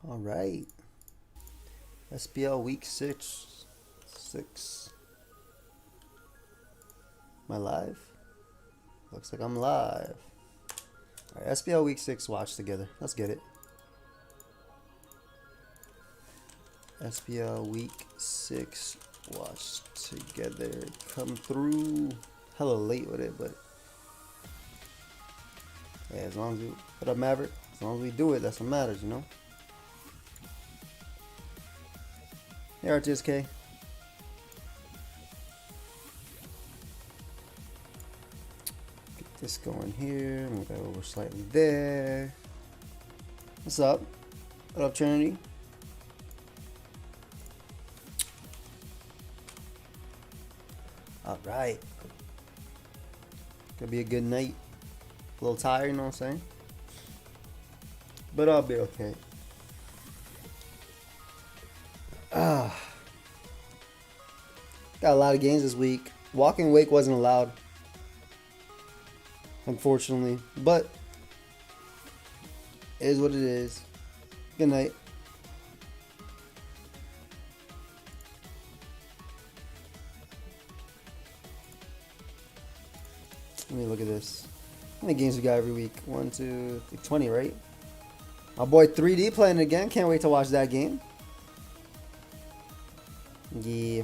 All right. SBL week 6. Am I live? Looks like I'm live. All right, SBL week 6 watch together. Let's get it. SBL week 6 watch together. Come through. Hella late with it, but yeah, as long as we what up, Maverick? As long as we do it, that's what matters, you know. Hey, RTSK. Get this going here. Move that over slightly there. What's up? What up, Trinity? All right. Gonna be a good night. A little tired, you know what I'm saying? But I'll be okay. Got a lot of games this week. Walking Wake wasn't allowed, unfortunately. But it is what it is. Good night. Let me look at this. How many games we got every week? 1, 2, 3, 20, right? My boy 3D playing again. Can't wait to watch that game. Yeah.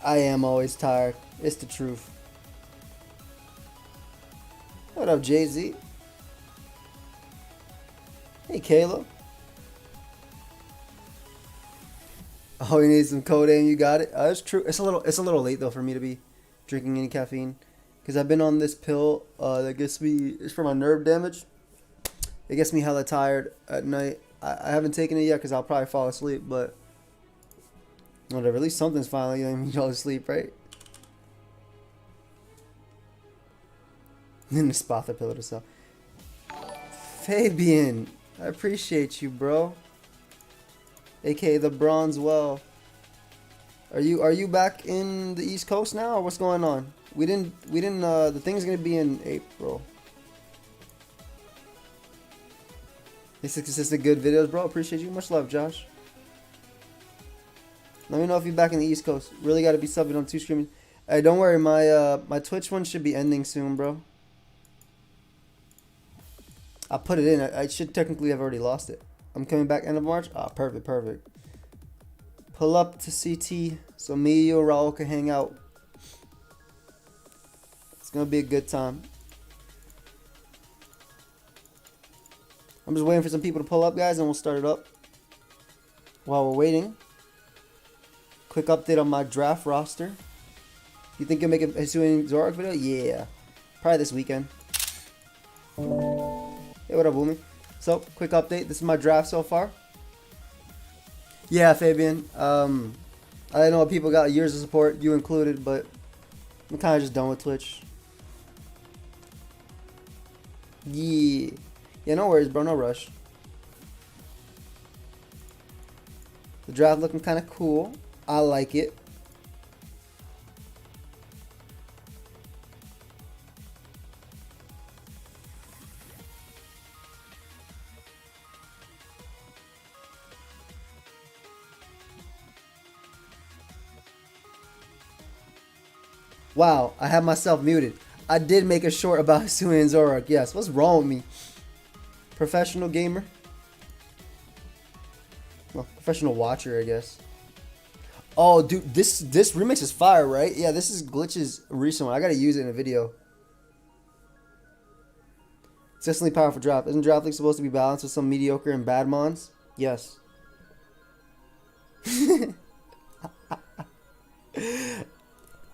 I am always tired. It's the truth. What up, Jay-Z? Hey, Kayla. Oh, you need some codeine? You got it. It's true. It's a little late though for me to be drinking any caffeine, because I've been on this pill that gets me. It's for my nerve damage. It gets me hella tired at night. I haven't taken it yet because I'll probably fall asleep, but whatever. At least something's finally letting me go to sleep, right? Then the spot the pillow to sell. Fabian, I appreciate you, bro. AKA the Bronze Well. Are you back in the East Coast now, or what's going on? We didn't the thing's gonna be in April. This is consistent good videos, bro. Appreciate you. Much love, Josh. Let me know if you're back in the East Coast. Really gotta be subbing on 2 streaming. Hey, don't worry, my Twitch one should be ending soon, bro. I put it in. I should technically have already lost it. I'm coming back end of March. Ah, perfect. Pull up to CT so me, you, and Raul can hang out. It's gonna be a good time. I'm just waiting for some people to pull up, guys, and we'll start it up. While we're waiting, quick update on my draft roster. You think you'll make a Hisuian Zorak video? Yeah, probably this weekend. Hey, what up, Boomy? So, quick update. This is my draft so far. Yeah, Fabian. I know people got years of support, you included, but I'm kind of just done with Twitch. Yeah. Yeah, no worries, bro. No rush. The draft looking kind of cool. I like it. Wow, I have myself muted. I did make a short about Hisuian Zorak. Yes, what's wrong with me? Professional gamer? Well, professional watcher, I guess. Oh, dude, this remix is fire, right? Yeah, this is Glitch's recent one. I gotta use it in a video. Consistently powerful draft. Isn't Draft League supposed to be balanced with some mediocre and bad mons? Yes.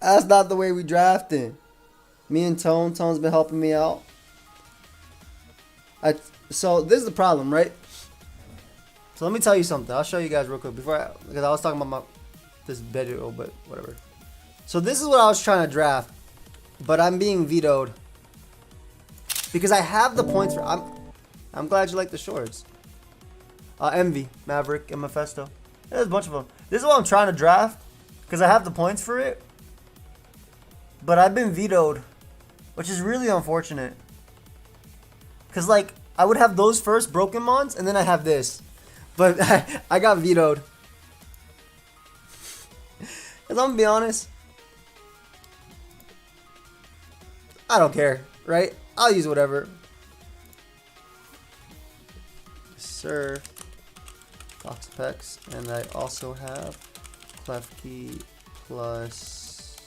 That's not the way we drafting. Me and Tone's been helping me out. So this is the problem, right? So let me tell you something. I'll show you guys real quick because I was talking about this video, but whatever. So this is what I was trying to draft, but I'm being vetoed because I have the points for. I'm glad you like the shorts. Envy, Maverick, and Mephisto. There's a bunch of them. This is what I'm trying to draft because I have the points for it, but I've been vetoed, which is really unfortunate. Because, like, I would have those first broken mons, and then I have this. But I got vetoed. Cause I'm gonna be honest, I don't care, right? I'll use whatever. Sir, Toxapex, and I also have Klefki plus.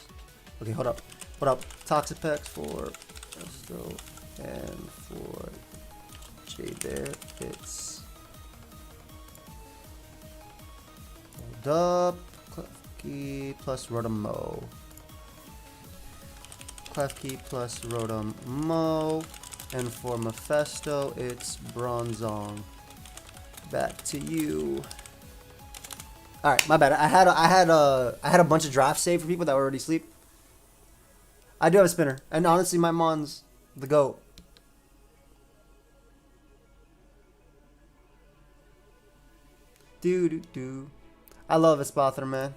Okay, hold up. Toxapex for Resto and for J-Bear. It's hold up. Klefki plus Rotom-Mo. Klefki plus Rotom-Mo. And for Mephisto, it's Bronzong. Back to you. All right, my bad. I had a bunch of drafts saved for people that were already asleep. I do have a spinner, and honestly, my mon's the GOAT. Do. I love Espathra, man.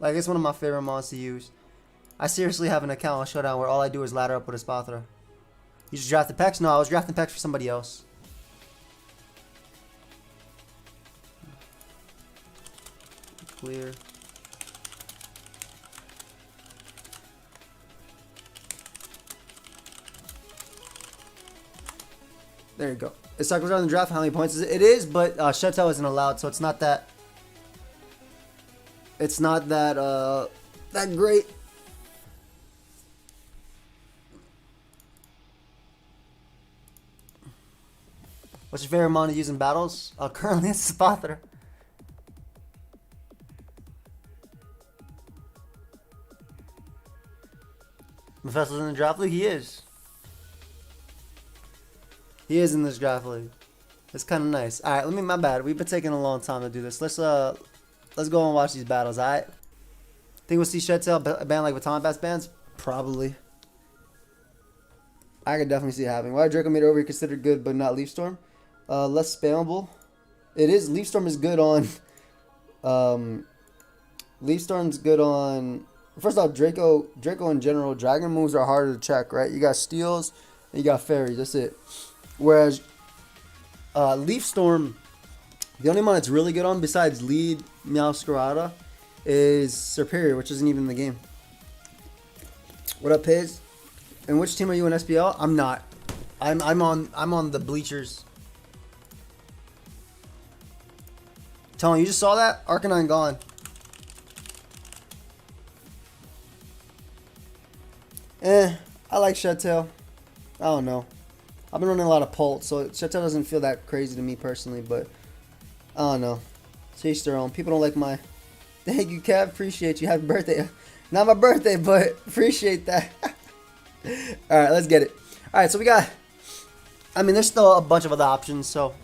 Like, it's one of my favorite mons to use. I seriously have an account on Showdown where all I do is ladder up with Espathra. You just drafted Pex? No, I was drafting Pex for somebody else. Clear. There you go. It cycles around the draft. How many points is it? It is, but Shetel isn't allowed, so it's not that. It's not that that great. What's your favorite mon to use in battles? Currently, it's Spathra. Mephisto's in the draft league? He is. He is in this draft league. It's kind of nice. All right, my bad. We've been taking a long time to do this. Let's go and watch these battles. All right. Think we'll see Shetel ban like Baton Bass bans? Probably. I could definitely see it happening. Why Draco made over considered good, but not Leaf Storm? Less spammable. It is. Leaf Storm is good on. Leaf Storm's good on. First off, Draco in general, Dragon moves are harder to check, right? You got steals and you got fairies. That's it. Whereas Leaf Storm, the only one that's really good on besides Lead, Meowscarada, is Superior, which isn't even in the game. What up, Piz? And which team are you in SPL? I'm not. I'm on the bleachers. Tony, you just saw that? Arcanine gone. I like Shetel. I don't know. I've been running a lot of Pult, so Shetel doesn't feel that crazy to me personally, but I don't know. To each their own. People don't like my... Thank you, Kev. Appreciate you. Happy birthday. Not my birthday, but appreciate that. Alright, let's get it. Alright, so we got... I mean, there's still a bunch of other options, so...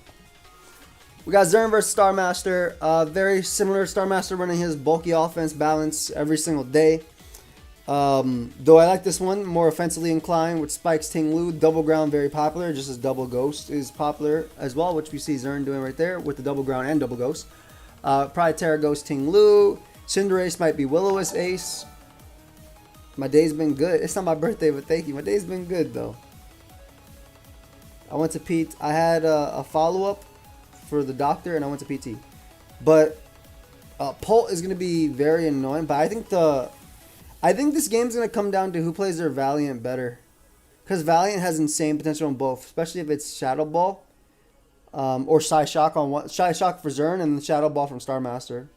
We got Zern versus Starmaster. Very similar to Starmaster, running his bulky offense balance every single day. Though I like this one, more offensively inclined with Spikes, Ting Lu. Double Ground, very popular, just as Double Ghost is popular as well, which we see Zern doing right there with the Double Ground and Double Ghost. Probably Terra Ghost, Ting Lu. Cinderace might be Will-O-Wisp Ace. My day's been good. It's not my birthday, but thank you. My day's been good, though. I went to PT. I had a follow-up for the doctor, and I went to PT. But Pult is going to be very annoying, but I think this game's going to come down to who plays their Valiant better. Because Valiant has insane potential on both, especially if it's Shadow Ball or Psyshock on one. Psyshock for Zern and Shadow Ball from Starmaster.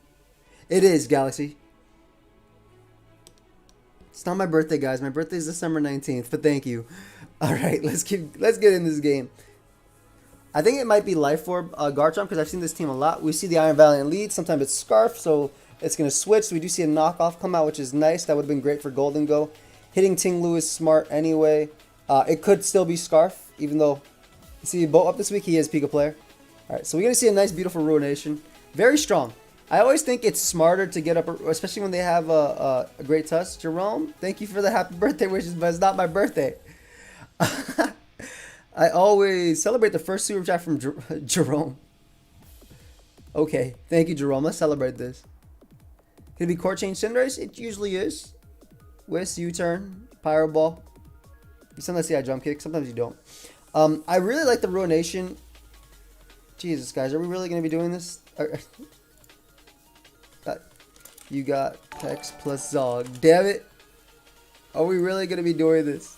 It is, Galaxy. It's not my birthday, guys. My birthday is December 19th, but thank you. All right, let's get in this game. I think it might be Life Orb Garchomp because I've seen this team a lot. We see the Iron Valiant lead. Sometimes it's Scarf, so it's going to switch. So we do see a knockoff come out, which is nice. That would have been great for Golden Go. Hitting Ting Lu is smart anyway. It could still be Scarf, even though you see Bolt up this week. He is Pika player. All right, so we're going to see a nice, beautiful Ruination. Very strong. I always think it's smarter to get up, especially when they have a great touch. Jerome, thank you for the happy birthday wishes, but it's not my birthday. I always celebrate the first super chat from Jerome. Okay, thank you, Jerome. Let's celebrate this. Could it be Court Change Cinderace? It usually is. Whisk, U-turn, Pyro Ball. You sometimes see I jump kick, sometimes you don't. I really like the Ruination. Jesus, guys, are we really going to be doing this? You got Pex plus Zog. Damn it. Are we really going to be doing this?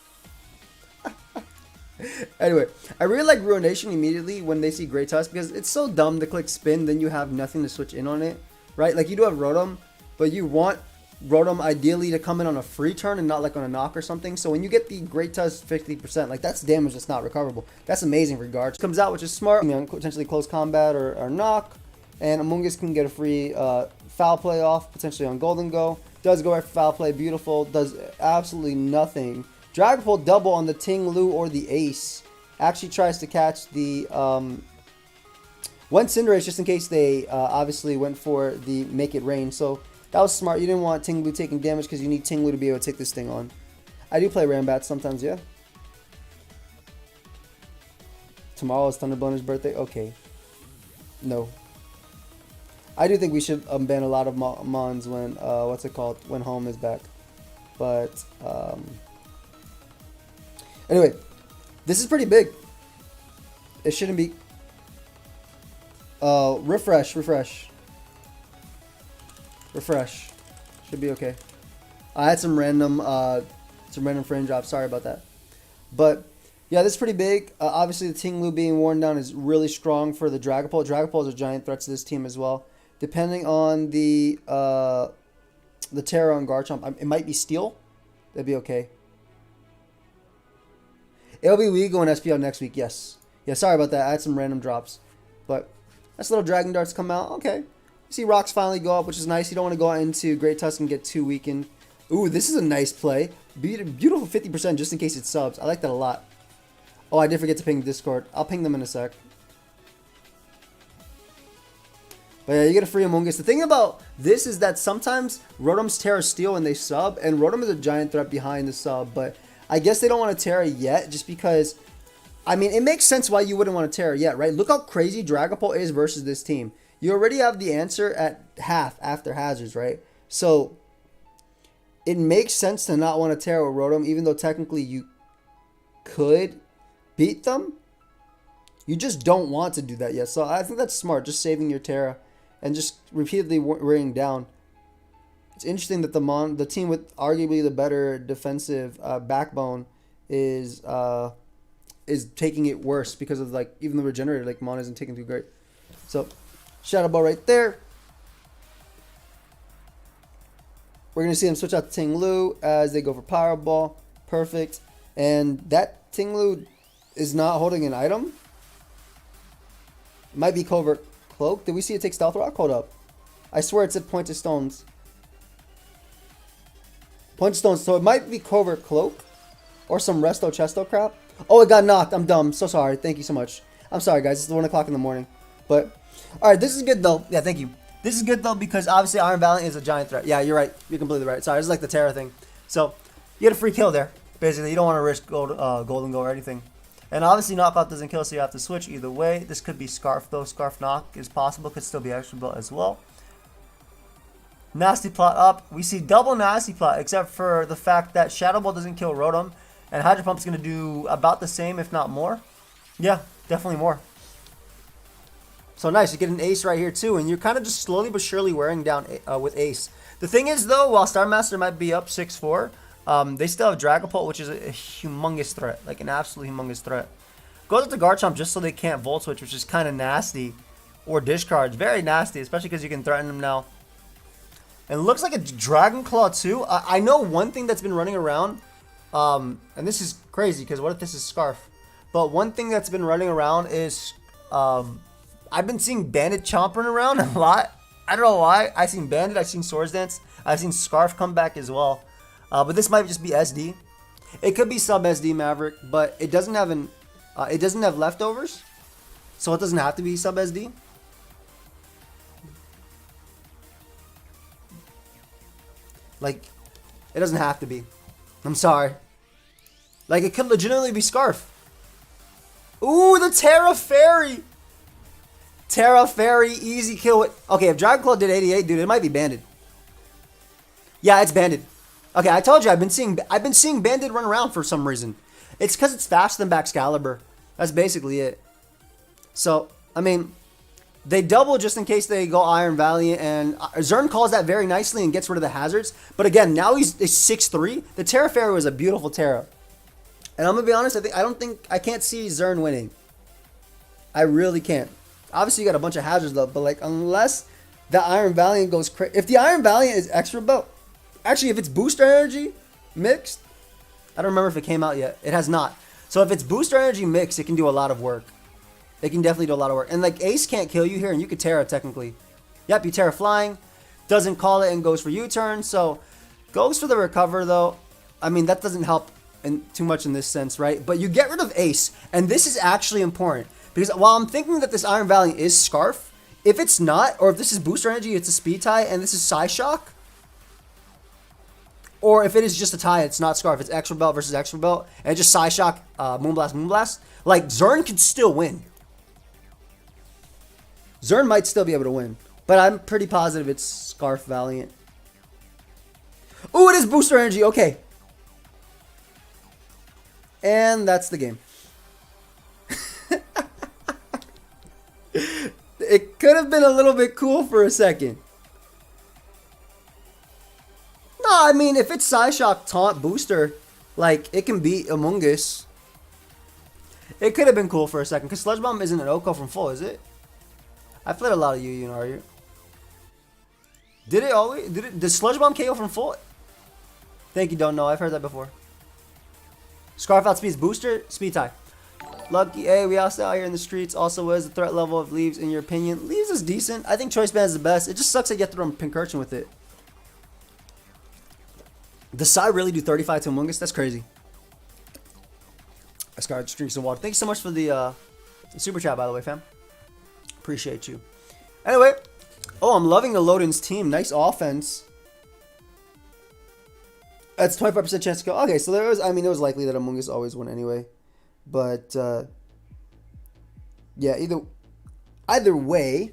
Anyway, I really like Ruination immediately when they see Great Tusk because it's so dumb to click spin, then you have nothing to switch in on it, right? Like, you do have Rotom, but you want Rotom ideally to come in on a free turn and not like on a knock or something. So when you get the Great Tusk 50%, like, that's damage that's not recoverable. That's amazing for guards. Comes out, which is smart, you know, potentially close combat or knock. And Amoonguss can get a free foul play off, potentially on Golden Go. Does go after foul play, beautiful. Does absolutely nothing. Dragapult double on the Ting Lu or the Ace. Actually tries to catch the one Cinderace just in case they obviously went for the Make It Rain. So that was smart. You didn't want Ting Lu taking damage because you need Ting Lu to be able to take this thing on. I do play Rambat sometimes, yeah. Tomorrow is Thunderblower's birthday? Okay. No. I do think we should ban a lot of Mons when, what's it called, when Home is back. But, anyway, this is pretty big. It shouldn't be. Refresh. Should be okay. I had some random frame drops. Sorry about that. But yeah, this is pretty big. Obviously, the Ting Lu being worn down is really strong for the Dragapult. Dragapult is a giant threat to this team as well. Depending on the Terra and Garchomp, it might be Steel. That'd be okay. It'll be Weego and SPL next week, yes. Yeah, sorry about that. I had some random drops. But that's little Dragon Darts come out. Okay. You see rocks finally go up, which is nice. You don't want to go out into Great Tusk and get too weakened. Ooh, this is a nice play. Beautiful 50% just in case it subs. I like that a lot. Oh, I did forget to ping Discord. I'll ping them in a sec. But yeah, you get a free Amoonguss. The thing about this is that sometimes Rotom's Terra Steel when they sub, and Rotom is a giant threat behind the sub, but I guess they don't want to Terra yet just because, I mean, it makes sense why you wouldn't want to Terra yet, right? Look how crazy Dragapult is versus this team. You already have the answer at half after hazards, right? So it makes sense to not want to Terra with Rotom, even though technically you could beat them. You just don't want to do that yet. So I think that's smart, just saving your Terra and just repeatedly wearing down. It's interesting that the team with arguably the better defensive backbone is taking it worse because of, like, even the regenerator, like, Mon isn't taking too great. So Shadow Ball right there. We're gonna see them switch out to Ting Lu as they go for Power Ball. Perfect. And that Ting Lu is not holding an item. It might be Covert Cloak. Did we see it take Stealth Rock? Hold up. I swear it said Pointed Stones. Pointed Stones. So it might be Covert Cloak or some Resto Chesto crap. Oh, it got knocked. I'm dumb. So sorry. Thank you so much. I'm sorry, guys. It's 1 o'clock in the morning. But, alright, this is good, though. Yeah, thank you. This is good, though, because obviously Iron Valiant is a giant threat. Yeah, you're right. You're completely right. Sorry, this is like the Terra thing. So, you get a free kill there. Basically, you don't want to risk Golden Go or anything. And obviously, Knockout doesn't kill, so you have to switch either way. This could be Scarf, though. Scarf Knock is possible. Could still be Extra Belt as well. Nasty Plot up. We see double Nasty Plot, except for the fact that Shadow Ball doesn't kill Rotom. And Hydro Pump's going to do about the same, if not more. Yeah, definitely more. So nice, you get an Ace right here too, and you're kind of just slowly but surely wearing down with Ace. The thing is, though, while Star Master might be up 6-4, they still have Dragapult, which is a humongous threat, like an absolute humongous threat. Goes up to Garchomp just so they can't Volt Switch, which is kind of nasty. Or Discards, very nasty, especially because you can threaten them now. And it looks like a Dragon Claw too. I know one thing that's been running around, and this is crazy because what if this is Scarf? But one thing that's been running around is, I've been seeing Bandit chomping around a lot. I don't know why. I've seen Bandit, I've seen Swords Dance, I've seen Scarf come back as well. But this might just be SD. It could be sub SD Maverick, but it doesn't have it doesn't have leftovers, so it doesn't have to be sub SD. Like, it doesn't have to be. I'm sorry. Like, it could legitimately be Scarf. Ooh, the Terra Fairy. Terra Fairy, easy kill with... Okay, if Dragon Claw did 88, dude, it might be Banded. Yeah, it's Banded. Okay, I told you, I've been seeing Banded run around for some reason. It's because it's faster than Baxcalibur. That's basically it. So, I mean, they double just in case they go Iron Valiant, and Zern calls that very nicely and gets rid of the hazards. But again, now he's 6-3. The Terra Fairy was a beautiful Terra. And I'm going to be honest, I can't see Zern winning. I really can't. Obviously, you got a bunch of hazards though, but like, unless the Iron Valiant goes crazy. If the Iron Valiant is extra belt, actually, if it's booster energy mixed, I don't remember if it came out yet. It has not. So if it's booster energy mixed, it can do a lot of work. It can definitely do a lot of work. And like Ace can't kill you here, and you could Terra technically. Yep, you Terra flying, doesn't call it and goes for U-turn. So goes for the recover though. I mean, that doesn't help too much in this sense, right? But you get rid of Ace, and this is actually important because while I'm thinking that this Iron Valiant is Scarf, if it's not, or if this is booster energy, it's a speed tie, and this is Psyshock. Or if it is just a tie, it's not Scarf, it's extra belt versus extra belt, and just Psyshock, Moonblast, Moonblast. Like, Zern can still win. Zern might still be able to win, but I'm pretty positive it's Scarf Valiant. Ooh, it is booster energy, okay. And that's the game. It could have been a little bit cool for a second. No, I mean, if it's Psyshock Taunt Booster, like, it can beat Among Us. It could have been cool for a second, because Sludge Bomb isn't an OHKO from full, is it? I played a lot of Yu know, are you? Did it always? Did Sludge Bomb KO from full? Thank you, don't know. I've heard that before. Scarf outspeeds Booster, speed tie. Lucky A, we also out here in the streets. Also, what is the threat level of Leaves in your opinion? Leaves is decent. I think Choice Band is the best. It just sucks that you have to run Pincurchin with it. Does Psy really do 35 to Among Us? That's crazy. I Scarlet, just drink some water. Thank you so much for the super chat, by the way, fam. Appreciate you. Anyway, oh, I'm loving the Loden's team. Nice offense. That's 25% chance to go. Okay, so there was, I mean, it was likely that Among Us always won anyway. But, yeah, either way.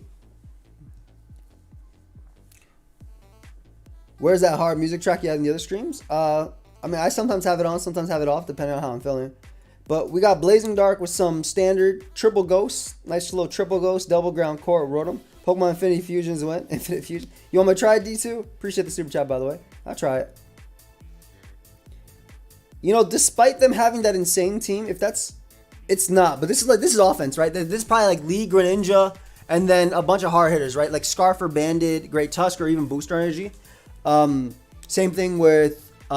Where's that hard music track you had in the other streams? I mean, I sometimes have it on, sometimes have it off, depending on how I'm feeling. But we got Blazing Dark with some standard triple ghosts. Nice little triple ghost, double ground core, Rotom. Pokemon Infinity Fusions went. Infinite Fusion. You want me to try it, D2? Appreciate the super chat, by the way. I'll try it. You know, despite them having that insane team, if that's... It's not, but this is offense, right? This is probably like League, Greninja, and then a bunch of hard hitters, right? Like Scarf or Bandit, Great Tusk, or even Booster Energy. Same thing with the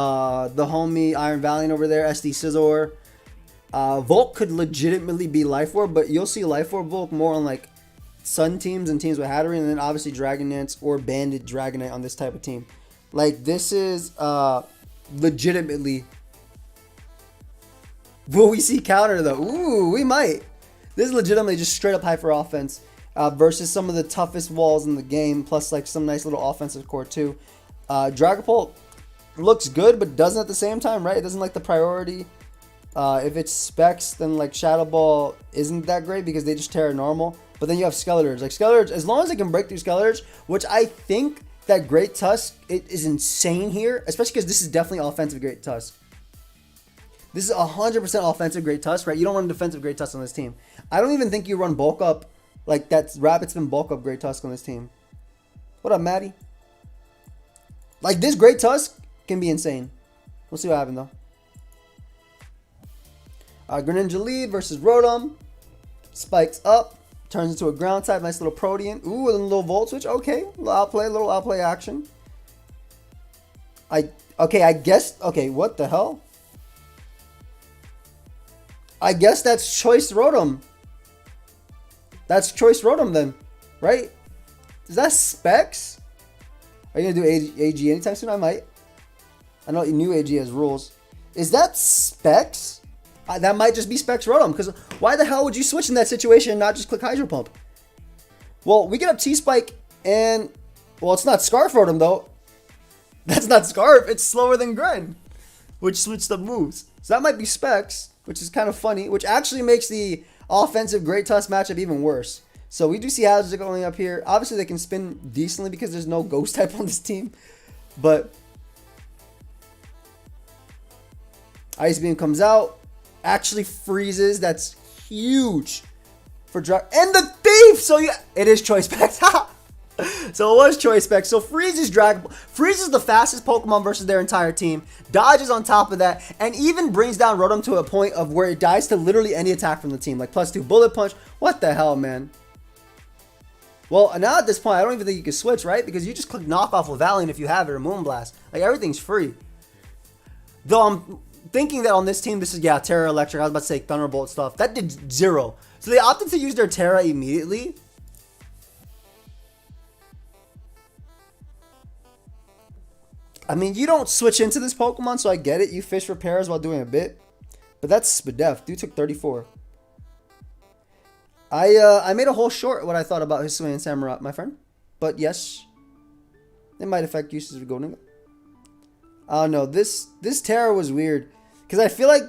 homie Iron Valiant over there, SD Scizor. Volk could legitimately be Life Orb, but you'll see Life Orb Volk more on like Sun teams and teams with Hatterene, and then obviously Dragonance or Bandit Dragonite on this type of team. Like, this is legitimately... Will we see counter though? Ooh, we might. This is legitimately just straight up hyper offense versus some of the toughest walls in the game, plus like some nice little offensive core too. Dragapult looks good, but doesn't at the same time, right? It doesn't like the priority. If it's Specs, then like Shadow Ball isn't that great because they just Terra normal. But then you have Skeletor's. Like Skeletor's, as long as it can break through Skeletor's, which I think that Great Tusk it is insane here, especially because this is definitely offensive Great Tusk. This is 100% offensive Great Tusk, right? You don't run defensive Great Tusk on this team. I don't even think you run bulk up like that's Rapid Spin bulk up Great Tusk on this team. What up, Maddie? Like this Great Tusk can be insane. We'll see what happens though. Greninja lead versus Rotom. Spikes up. Turns into a ground type. Nice little Protean. Ooh, and a little Volt Switch. Okay. Little outplay action. I guess. Okay, what the hell? I guess that's Choice Rotom. That's Choice Rotom then, right? Is that Specs? Are you going to do AG anytime soon? I might. I know new AG has rules. Is that Specs? That might just be Specs Rotom, because why the hell would you switch in that situation and not just click Hydro Pump? Well, we get up T-Spike and... Well, it's not Scarf Rotom, though. That's not Scarf. It's slower than Gren, which switched up moves. So that might be Specs, which is kind of funny, which actually makes the offensive Great Tusk matchup even worse. So we do see hazards going up here. Obviously, they can spin decently because there's no Ghost type on this team. But Ice Beam comes out, actually freezes. That's huge for and the thief. So yeah, it is choice specs. So it was choice specs. So Freeze is Freeze is the fastest Pokemon versus their entire team. Dodge is on top of that, and even brings down Rotom to a point of where it dies to literally any attack from the team, like +2 Bullet Punch. What the hell, man? Well, now at this point, I don't even think you can switch, right? Because you just click knock off with Valiant if you have it, or Moonblast. Like, everything's free. Though I'm thinking that on this team, this is, yeah, Terra Electric. I was about to say Thunderbolt stuff. That did 0. So they opted to use their Terra immediately. I mean, you don't switch into this Pokemon, so I get it. You fish for pairs while doing a bit. But that's Spadef. Dude took 34. I made a whole short what I thought about Hisui and Samurott, my friend. But yes, it might affect usage of Golden. I don't know. This Terra was weird. Because I feel like,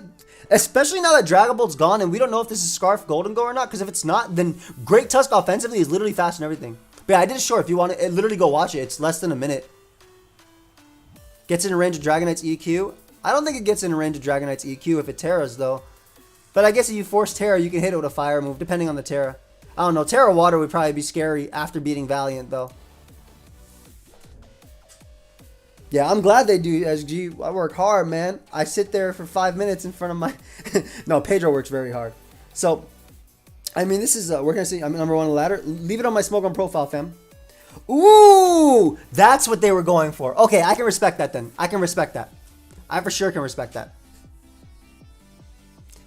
especially now that Dragon Bolt's gone, and we don't know if this is Scarf Golden Go or not. Because if it's not, then Great Tusk offensively is literally fast and everything. But yeah, I did a short. If you want to literally go watch it. It's less than a minute. Gets in range of Dragonite's EQ. I don't think it gets in range of Dragonite's EQ if it Terras, though. But I guess if you force Terra, you can hit it with a fire move, depending on the Terra. I don't know. Terra Water would probably be scary after beating Valiant, though. Yeah, I'm glad they do, SG. I work hard, man. I sit there for 5 minutes in front of my... No, Pedro works very hard. So, I mean, this is... we're going to see... I'm #1 on the ladder. Leave it on my Smogon profile, fam. Ooh! That's what they were going for. Okay, I can respect that then. I can respect that. I for sure can respect that.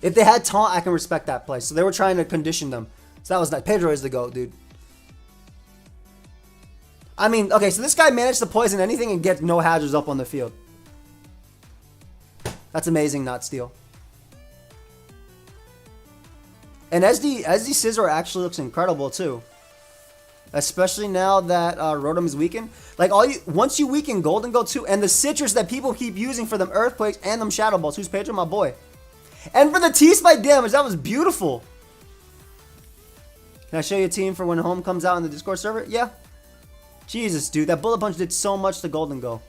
If they had taunt, I can respect that play. So they were trying to condition them. So that was nice. Pedro is the GOAT, dude. I mean, okay, so this guy managed to poison anything and get no hazards up on the field. That's amazing, not steal. And SD Scizor actually looks incredible too. Especially now that Rotom is weakened. Like, once you weaken Golden Go 2 and the citrus that people keep using for them Earthquakes and them Shadow Balls. Who's Pedro? My boy. And for the T-Spike damage, that was beautiful. Can I show you a team for when home comes out in the Discord server? Yeah. Jesus, dude. That Bullet Punch did so much to Golden Go.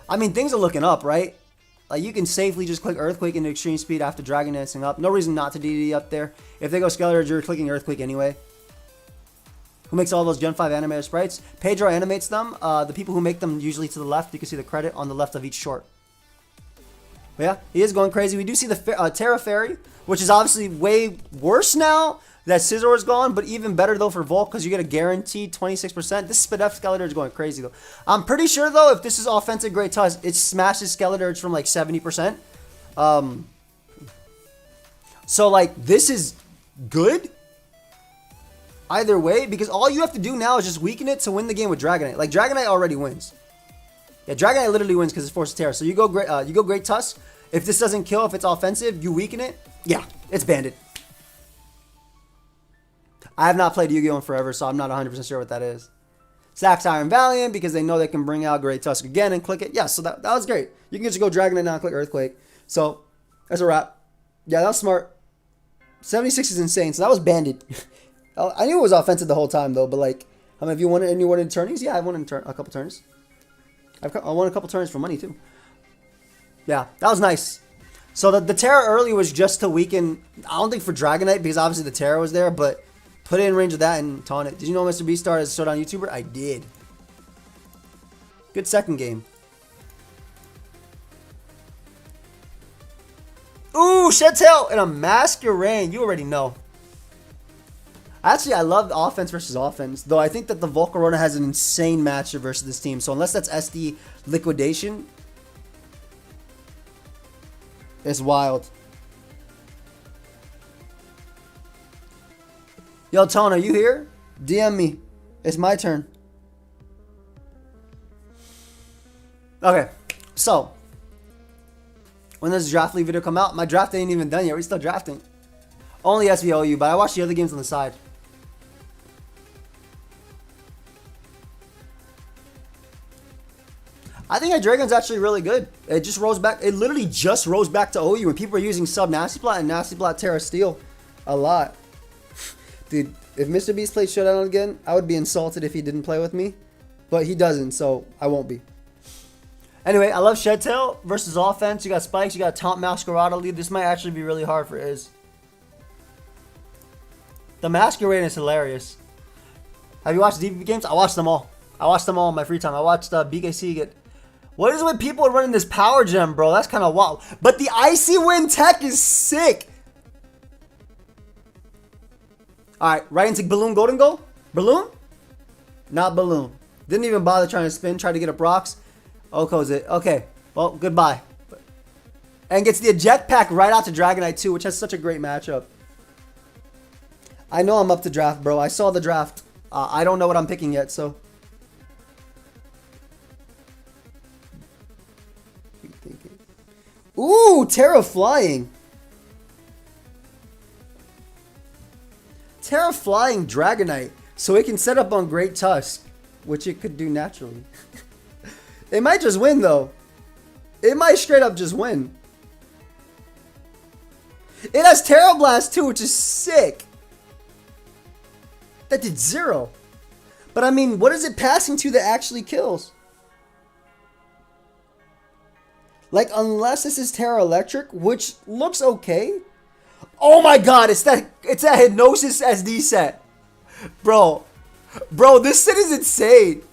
I mean, things are looking up, right? Like, you can safely just click Earthquake into Extreme Speed after Dragon Dancing up. No reason not to DD up there. If they go Skeletor, you're clicking Earthquake anyway. Who makes all those Gen 5 animated sprites? Pedro animates them. The people who make them usually to the left. You can see the credit on the left of each short. But yeah, he is going crazy. We do see the Terra Fairy, which is obviously way worse now that Scizor is gone, but even better though for Volk because you get a guaranteed 26%. This Spadef Skeletor is going crazy though. I'm pretty sure though, if this is offensive Great Tusk, it smashes Skeletor from like 70%. So like this is good either way because all you have to do now is just weaken it to win the game with Dragonite. Like Dragonite already wins. Yeah, Dragonite literally wins because it's Force of Terra. So you go Great Tusk. If this doesn't kill, if it's offensive, you weaken it. Yeah, it's banded. I have not played Yu-Gi-Oh! In forever, so I'm not 100% sure what that is. Sax Iron Valiant because they know they can bring out Great Tusk again and click it. Yeah, so that was great. You can just go Dragonite now and click Earthquake. So that's a wrap. Yeah, that was smart. 76 is insane. So that was banded. I knew it was offensive the whole time though, but like, how many of you won it? And you won in tourneys? Yeah, I won in a couple turns. I won a couple turns for money too. Yeah, that was nice. So the Terra early was just to weaken. I don't think for Dragonite because obviously the Terra was there, but put it in range of that and taunt it. Did you know Mr. Beastar is a Showdown YouTuber? I did. Good second game. Ooh, Shed Tail and a Masquerain. You already know. Actually, I love offense versus offense, though I think that the Volcarona has an insane matchup versus this team. So unless that's SD Liquidation, it's wild. Yo, Tone, are you here? DM me. It's my turn. Okay, so when does the draft league video come out? My draft ain't even done yet. We're still drafting. Only SVOU, but I watch the other games on the side. I think Hydreigon's actually really good. It just rose back. It literally just rose back to OU, and people are using sub Nasty Plot and Nasty Plot Terra Steel a lot. Dude, if Mr. Beast played Showdown again, I would be insulted if he didn't play with me. But he doesn't, so I won't be. Anyway, I love Shed Tail versus offense. You got Spikes, you got Taunt Masquerade lead. This might actually be really hard for Iz. The masquerade is hilarious. Have you watched DB games? I watched them all. I watched them all in my free time. I watched BKC get... What is it with people running this power gem, bro? That's kind of wild. But the Icy Wind tech is sick. Alright, right into Balloon Golden Goal. Balloon? Not Balloon. Didn't even bother trying to spin. Tried to get up rocks. Oko's it. Okay. Well, goodbye. And gets the eject pack right out to Dragonite too, which has such a great matchup. I know I'm up to draft, bro. I saw the draft. I don't know what I'm picking yet, so... Ooh, Terra Flying. Terra Flying Dragonite. So it can set up on Great Tusk, which it could do naturally. It might just win, though. It might straight up just win. It has Terra Blast, too, which is sick. That did 0. But, I mean, what is it passing to that actually kills? Like, unless this is Terra Electric, which looks okay. Oh my god, it's that Hypnosis SD set. Bro, this set is insane.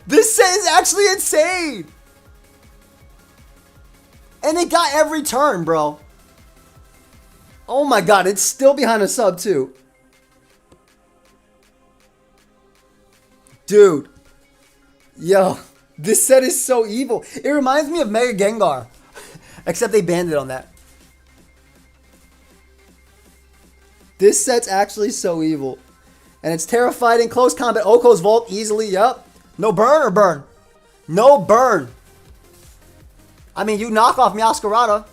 This set is actually insane. And it got every turn, bro. Oh my god, it's still behind a sub too. Dude. Yo. This set is so evil. It reminds me of Mega Gengar. Except they banned it on that. This set's actually so evil. And it's terrified in close combat. Oko's Volt easily, yup. No burn or burn? No burn. I mean, you knock off Meowscarada.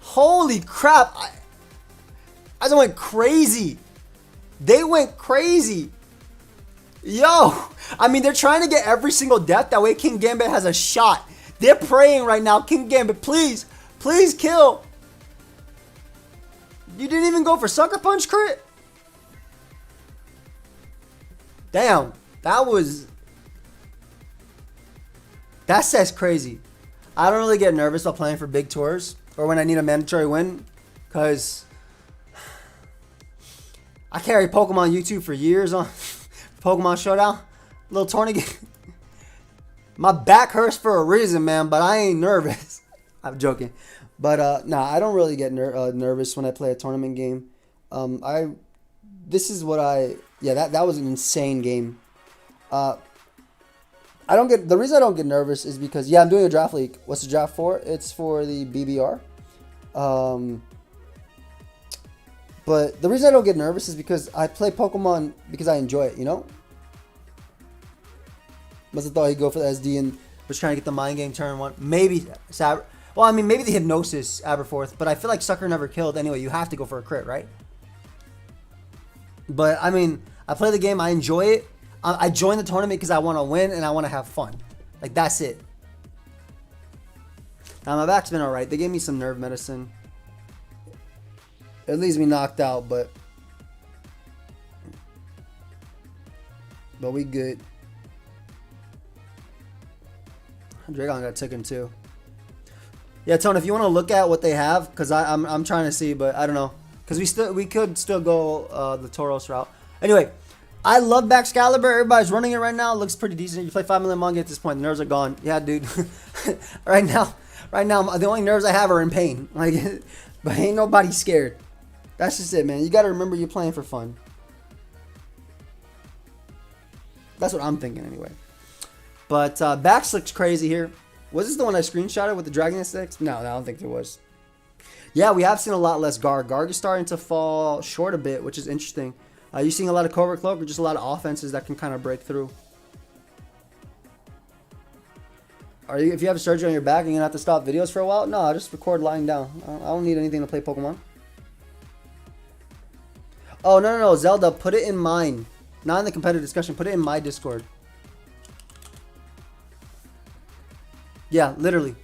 Holy crap. I just went crazy. They went crazy. Yo, I mean, they're trying to get every single death. That way King Gambit has a shot. They're praying right now. King Gambit, please. Please kill. You didn't even go for Sucker Punch crit? Damn. That set's crazy. I don't really get nervous while playing for big tours. Or when I need a mandatory win. Because I carry Pokemon YouTube for years on... Pokemon Showdown, little tournament. My back hurts for a reason, man, but I ain't nervous. I'm joking, but nah, I don't really get nervous when I play a tournament game. This is what that was an insane game. The reason I don't get nervous is because I'm doing a draft league. What's the draft for? It's for the BBR. But the reason I don't get nervous is because I play Pokemon because I enjoy it, you know? Must have thought he'd go for the SD and was trying to get the mind game turn one. Maybe maybe the Hypnosis Aberforth, but I feel like Sucker never killed anyway. You have to go for a crit, right? But I mean, I play the game, I enjoy it. I join the tournament because I want to win and I want to have fun. Like, that's it. Now, my back's been alright. They gave me some nerve medicine. It leaves me knocked out, but we good. Dragon got taken too. Yeah, Tone, if you want to look at what they have, because I'm trying to see, but I don't know, because we could still go the Tauros route. Anyway, I love back Excalibur. Everybody's running it right now. It looks pretty decent. You play 5 million manga at this point. The nerves are gone. Yeah, dude. right now, the only nerves I have are in pain. Like, but ain't nobody scared. That's just it, man. You got to remember you're playing for fun. That's what I'm thinking anyway. But Bax looks crazy here. Was this the one I screenshotted with the Dragon Sticks? No, I don't think it was. Yeah, we have seen a lot less Garg. Garg is starting to fall short a bit, which is interesting. You seeing a lot of Covert Cloak or just a lot of offenses that can kind of break through? If you have surgery on your back and you're going to have to stop videos for a while? No, I'll just record lying down. I don't need anything to play Pokemon. Oh, no. Zelda, put it in mine. Not in the competitive discussion. Put it in my Discord. Yeah, literally.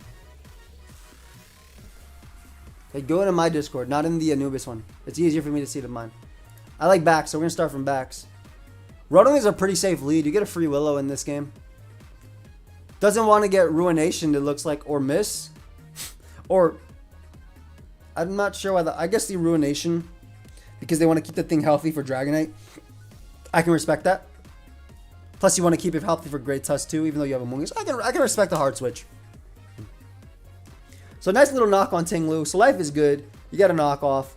Okay, go into my Discord, not in the Anubis one. It's easier for me to see than mine. I like backs, so we're going to start from backs. Rotom is a pretty safe lead. You get a free Willow in this game. Doesn't want to get Ruination, it looks like, or miss. Or, I'm not sure why I guess the Ruination. because they want to keep the thing healthy for Dragonite. I can respect that. Plus, you want to keep it healthy for Great Tusk too, even though you have Amoonguss. I can respect the hard switch. So nice little knock on Ting-Lu. So life is good. You got a knock off.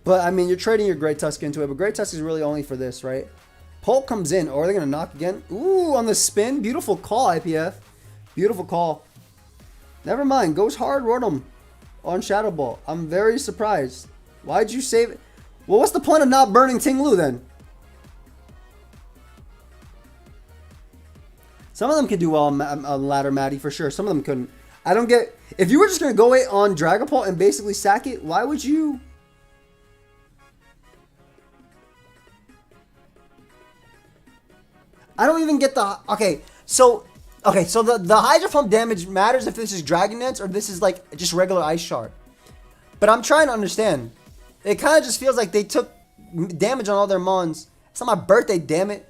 But, I mean, you're trading your Great Tusk into it. But Great Tusk is really only for this, right? Polk comes in. Or are they going to knock again? Ooh, on the spin. Beautiful call, IPF. Beautiful call. Never mind. Goes hard, Rotom on Shadow Ball. I'm very surprised. Why'd you save it? Well, what's the point of not burning Ting-Lu then? Some of them could do well on Ladder Maddie for sure. Some of them couldn't. I don't get... If you were just going to go away on Dragapult and basically sack it, why would you... I don't even get the... Okay, so the Hydro Pump damage matters if this is Dragon Dance or this is like just regular Ice Shard. But I'm trying to understand. It kind of just feels like they took damage on all their Mons. It's not my birthday, damn it.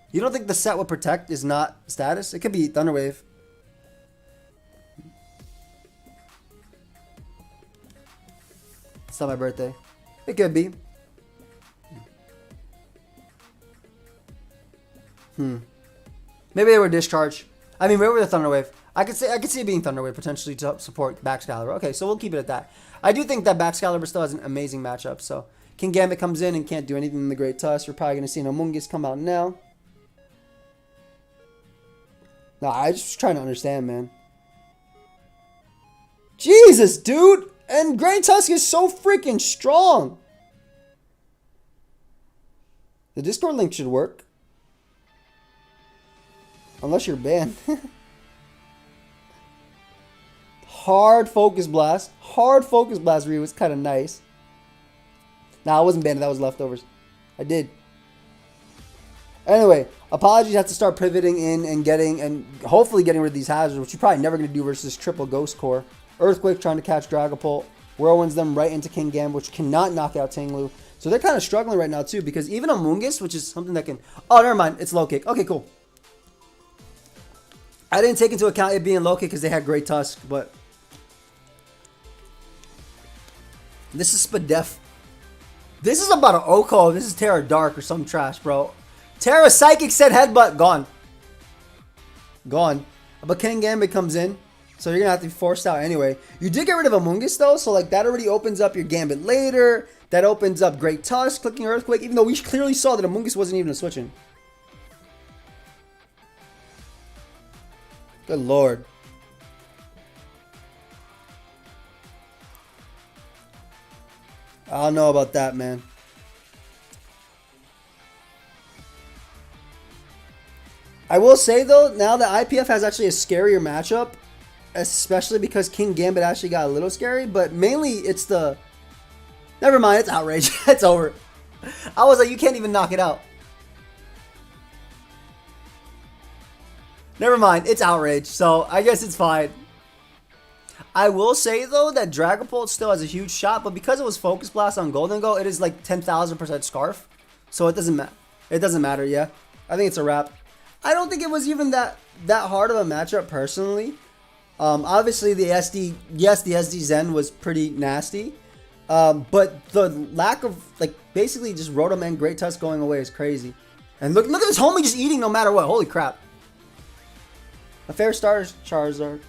You don't think the set with Protect is not status? It could be Thunder Wave. It's not my birthday. It could be. Maybe they were discharged. I mean, maybe they were Thunder Wave. I could see it being Thunder Wave potentially to support Baxcalibur. Okay, so we'll keep it at that. I do think that Baxcalibur still has an amazing matchup. So King Gambit comes in and can't do anything in the Great Tusk. You're probably going to see an Amoonguss come out now. No, I just trying to understand, man. Jesus, dude! And Great Tusk is so freaking strong. The Discord link should work. Unless you're banned. Hard Focus Blast. Hard Focus Blast Ryu was kind of nice. Nah, I wasn't banned. That was leftovers. I did. Anyway, Apologies have to start pivoting in and hopefully getting rid of these hazards, which you're probably never going to do versus triple Ghost Core. Earthquake trying to catch Dragapult. Whirlwinds them right into King Gambit, which cannot knock out Ting-Lu. So they're kind of struggling right now too, because even Amoonguss, which is something that can... Oh, never mind. It's low kick. Okay, cool. I didn't take into account it being low kick because they had Great Tusk, but... This is Spadef. This is about an Oko. This is Terra Dark or some trash, bro. Terra Psychic said headbutt. Gone. Gone. But King Gambit comes in. So you're going to have to be forced out anyway. You did get rid of Amoonguss though. So like that already opens up your Gambit later. That opens up Great Tusk, clicking Earthquake. Even though we clearly saw that Amoonguss wasn't even a switching. Good lord. I don't know about that, man. I will say, though, now that IPF has actually a scarier matchup, especially because King Gambit actually got a little scary, but mainly it's the... Never mind, it's Outrage. It's over. I was like, you can't even knock it out. Never mind, it's Outrage, so I guess it's fine. I will say, though, that Dragapult still has a huge shot, but because it was Focus Blast on Golden Go, it is like 10,000% Scarf. So it doesn't matter. It doesn't matter, yeah. I think it's a wrap. I don't think it was even that hard of a matchup, personally. Obviously, the SD Zen was pretty nasty. But the lack of, like, basically just Rotom and Great Tusk going away is crazy. And look at this homie just eating no matter what. Holy crap. A fair start, Charizard.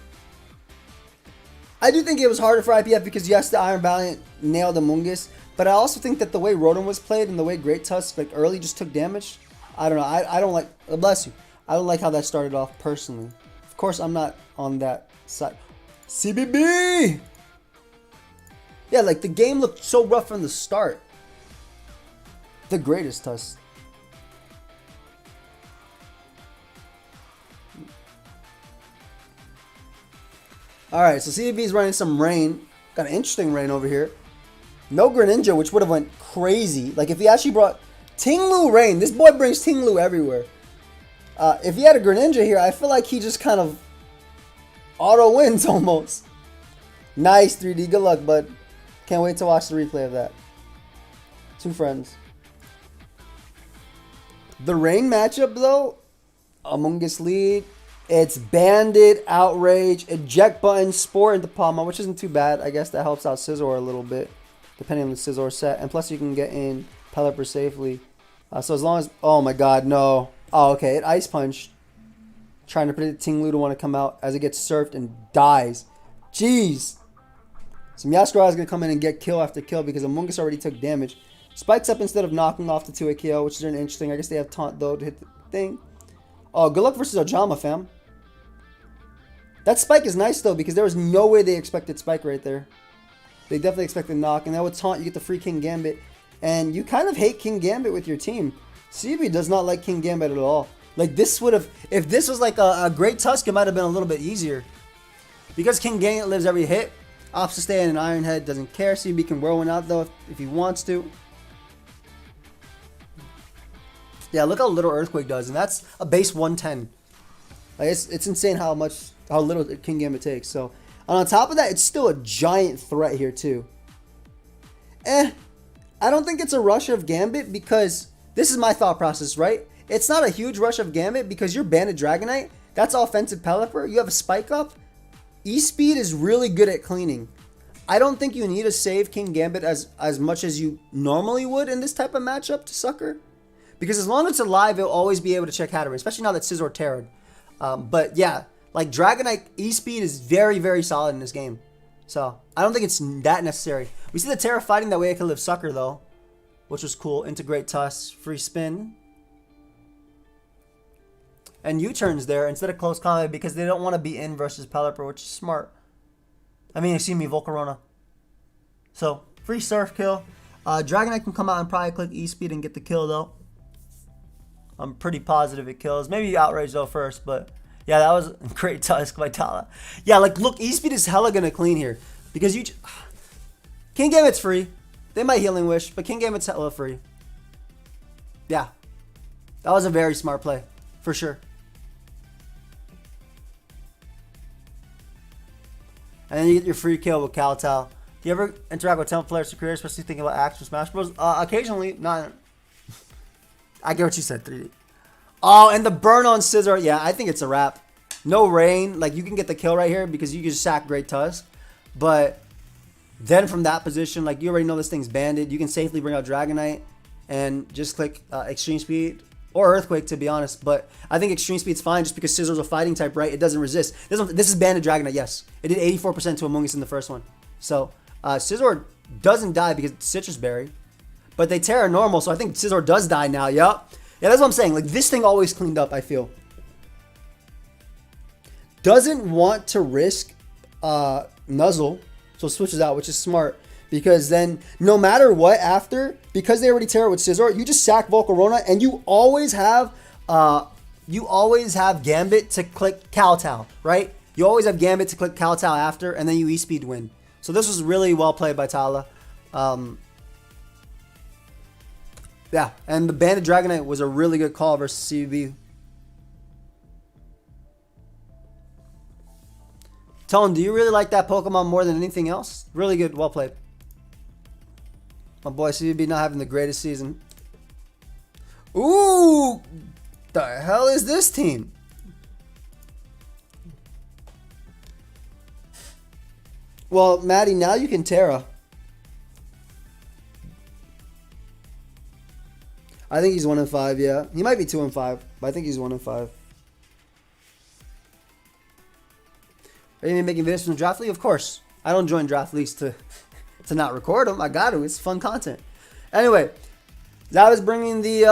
I do think it was harder for IPF because, yes, the Iron Valiant nailed Amoonguss. But I also think that the way Rotom was played and the way Great Tusk, like, early just took damage. I don't know. I don't like... bless you. I don't like how that started off personally. Of course, I'm not on that side. CBB! Yeah, like, the game looked so rough from the start. The greatest Tusk. Alright, so CBB is running some Rain. Got an interesting Rain over here. No Greninja, which would have went crazy. Like, if he actually brought... Ting-Lu Rain. This boy brings Ting-Lu everywhere. If he had a Greninja here, I feel like he just kind of auto wins almost. Nice 3D. Good luck, bud. Can't wait to watch the replay of that. Two friends. The Rain matchup, though, Amoonguss lead. It's Bandit, Outrage, Eject Button, Spore into Palma, which isn't too bad. I guess that helps out Scizor a little bit, depending on the Scizor set. And plus, you can get in Pelipper safely. So as long as... Oh, my God, no. Oh, okay. It Ice Punched. Trying to predict Ting-Lu to want to come out as it gets surfed and dies. Jeez. So Meowscarada is going to come in and get kill after kill because Amoonguss already took damage. Spikes up instead of knocking off the 2-hit KO, which is interesting. I guess they have Taunt, though, to hit the thing. Oh, good luck versus Ojama, fam. That Spike is nice, though, because there was no way they expected Spike right there. They definitely expected Knock. And now with Taunt, you get the free King Gambit. And you kind of hate King Gambit with your team. CB does not like King Gambit at all. Like, this would have... If this was like a Great Tusk, it might have been a little bit easier. Because King Gambit lives every hit. Opts stay in an Iron Head, doesn't care. CB can whirl one out, though, if he wants to. Yeah, look how little Earthquake does. And that's a base 110. Like, it's insane how little King Gambit takes. So, and on top of that, it's still a giant threat here, too. I don't think it's a rush of Gambit because this is my thought process, right? It's not a huge rush of Gambit because you're Banded Dragonite. That's offensive Pelipper. You have a Spike Up. E-Speed is really good at cleaning. I don't think you need to save King Gambit as much as you normally would in this type of matchup to Sucker. Because as long as it's alive, it'll always be able to check Hatterene, especially now that Scizor Terra'd. But yeah, like Dragonite E-Speed is very, very solid in this game. So, I don't think it's that necessary. We see the Terra fighting that way. I could live Sucker, though. Which was cool. Integrate Tusk. Free spin. And U-turns there instead of close combat because they don't want to be in versus Pelipper, which is smart. I mean, excuse me, Volcarona. So, free Surf kill. Dragonite can come out and probably click E-Speed and get the kill, though. I'm pretty positive it kills. Maybe Outrage, though, first, but... Yeah, that was a great Tusk by Tala. Yeah, like, look, E-Speed is hella gonna clean here. Because you... King Gambit's free. They might Healing Wish, but King Gambit's hella free. Yeah. That was a very smart play. For sure. And then you get your free kill with Kowtow. Do you ever interact with temp players to career, especially thinking about Axe from Smash Bros? Occasionally. Not... I get what you said, 3D. Oh, and the burn on Scizor. Yeah, I think it's a wrap. No rain. Like, you can get the kill right here because you can just sack Great Tusk. But then from that position, like, you already know this thing's banded. You can safely bring out Dragonite and just click Extreme Speed. Or Earthquake, to be honest. But I think Extreme Speed's fine just because Scizor's a fighting type, right? It doesn't resist. This is banded Dragonite, yes. It did 84% to Amoonguss in the first one. So, Scizor doesn't die because it's Citrus Berry. But they Terra normal, so I think Scizor does die now. Yup. Yeah, that's what I'm saying. Like, this thing always cleaned up, I feel. Doesn't want to risk Nuzzle, so switches out, which is smart. Because then, no matter what after, because they already Terra with Scizor, you just sack Volcarona, and you always have Gambit to click Kowtow, right? You always have Gambit to click Kowtow after, and then you E-Speed win. So this was really well played by Tala. Yeah, and the Banded Dragonite was a really good call versus CB. Tone, do you really like that Pokemon more than anything else? Really good, well played. My boy CB not having the greatest season. Ooh! The hell is this team? Well, Maddie, now you can Terra. I think he's 1-5, yeah. He might be 2-5, but I think he's 1-5. Are you making videos from the draft league? Of course. I don't join draft leagues to not record them. I got to. It's fun content. Anyway, that was bringing the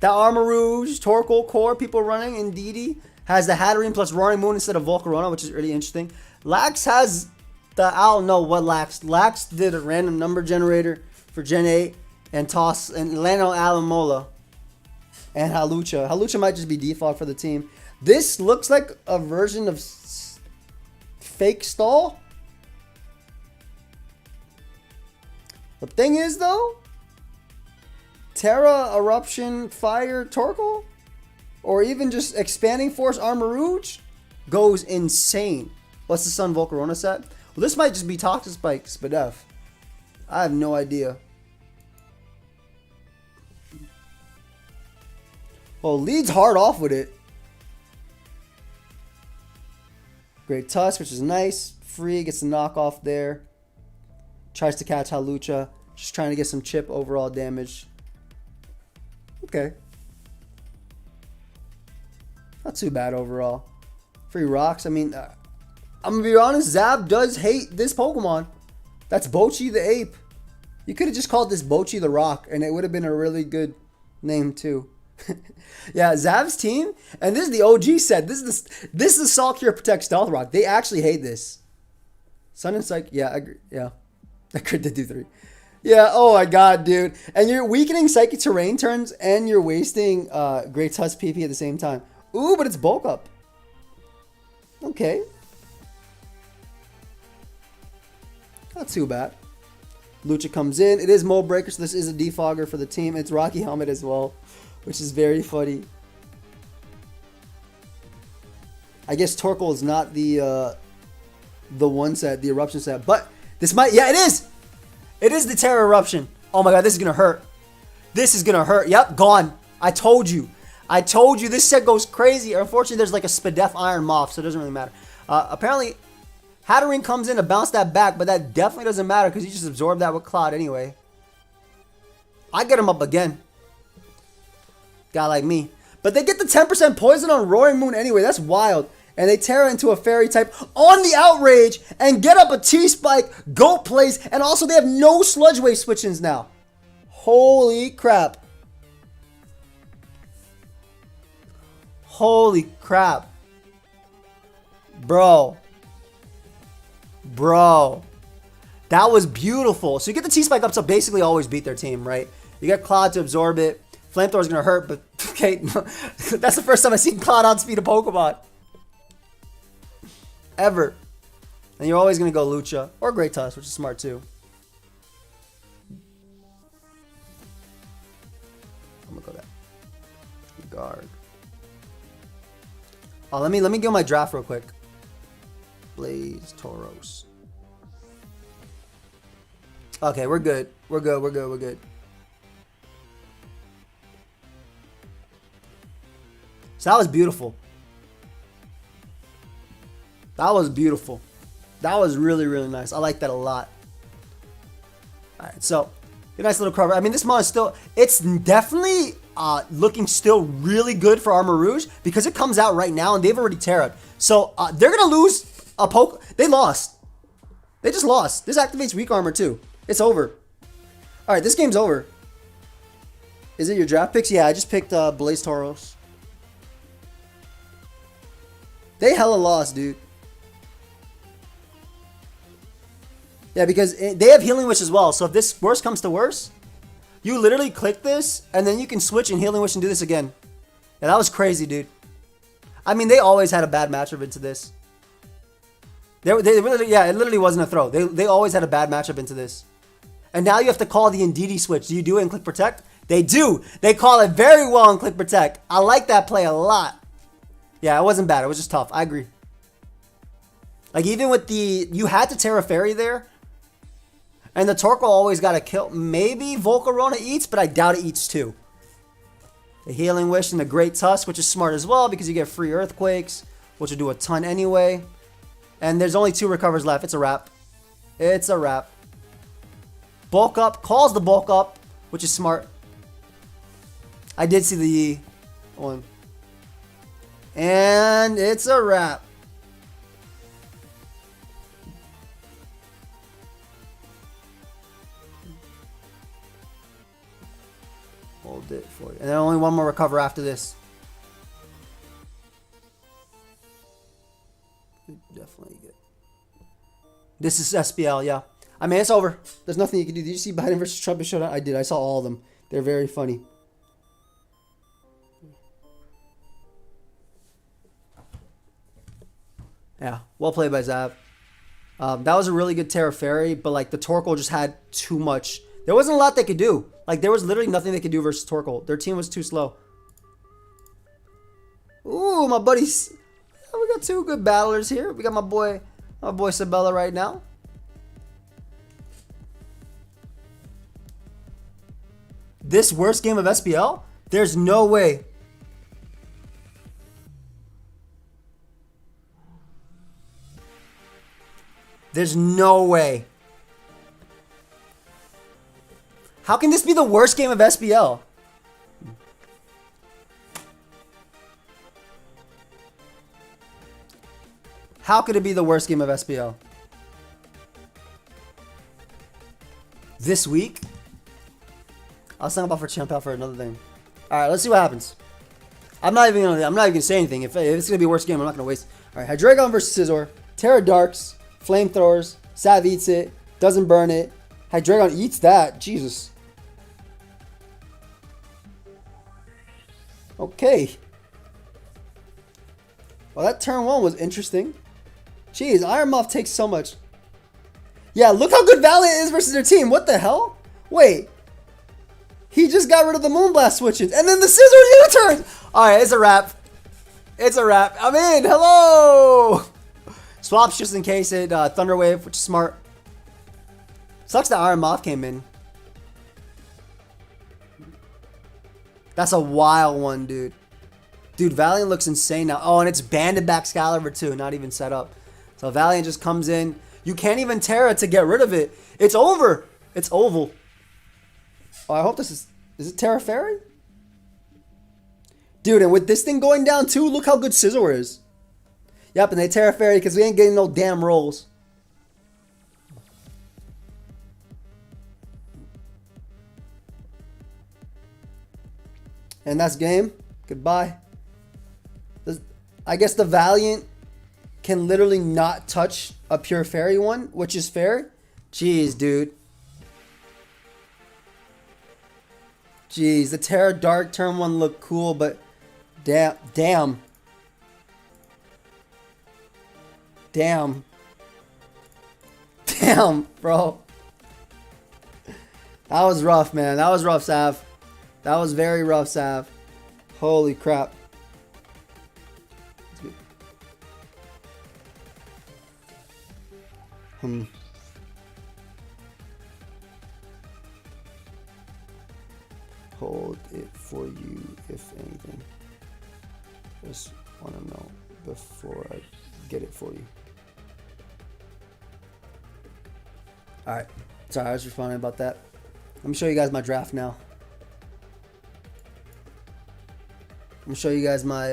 Armarouge, Torkoal core people running. Indeedee has the Hatterene plus Roaring Moon instead of Volcarona, which is really interesting. Lax has I don't know what Lax. Lax did a random number generator for Gen 8 and toss and land on Alamola and Halucha. Halucha might just be default for the team. This looks like a version of fake stall. The thing is, though, Terra, Eruption, Fire, Torkoal, or even just Expanding Force Armarouge goes insane. What's the Sun Volcarona set? Well, this might just be Toxic Spikes, but I have no idea. Well, leads hard off with it. Great Tusk, which is nice. Free, gets the knockoff there. Tries to catch Halucha. Just trying to get some chip overall damage. Okay. Not too bad overall. Free rocks. I mean, I'm going to be honest. Zab does hate this Pokemon. That's Bochi the Ape. You could have just called this Bochi the Rock, and it would have been a really good name too. Yeah, Zav's team, and this is the OG set. This is Salt Cure Protect Stealth Rock. They actually hate this. Sun and Psych, yeah, I agree. Yeah, I could do 3. Yeah, oh my god, dude. And you're weakening Psychic Terrain turns, and you're wasting Great Tusk PP at the same time. Ooh, but it's bulk up. Okay. Not too bad. Lucha comes in. It is Mold Breaker, so this is a defogger for the team. It's Rocky Helmet as well, which is very funny. I guess Torkoal is not the one set, the Eruption set, but this might, yeah, it is! It is the Terra Eruption. Oh my god, this is gonna hurt. This is gonna hurt. Yep, gone. I told you. I told you this set goes crazy. Unfortunately, there's like a Spadef Iron Moth, so it doesn't really matter. Apparently, Hatterene comes in to bounce that back, but that definitely doesn't matter because you just absorb that with Cloud anyway. I get him up again. Guy like me. But they get the 10% poison on Roaring Moon anyway. That's wild. And they tear into a Fairy type on the Outrage and get up a T-Spike, Goat Place, and also they have no Sludge Wave switch-ins now. Holy crap. Holy crap. Bro. That was beautiful. So you get the T-Spike up to basically always beat their team, right? You get Cloud to absorb it. Flamethrower is going to hurt, but okay. That's the first time I've seen Cloud outspeed a Pokemon. Ever. And you're always going to go Lucha or Great Tusk, which is smart too. I'm going to go that. Guard. Oh, let me get my draft real quick. Blaze Tauros. Okay, we're good. We're good. So that was beautiful. That was beautiful. That was really, really nice. I like that a lot. Alright, so a nice little cover. I mean, this mod is still, it's definitely looking still really good for Armor Rouge because it comes out right now and they've already terra'd. So they're going to lose a poke. They lost. They just lost. This activates weak armor too. It's over. Alright, this game's over. Is it your draft picks? Yeah, I just picked Blaze Tauros. They hella lost, dude. Yeah, because they have Healing Wish as well. So if this worst comes to worst, you literally click this, and then you can switch and Healing Wish and do this again. Yeah, that was crazy, dude. I mean, they always had a bad matchup into this. They really, yeah, it literally wasn't a throw. They always had a bad matchup into this. And now you have to call the Indeedee switch. Do you do it in Click Protect? They do. They call it very well in Click Protect. I like that play a lot. Yeah, it wasn't bad. It was just tough. I agree. Like, even with the... You had to Terra Fairy there. And the Torkoal always got a kill. Maybe Volcarona eats, but I doubt it eats too. The Healing Wish and the Great Tusk, which is smart as well because you get free Earthquakes, which will do a ton anyway. And there's only 2 recovers left. It's a wrap. It's a wrap. Bulk up. Calls the bulk up, which is smart. I did see the one. And it's a wrap. Hold it for you. And then only one more recover after this. Definitely good. This is SPL, yeah. I mean, it's over. There's nothing you can do. Did you see Biden versus Trump showdown? I did. I saw all of them. They're very funny. Yeah, well played by Zav. That was a really good Terra Fairy, but like the Torkoal just had too much. There wasn't a lot they could do. Like there was literally nothing they could do versus Torkoal. Their team was too slow. Ooh, my buddies. We got 2 good battlers here. We got my boy Sabella right now. This worst game of SPL? There's no way. There's no way. How can this be the worst game of SBL? How could it be the worst game of SBL? This week? I was talking about for Champ Out for another thing. Alright, let's see what happens. I'm not even gonna say anything. If it's gonna be a worse game, I'm not gonna waste. Alright, Hydreigon versus Scizor. Terra Darks, Flamethrowers, Sav eats it, doesn't burn it. Hydreigon eats that. Jesus. Okay. Well, that turn 1 was interesting. Jeez, Iron Moth takes so much. Yeah, look how good Valiant is versus their team. What the hell? Wait. He just got rid of the Moonblast switches. And then the Scizor U-turns. Alright, it's a wrap. It's a wrap. I'm in. Hello. Swaps just in case it Thunder Wave, which is smart. Sucks that Iron Moth came in. That's a wild one, dude. Dude, Valiant looks insane now. Oh, and it's banded back Excalibur too, not even set up. So Valiant just comes in. You can't even Terra to get rid of it. It's over. It's oval. Oh, I hope this is it Terra Fairy? Dude, and with this thing going down too, look how good Scizor is. Yep, and they Terra Fairy because we ain't getting no damn rolls. And that's game. Goodbye. I guess the Valiant can literally not touch a pure fairy one, which is fair. Jeez, dude. Jeez, the Terra Dark turn 1 looked cool, but damn. Damn, bro. That was rough, man. That was rough, Sav. That was very rough, Sav. Holy crap. Hold it for you, if anything. Just want to know before I get it for you. Alright. Sorry, I was responding about that. Let me show you guys my draft now. I'm going to show you guys my,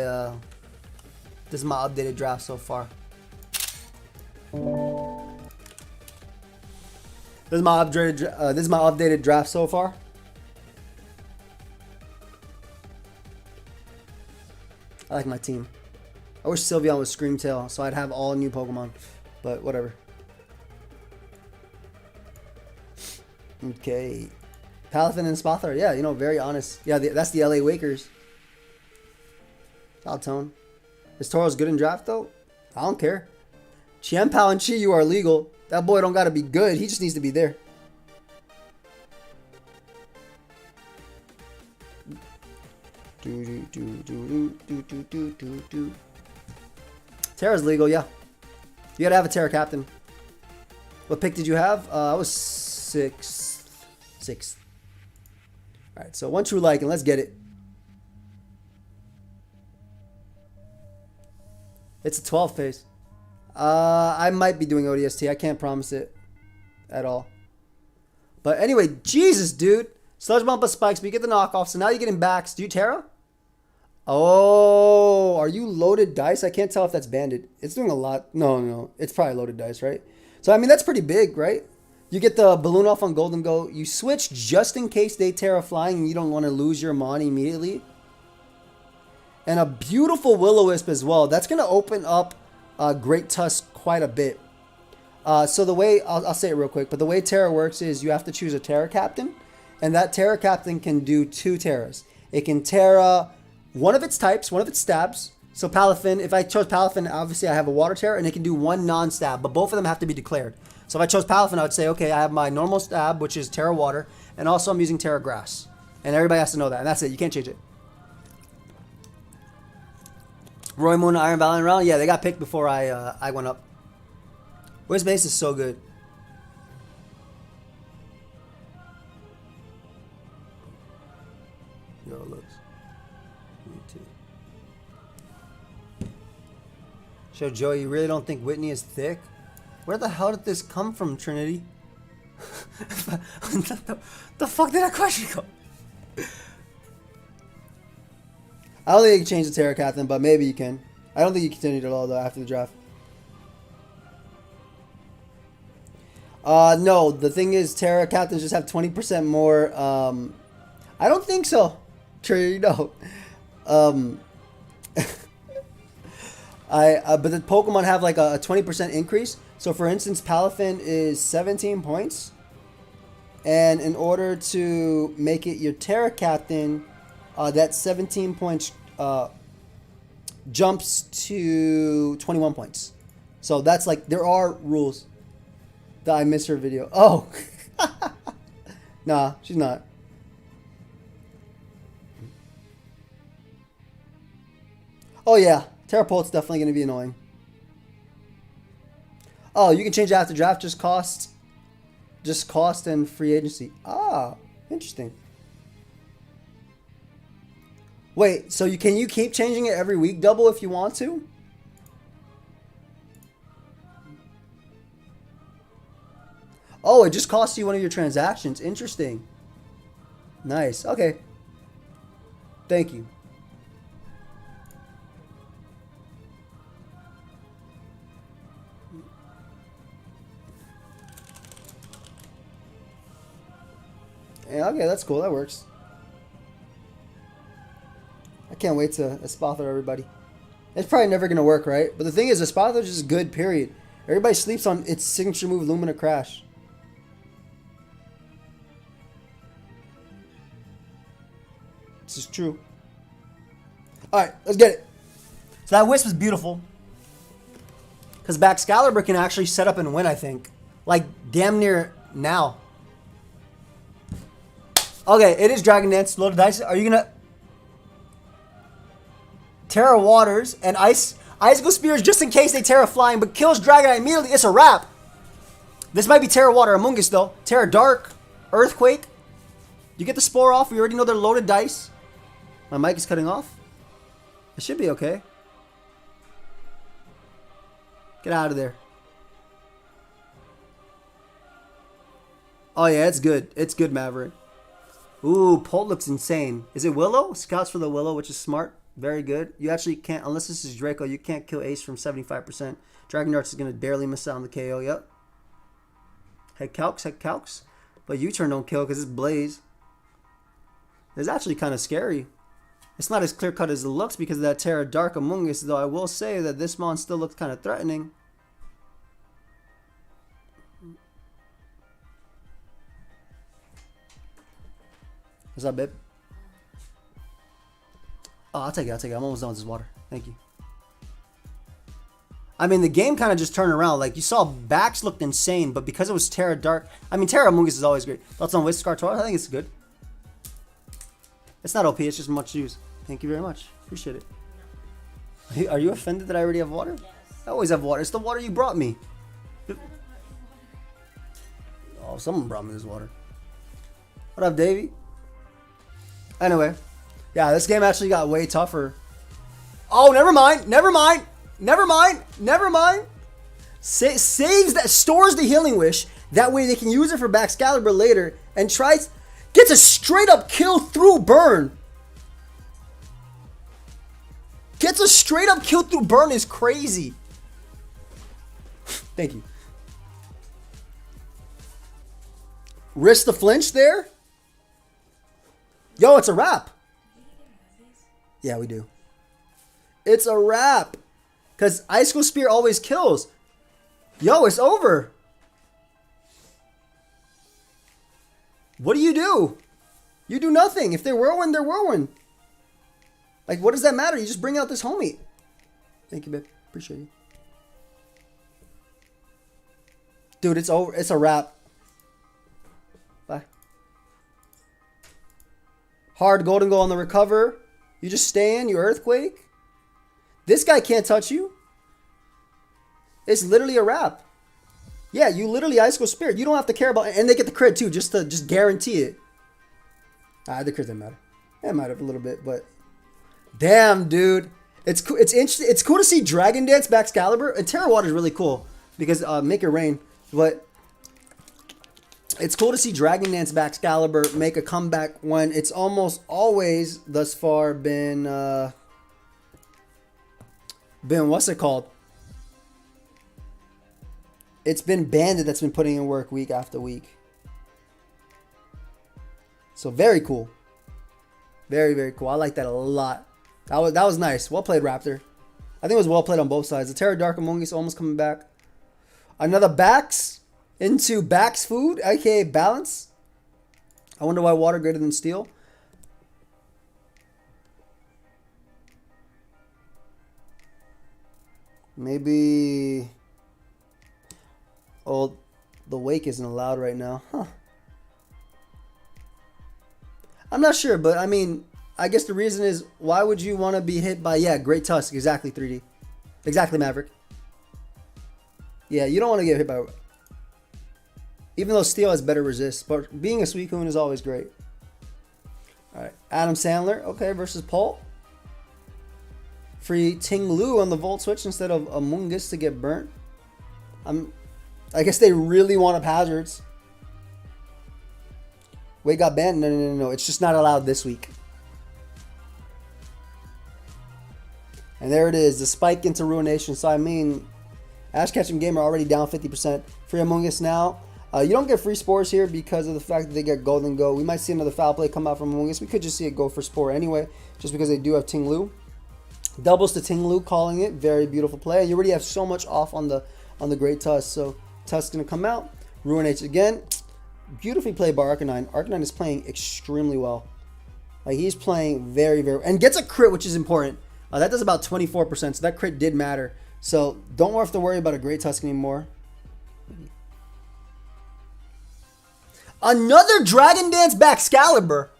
this is my updated draft so far. This is my updated draft so far. I like my team. I wish Sylveon was Screamtail, so I'd have all new Pokemon. But whatever. Okay. Palafin and Spothar. Yeah, you know, very honest. Yeah, that's the LA Wakers. Tone. Is Tauros good in draft, though? I don't care. Chienpao and Chi-Yu are legal. That boy don't gotta be good. He just needs to be there. Terra's legal, yeah. You gotta have a Terra captain. What pick did you have? I was sixth. Alright, so one true like, and let's get it. It's a 12 phase. I might be doing ODST. I can't promise it at all. But anyway, Jesus, dude. Sludge Bump of Spikes, but you get the knockoff. So now you're getting backs. Do you Terra? Oh, are you loaded dice? I can't tell if that's banded. It's doing a lot. No. It's probably loaded dice, right? So, I mean, that's pretty big, right? You get the balloon off on Golden Go. You switch just in case they Terra flying and you don't want to lose your Mon immediately. And a beautiful Will-O-Wisp as well. That's going to open up Great Tusk quite a bit. So the way, I'll say it real quick, but the way Terra works is you have to choose a Terra Captain. And that Terra Captain can do 2 Terras. It can Terra one of its types, one of its stabs. So Palafin, if I chose Palafin, obviously I have a Water Terra, and it can do 1 non-stab. But both of them have to be declared. So if I chose Palafin, I would say, okay, I have my normal stab, which is Terra Water. And also I'm using Terra Grass. And everybody has to know that. And that's it. You can't change it. Roy Moon and Iron Valiant round? Yeah, they got picked before I went up. Where's base is so good. Yo, looks. Show Joey, you really don't think Whitney is thick? Where the hell did this come from, Trinity? the fuck did that question go? I don't think you can change the Terra Captain, but maybe you can. I don't think you continued at all though after the draft. No, the thing is Terra Captains just have 20% more. I don't think so. Trinity, no. But the Pokemon have like a 20% increase. So for instance, Palafin is 17 points. And in order to make it your Terra Captain, that 17 points jumps to 21 points. So that's like, there are rules. That I missed her video. Oh! Nah, she's not. Oh yeah, Terrapult's definitely going to be annoying. Oh, you can change after draft, just cost and free agency. Ah, interesting. Wait, so can you keep changing it every week double if you want to? Oh, it just costs you one of your transactions. Interesting. Nice. Okay. Thank you. Yeah, okay, that's cool. That works. I can't wait to Espather everybody. It's probably never going to work, right? But the thing is, Espather is just good, period. Everybody sleeps on its signature move, Lumina Crash. This is true. Alright, let's get it. So that Wisp is beautiful. Because Excalibur can actually set up and win, I think. Like, damn near now. Okay, it is Dragon Dance. Loaded dice. Are you gonna... Terra Waters and Icicle Spears just in case they Terra Flying, but kills Dragonite immediately. It's a wrap. This might be Terra Water Among Us, though. Terra Dark. Earthquake. You get the Spore off. We already know they're loaded dice. My mic is cutting off. It should be okay. Get out of there. Oh, yeah, it's good. It's good, Maverick. Ooh, Polt looks insane. Is it Willow? Scouts for the Willow, which is smart. Very good. You actually can't, unless this is Draco, you can't kill Ace from 75%. Dragon Darts is going to barely miss out on the KO. Yep. Head Calcs. But U-turn don't kill because it's Blaze. It's actually kind of scary. It's not as clear-cut as it looks because of that Terra Dark Among Us, though I will say that this mon still looks kind of threatening. What's up, babe? Oh, I'll take it. I'm almost done with this water. Thank you. I mean, the game kind of just turned around. Like, you saw Bax looked insane, but because it was Terra Dark... I mean, Terra Among Us is always great. Thoughts on Wisp Scarlet? I think it's good. It's not OP, it's just much use. Thank you very much. Appreciate it. Are you offended that I already have water? Yes. I always have water. It's the water you brought me. Oh, someone brought me this water. What up, Davey? Anyway. Yeah, this game actually got way tougher. Oh, never mind. Saves that, stores the Healing Wish. That way they can use it for Excalibur later. And gets a straight up kill through burn. Gets a straight up kill through burn is crazy. Thank you. Risk the flinch there. Yo, it's a wrap. Yeah, we do. It's a wrap. Because Icicle Spear always kills. Yo, it's over. What do? You do nothing. If they're Whirlwind, they're Whirlwind. Like, what does that matter? You just bring out this homie. Thank you, babe. Appreciate you. Dude, it's over. It's a wrap. Bye. Hard golden goal on the recover. You just stay in, you Earthquake. This guy can't touch you. It's literally a wrap. Yeah, you literally Icicle Spirit. You don't have to care about it. And they get the crit too, just to guarantee it. The crit didn't matter. It might have a little bit, but damn, dude. It's cool. It's interesting. It's cool to see Dragon Dance Excalibur, and Terra Water is really cool. because make it rain. But it's cool to see Dragon Dance back Excalibur make a comeback when it's almost always thus far been what's it called? It's been Bandit that's been putting in work week after week. So very cool. Very, very cool. I like that a lot. That was nice. Well played, Raptor. I think it was well played on both sides. The Terra Dark Among Us almost coming back. Another Bax into Bax Food, aka Balance. I wonder why water greater than steel. Maybe... Oh, the wake isn't allowed right now. Huh. I'm not sure, but I mean, I guess the reason is, why would you want to be hit by, yeah, Great Tusk, exactly 3D. Exactly, Maverick. Yeah, you don't want to get hit by, even though Steel has better resist, but being a Suicune is always great. Alright, Adam Sandler, okay, versus Paul. Free Ting Lu on the Volt Switch instead of Amoongus to get burnt. I guess they really want up hazards. Wait, got banned? No. It's just not allowed this week. And there it is. The spike into Ruination. So, I mean, Ash Ketchum Gamer already down 50%. Free Among Us now. You don't get free spores here because of the fact that they get Golden Go. We might see another foul play come out from Among Us. We could just see it go for spore anyway, just because they do have Ting Lu. Doubles to Ting Lu, calling it. Very beautiful play. You already have so much off on the Great Tusk. So, Tusk's going to come out. Ruinate again. Beautifully played by Arcanine. Arcanine is playing extremely well. Like, he's playing very, very... And gets a crit, which is important. That does about 24%, so that crit did matter. So, don't have to worry about a Great Tusk anymore. Another Dragon Dance back Excalibur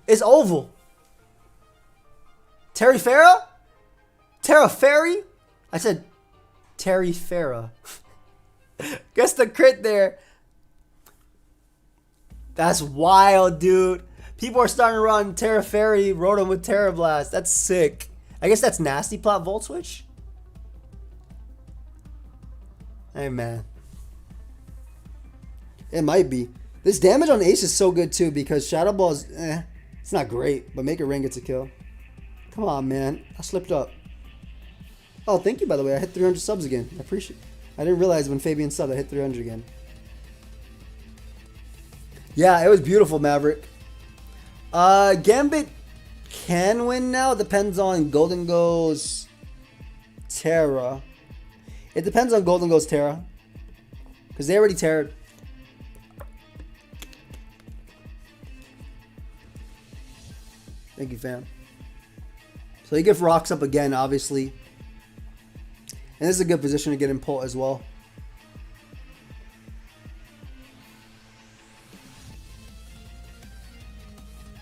is oval. Terry Farah? Terra Fairy? I said Terry Farah. Guess the crit there. That's wild, dude. People are starting to run Terra Fairy, Rotom with Terra Blast. That's sick. I guess that's Nasty Plot Volt Switch. Hey, man. It might be. This damage on Ace is so good, too, because Shadow Ball is, it's not great, but Make It Rain gets a kill. Come on, man. I slipped up. Oh, thank you, by the way. I hit 300 subs again. I appreciate it. I didn't realize when Fabian subbed, I hit 300 again. Yeah, it was beautiful, Maverick. Gambit can win now. Depends on Golden Go's Terra. It depends on Golden Go's Terra. Because they already terred. Thank you, fam. So you get rocks up again, obviously. And this is a good position to get in Pult as well.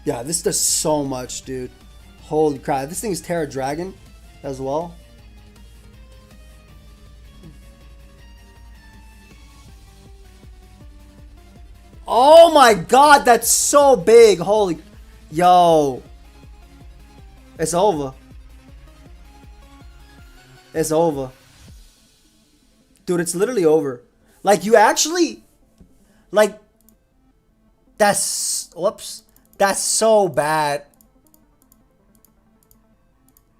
Yeah, this does so much, dude. Holy crap. This thing is Terra Dragon as well. Oh my god, that's so big. Holy... Yo. It's over. It's over. Dude, it's literally over. Like, you actually... Like... That's... Whoops. That's so bad.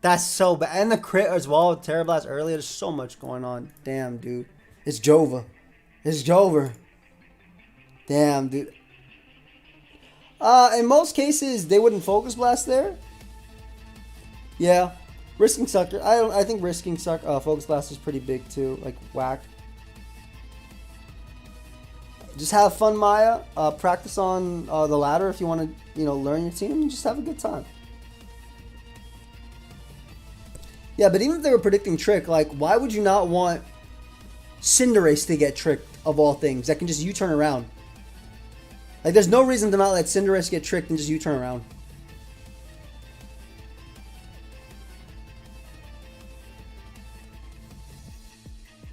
That's so bad. And the crit as well with Terra Blast earlier. There's so much going on. Damn, dude. It's Jova. It's Jova. Damn, dude. In most cases, they wouldn't Focus Blast there. Yeah. Risking Sucker. I think Risking Sucker, Focus Blast is pretty big too. Like, whack. Just have fun, Maya. Practice on the ladder if you want to, learn your team. And just have a good time. Yeah, but even if they were predicting Trick, like, why would you not want Cinderace to get tricked, of all things? That can just U-turn around. Like, there's no reason to not let Cinderace get tricked and just U-turn around.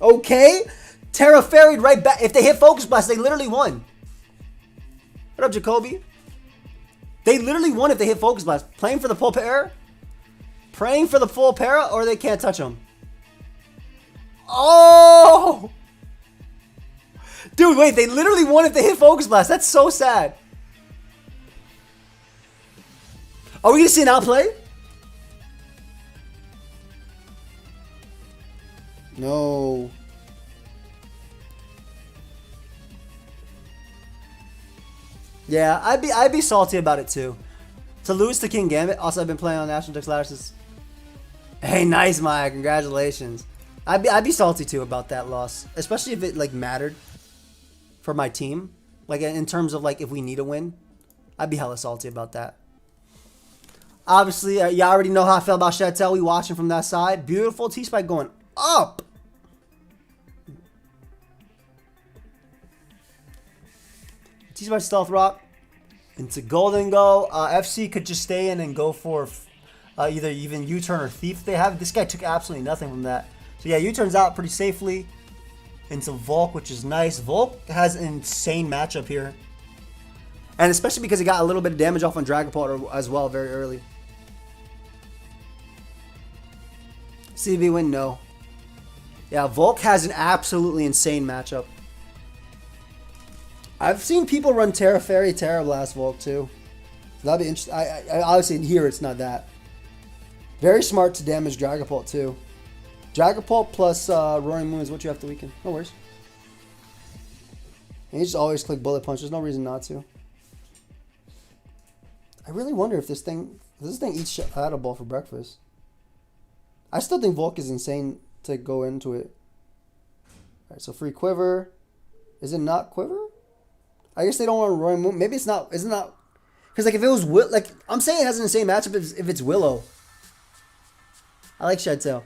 Okay. Terra Fairy'd right back. If they hit Focus Blast, they literally won. What up, Jacoby? They literally won if they hit Focus Blast. Playing for the full para? Praying for the full para, or they can't touch them. Oh! Dude, wait, they literally won if they hit Focus Blast. That's so sad. Are we going to see an outplay? No. Yeah, I'd be salty about it too. To lose to King Gambit. Also, I've been playing on National Dex Ladder since. Hey, nice, Maya. Congratulations. I'd be salty too about that loss, especially if it like mattered for my team. Like in terms of like if we need a win, I'd be hella salty about that. Obviously, you already know how I feel about Chatel. We watching from that side. Beautiful T-Spike going up. T-Spike Stealth Rock into Golden Go. FC could just stay in and go for either even U-turn or Thief they have. This guy took absolutely nothing from that. So yeah, U-turns out pretty safely into Volk, which is nice. Volk has an insane matchup here. And especially because he got a little bit of damage off on Dragapult as well very early. CV win, no. Yeah, Volk has an absolutely insane matchup. I've seen people run Terra Fairy, Terra Blast Volk too. That'd be interesting. I obviously here it's not that. Very smart to damage Dragapult too. Dragapult plus Roaring Moon is what you have to weaken. No worries. And you just always click Bullet Punch. There's no reason not to. I really wonder if this thing eats Shadow Ball for breakfast. I still think Volk is insane to go into it. Alright, so free Quiver. Is it not Quiver? I guess they don't want Roaring Moon. Maybe it's not. Is it not? Because like if it was like I'm saying it has an insane matchup if it's Willow. I like Shedtail.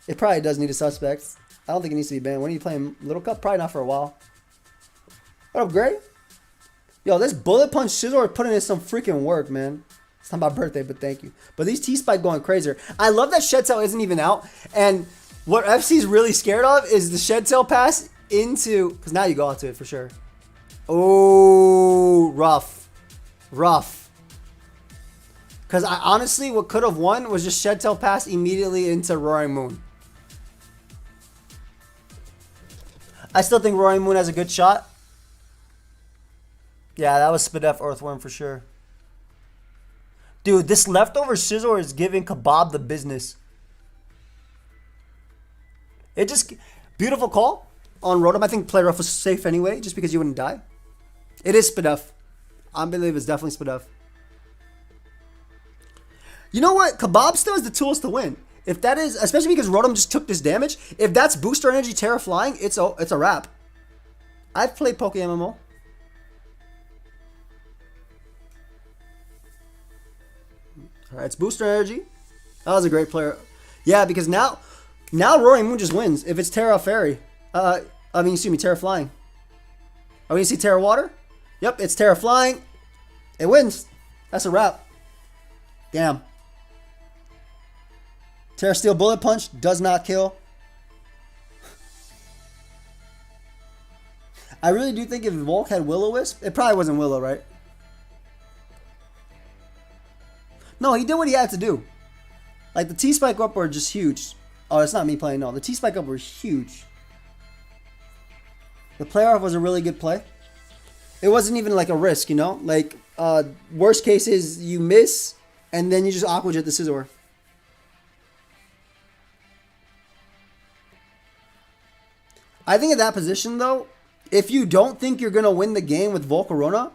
It probably does need a suspect. I don't think it needs to be banned. When are you playing Little Cup? Probably not for a while. What up, Gray? Yo, this Bullet Punch Scizor is putting in some freaking work, man. It's not my birthday, but thank you. But these T-Spike going crazier. I love that Shedtail isn't even out. And what FC's really scared of is the Shedtail pass into... Because now you go out to it for sure. Oh, rough. Rough. Because I honestly, what could have won was just Shedtail pass immediately into Roaring Moon. I still think Roaring Moon has a good shot. Yeah, that was Spadef Earthworm for sure. Dude, this leftover Scizor is giving Kebab the business. It just... Beautiful call on Rotom. I think Play Rough was safe anyway, just because you wouldn't die. It is Spadef. I believe it's definitely Spadef. You know what? Kebab still has the tools to win. If that is... Especially because Rotom just took this damage. If that's Booster Energy Terra Flying, it's a wrap. I've played PokeMMO. Alright, it's Booster Energy. That was a great player. Yeah, because now Roaring Moon just wins. If it's Terra Fairy. Excuse me, Terra Flying. Are we going to see Terra Water? Yep, it's Terra Flying. It wins. That's a wrap. Damn. Terra Steel Bullet Punch does not kill. I really do think if Volk had Will-O-Wisp, it probably wasn't Willow, right? No, he did what he had to do. Like, the T-Spike up were just huge. Oh, it's not me playing, no. The T-Spike up were huge. The play off was a really good play. It wasn't even like a risk, you know? Like, worst case is you miss, and then you just Aqua Jet the Scizor. I think at that position, though, if you don't think you're going to win the game with Volcarona,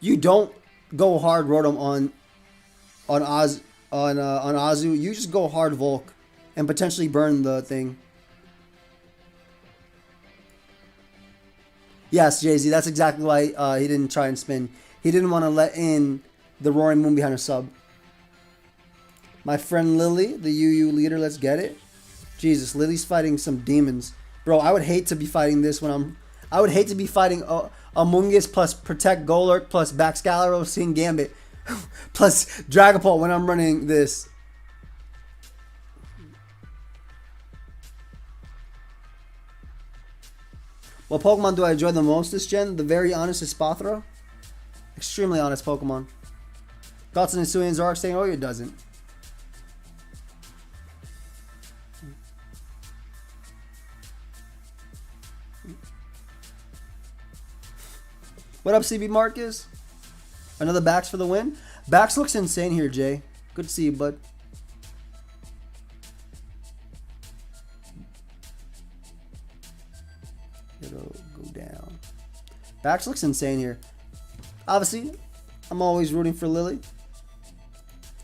you don't go hard Rotom on Azu. You just go hard Volk and potentially burn the thing. Yes, Jay-Z, that's exactly why he didn't try and spin. He didn't want to let in the Roaring Moon behind a sub. My friend Lily, the UU leader, let's get it. Jesus, Lily's fighting some demons. Bro, I would hate to be fighting this when I would hate to be fighting Amoonguss plus Protect Golurk plus Baxcalaro, Sin Gambit plus Dragapult when I'm running this. What Pokemon do I enjoy the most this gen? The very honest is Spathra. Extremely honest Pokemon. Gotzen and Suian Zark saying, oh, it doesn't. What up, CB Marcus? Another backs for the win. Backs looks insane here, Jay. Good to see you, bud. It'll go down. Backs looks insane here. Obviously, I'm always rooting for Lily.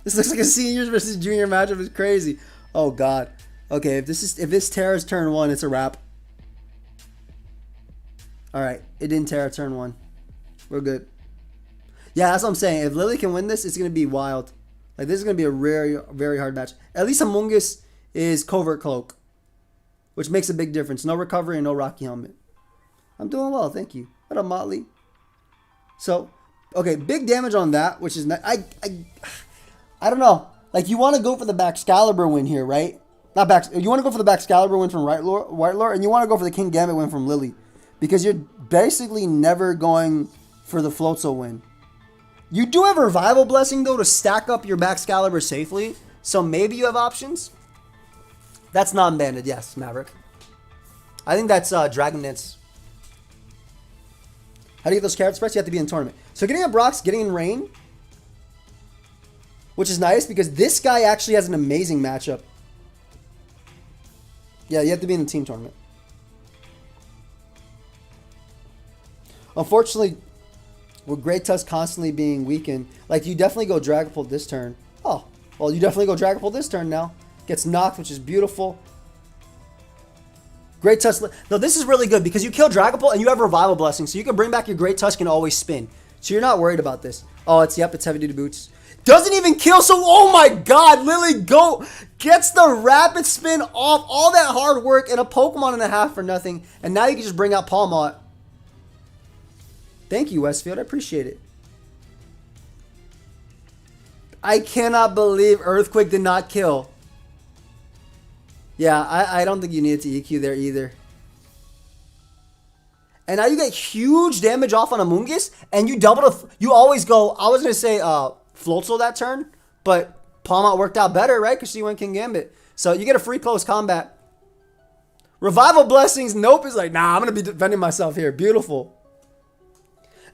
This looks like a seniors versus junior matchup. It's crazy. Oh God. Okay, if this tears turn 1, it's a wrap. All right, it didn't tear turn 1. We're good. Yeah, that's what I'm saying. If Lily can win this, it's gonna be wild. Like this is gonna be a very, very hard match. At least Among Us is covert cloak, which makes a big difference. No recovery and no Rocky helmet. I'm doing well, thank you. What up, Motley? So, okay, big damage on that, which is not. I don't know. Like you want to go for the Excalibur win here, right? Not back. You want to go for the Excalibur win from White Lord, and you want to go for the King Gambit win from Lily, because you're basically never going for the Floatzel win. You do have a Revival Blessing though to stack up your Excalibur safely, so maybe you have options. That's non-banded, yes, Maverick. I think that's Dragon Dance. How do you get those carrot spreads? You have to be in tournament. So getting a Brox, getting in Rain, which is nice because this guy actually has an amazing matchup. Yeah, you have to be in the team tournament. Unfortunately, with Great Tusk constantly being weakened, like you definitely go Dragapult this turn. Oh, well, you definitely go Dragapult this turn now. Gets knocked, which is beautiful. Great Tusk. No, this is really good because you kill Dragapult and you have Revival Blessing, so you can bring back your Great Tusk and always spin. So you're not worried about this. Oh, it's heavy duty boots. Doesn't even kill, so oh my God, Lily gets the rapid spin off all that hard work and a Pokemon and a half for nothing, and now you can just bring out Palmot. Thank you, Westfield. I appreciate it. I cannot believe Earthquake did not kill. Yeah, I don't think you needed to EQ there either. And now you get huge damage off on Amoonguss, and you you always go, I was going to say Floatzel that turn, but Palmot worked out better, right? Because she went King Gambit. So you get a free close combat. Revival Blessings, nope, is like, nah, I'm going to be defending myself here. Beautiful.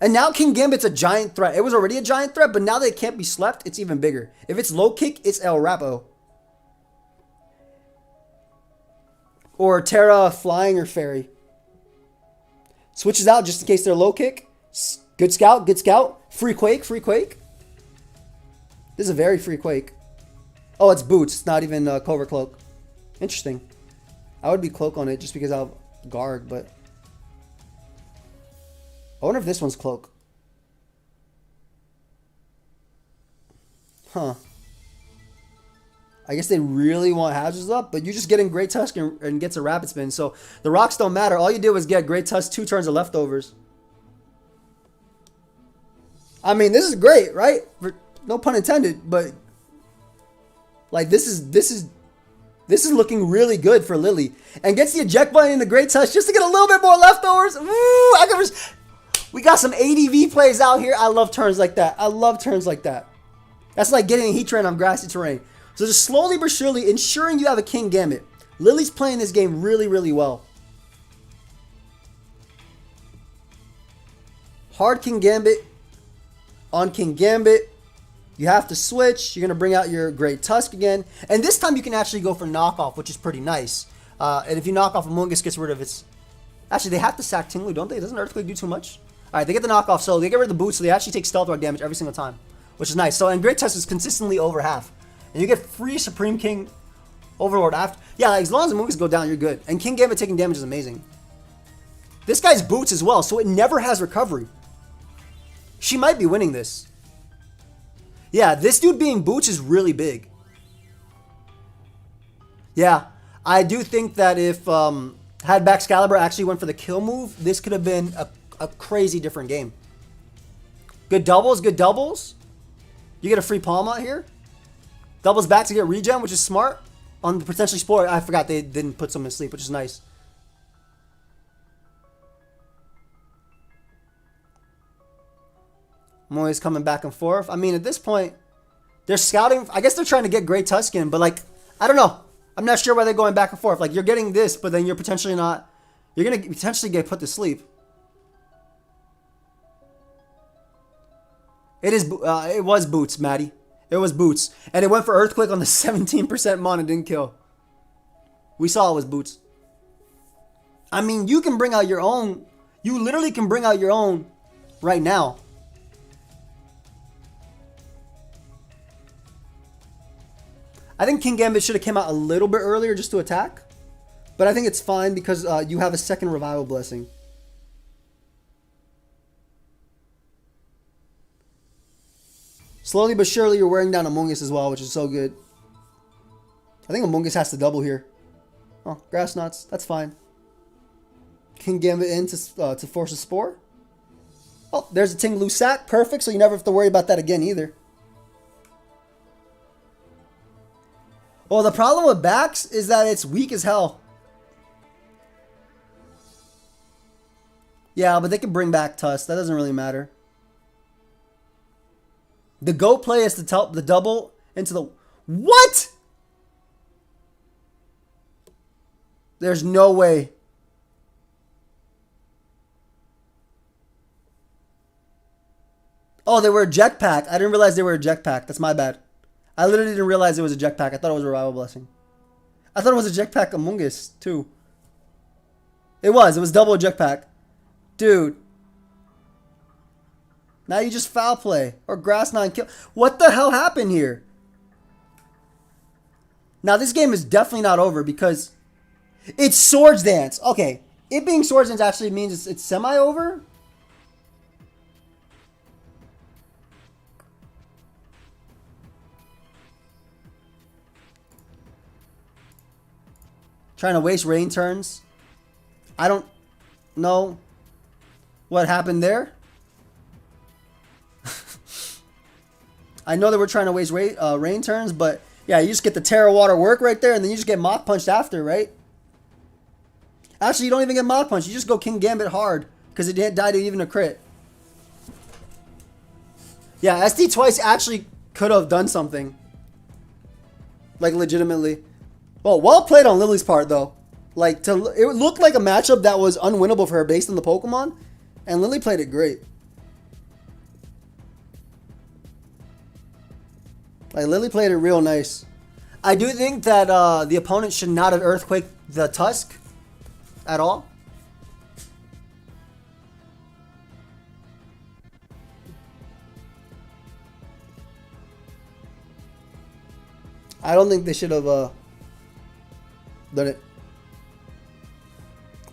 And now King Gambit's a giant threat. It was already a giant threat, but now that it can't be slept, it's even bigger. If it's low kick, it's El Rapo. Or Terra Flying or Fairy. Switches out just in case they're low kick. Good scout, good scout. Free Quake, free Quake. This is a very free Quake. Oh, it's Boots. It's not even Covert Cloak. Interesting. I would be Cloak on it just because I have Guard, but... I wonder if this one's Cloak. Huh. I guess they really want Hazards up, but you're just getting Great Tusk and gets a Rapid Spin. So the rocks don't matter. All you did was get Great Tusk 2 turns of leftovers. I mean, this is great, right? No pun intended, but like this is looking really good for Lily. And gets the eject button in the Great Tusk just to get a little bit more leftovers. Woo! We got some ADV plays out here. I love turns like that. I love turns like that. That's like getting a Heat Train on grassy terrain. So just slowly but surely ensuring you have a King Gambit. Lily's playing this game really, really well. Hard King Gambit. On King Gambit. You have to switch. You're going to bring out your Great Tusk again. And this time you can actually go for knockoff, which is pretty nice. And if you knock off Amoonguss, gets rid of its... Actually, they have to sack Tinglu, don't they? Doesn't Earthquake do too much? Alright, they get the knockoff, so they get rid of the boots, so they actually take Stealth Rock damage every single time. Which is nice. So, and Great Tusk is consistently over half. And you get free Supreme King Overlord after. Yeah, like, as long as the movies go down, you're good. And King Gambit taking damage is amazing. This guy's boots as well, so it never has recovery. She might be winning this. Yeah, this dude being boots is really big. Yeah, I do think that if had Excalibur actually went for the kill move, this could have been a crazy different game. Good doubles, good doubles. You get a free Palmot here. Doubles back to get regen, which is smart. On the potentially Spore, I forgot they didn't put someone to sleep, which is nice. I'm always coming back and forth. I mean, at this point, they're scouting. I guess they're trying to get Great Tusk in, but like, I don't know. I'm not sure why they're going back and forth. Like, you're getting this, but then you're potentially not. You're going to potentially get put to sleep. It was boots, Maddie. It was boots, and it went for earthquake on the 17% mon and didn't kill. We saw it was boots. I mean, you can bring out your own. You literally can bring out your own right now. I think King Gambit should have came out a little bit earlier just to attack. But I think it's fine because you have a second revival blessing. Slowly but surely you're wearing down Among Us as well, which is so good. I think Among Us has to double here. Oh, Grass Nuts. That's fine. King Gambit in to force a Spore. Oh, there's a Ting Lu Sack. Perfect, so you never have to worry about that again either. Well, the problem with Bax is that it's weak as hell. Yeah, but they can bring back Tusk. That doesn't really matter. The GOAT play is to tell the double into the... What? There's no way. Oh, they were a jetpack. I didn't realize they were a jetpack. That's my bad. I literally didn't realize it was a jetpack. I thought it was a revival blessing. I thought it was a jetpack Among Us, too. It was double a jetpack. Dude. Now you just foul play. Or grass 9 kill. What the hell happened here? Now this game is definitely not over because it's Swords Dance. Okay. It being Swords Dance actually means it's semi-over. Trying to waste rain turns. I don't know what happened there. I know that we're trying to waste rain turns, but yeah, you just get the Terra Water work right there, and then you just get Mach Punched after, right? Actually, you don't even get Mach Punched. You just go King Gambit hard because it didn't die to even a crit. Yeah, SD twice actually could have done something. Like, legitimately. Well played on Lily's part, though. Like, it looked like a matchup that was unwinnable for her based on the Pokemon, and Lily played it great. Like, Lily played it real nice. I do think that the opponent should not have Earthquaked the Tusk at all. I don't think they should have done it.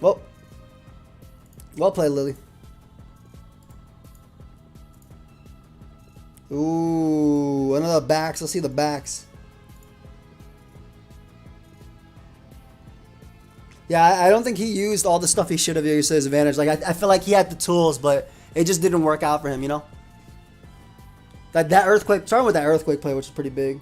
Well played, Lily. Ooh, another backs. Let's see the backs. Yeah, I don't think he used all the stuff he should have used to his advantage. Like, I feel like he had the tools, but it just didn't work out for him, you know? That Earthquake, starting with that Earthquake play, which is pretty big.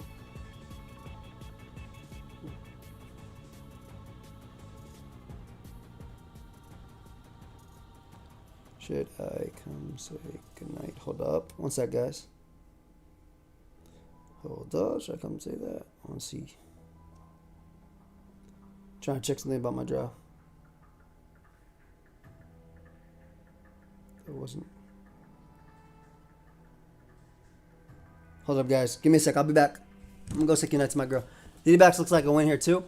Should I come say goodnight? Hold up. One sec, guys. Hold up. Should I come say that? Let's see. Trying to check something about my draw. It wasn't. Hold up, guys. Give me a sec. I'll be back. I'm gonna go say goodnight to my girl. DD Backs looks like a win here too.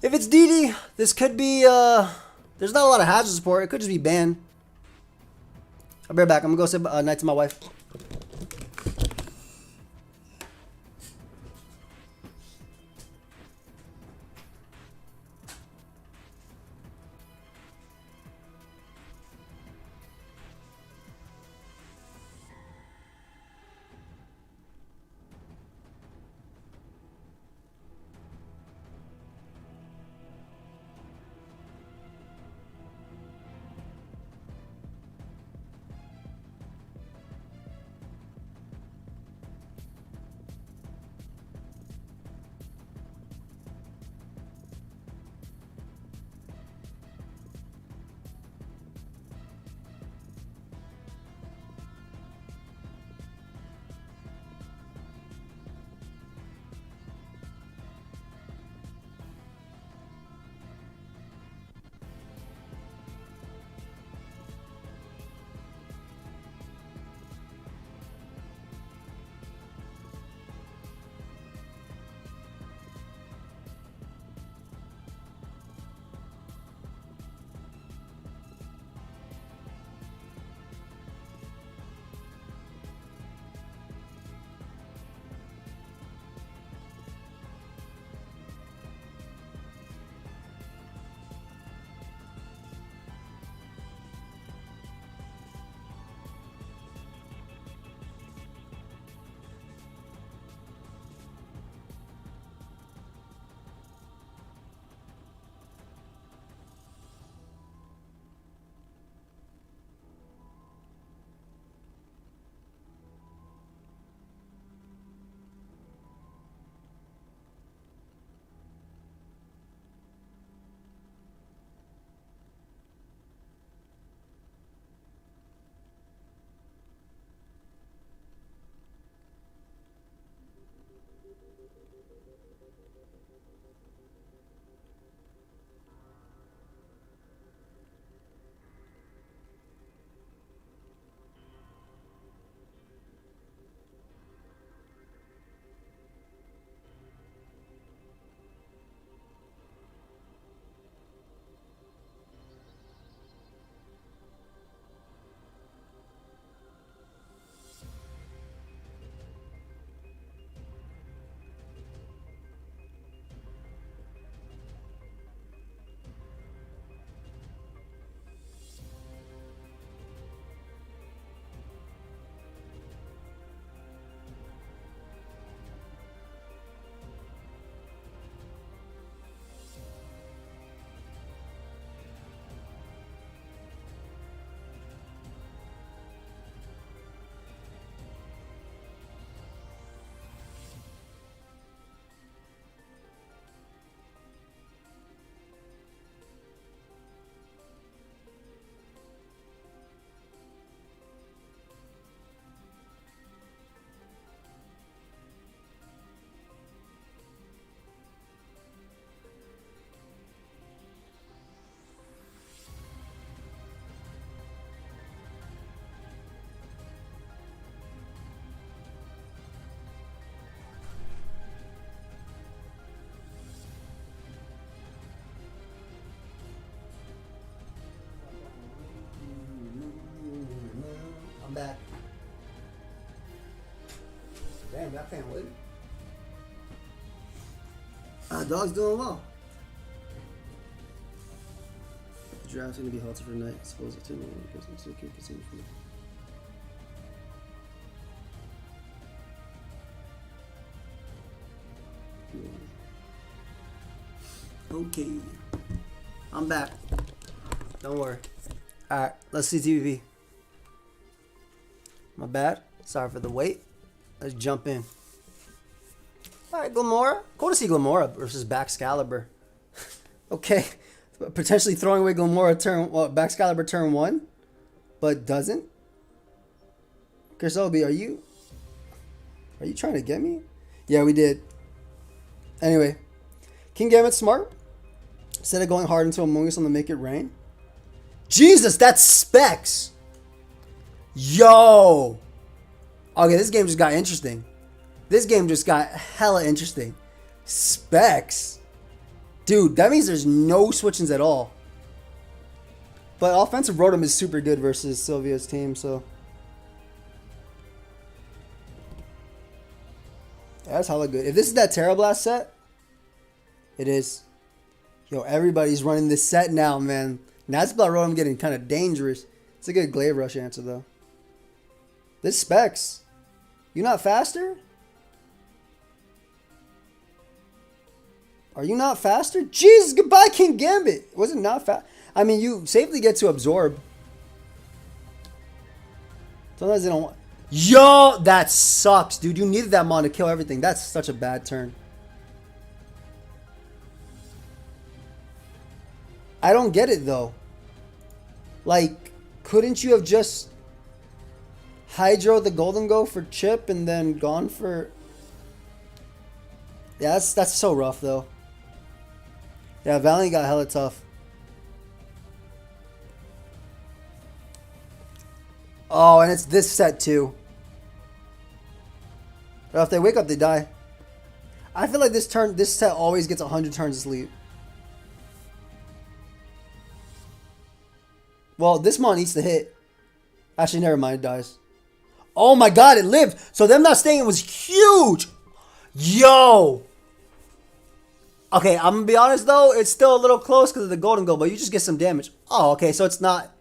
If it's DD, this could be there's not a lot of hazard support. It could just be banned. I'll be right back. I'm gonna go say night to my wife. Damn, I can't wait. Dog's doing well. The draft's gonna be halted for tonight. I suppose it's too long because I'm still keeping it for me. Okay, I'm back. Don't worry. All right, let's see TV. My bad. Sorry for the wait. Let's jump in. All right, Glamora. Cool to see Glamora versus Baxcalibur. Okay, potentially throwing away Glamora Baxcalibur turn 1, but doesn't. Kersobi, are you trying to get me? Yeah, we did. Anyway, King Gambit's smart. Instead of going hard into Among Us on the Make It Rain. Jesus, that's Specs. Yo. Okay, this game just got interesting. This game just got hella interesting. Specs. Dude, that means there's no switchings at all. But offensive Rotom is super good versus Sylvia's team, so. That's hella good. If this is that Terra Blast set, it is. Yo, everybody's running this set now, man. That's about Rotom getting kind of dangerous. It's a good Glaive Rush answer, though. This Specs. You not faster? Are you not faster? Jesus, goodbye, King Gambit. Was it not fast? I mean, you safely get to absorb. Sometimes they don't want... Yo, that sucks, dude. You needed that Mon to kill everything. That's such a bad turn. I don't get it, though. Like, couldn't you have just Hydro the Golden Go for Chip and then gone for... Yeah, that's so rough, though. Yeah, Valiant got hella tough. Oh, and it's this set, too. But if they wake up, they die. I feel like this set always gets 100 turns of sleep. Well, this Mon needs to hit. Actually, never mind. It dies. Oh my god, it lived. So them not staying was huge. Yo. Okay, I'm going to be honest, though. It's still a little close because of the Golden Goal, but you just get some damage. Oh, okay. So it's not.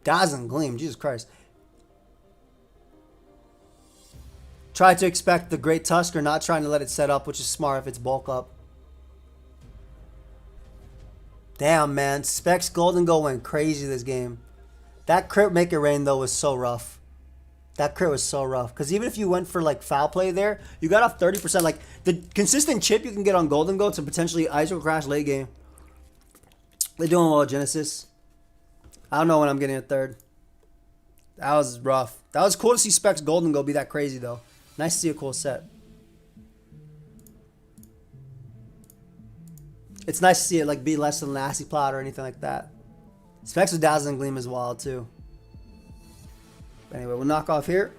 Dazzling Gleam. Jesus Christ. Try to expect the Great Tusker, not trying to let it set up, which is smart if it's bulk up. Damn, man. Specs Golden Goal went crazy this game. That crit Make It Rain, though, was so rough. That crit was so rough. Because even if you went for, like, foul play there, you got off 30%. Like, the consistent chip you can get on Golden Goal to potentially ISO crash late game. They're doing well, Genesis. I don't know when I'm getting a third. That was rough. That was cool to see Specs Golden Goal be that crazy, though. Nice to see a cool set. It's nice to see it like be less than Lassie Plot or anything like that. Specs with Dazzling Gleam is wild too. But anyway, we'll knock off here.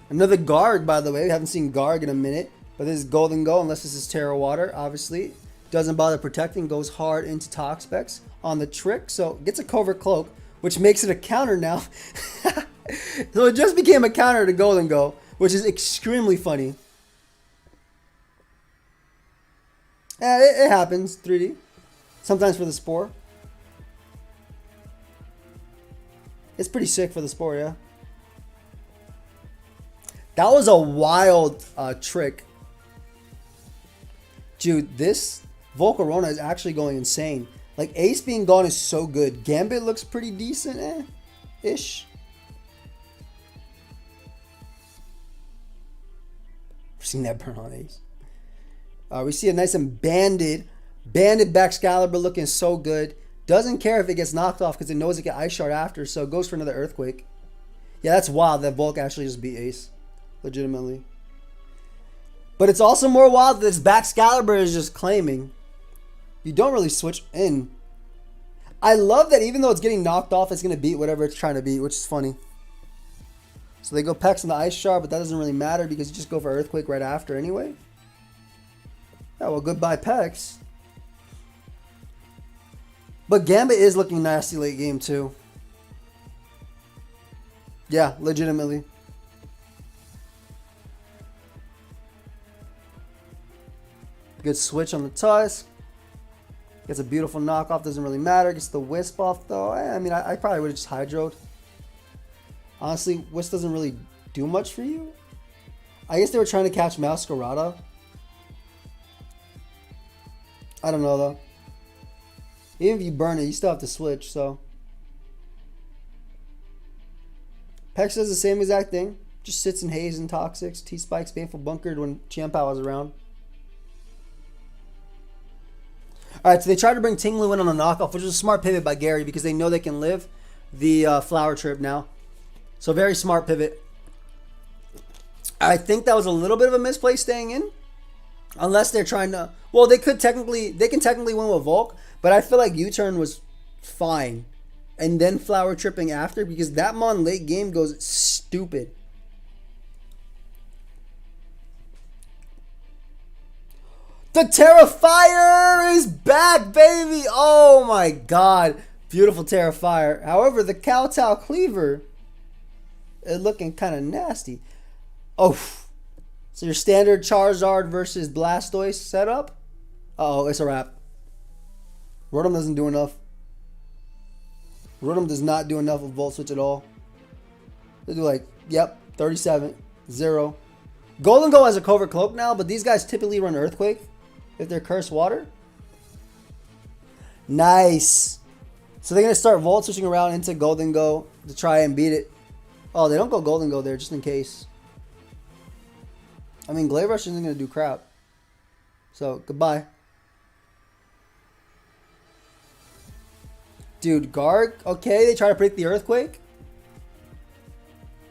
Another Garg, by the way. We haven't seen Garg in a minute. But this is Golden Go, unless this is Terra Water, obviously. Doesn't bother protecting, goes hard into Tox Specs on the trick. So gets a Covert Cloak, which makes it a counter now. So it just became a counter to Golden Go, which is extremely funny. Yeah, it happens, 3D. Sometimes for the Spore. It's pretty sick for the Spore, yeah. That was a wild trick. Dude, this Volcarona is actually going insane. Like, Ace being gone is so good. Gambit looks pretty decent, ish. We're seeing that burn on Ace. We see a nice and banded Baxcalibur looking so good. Doesn't care if it gets knocked off because it knows it gets Ice Shard after, so it goes for another Earthquake. Yeah, that's wild that Volk actually just beat Ace. Legitimately. But it's also more wild that this Baxcalibur is just claiming. You don't really switch in. I love that even though it's getting knocked off, it's going to beat whatever it's trying to beat, which is funny. So they go Pex on the Ice Shard, but that doesn't really matter because you just go for Earthquake right after anyway. Yeah, well, goodbye, Pex. But Gambit is looking nasty late game, too. Yeah, legitimately. Good switch on the Tusk. Gets a beautiful knockoff. Doesn't really matter. Gets the Wisp off, though. I mean, I probably would have just Hydroed. Honestly, Wisp doesn't really do much for you. I guess they were trying to catch Masquerada. I don't know, though. Even if you burn it, you still have to switch, so. Pex does the same exact thing. Just sits in Haze and Toxics. T-Spikes, Baneful Bunkered when Chiampao is around. Alright, so they tried to bring Tinglu in on a knockoff, which was a smart pivot by Gary because they know they can live the Flower Trip now. So very smart pivot. I think that was a little bit of a misplay staying in. Unless they're trying to... Well, they can technically win with Volk, but I feel like U-turn was fine. And then Flower Tripping after, because that Mon late game goes stupid. The Terrifier is back, baby! Oh my god. Beautiful Terrifier. However, the Kowtow Cleaver is looking kind of nasty. Oh. So your standard Charizard versus Blastoise setup? Uh-oh, it's a wrap. Rotom doesn't do enough. Rotom does not do enough with Volt Switch at all. They do like, yep, 37, 0. Golden Go has a Covert Cloak now, but these guys typically run Earthquake if they're Cursed Water. Nice. So they're going to start Volt Switching around into Golden Go to try and beat it. Oh, they don't go Golden Go there just in case. I mean, Glaive Rush isn't going to do crap. So, goodbye. Dude, Garg. Okay, they try to predict the Earthquake.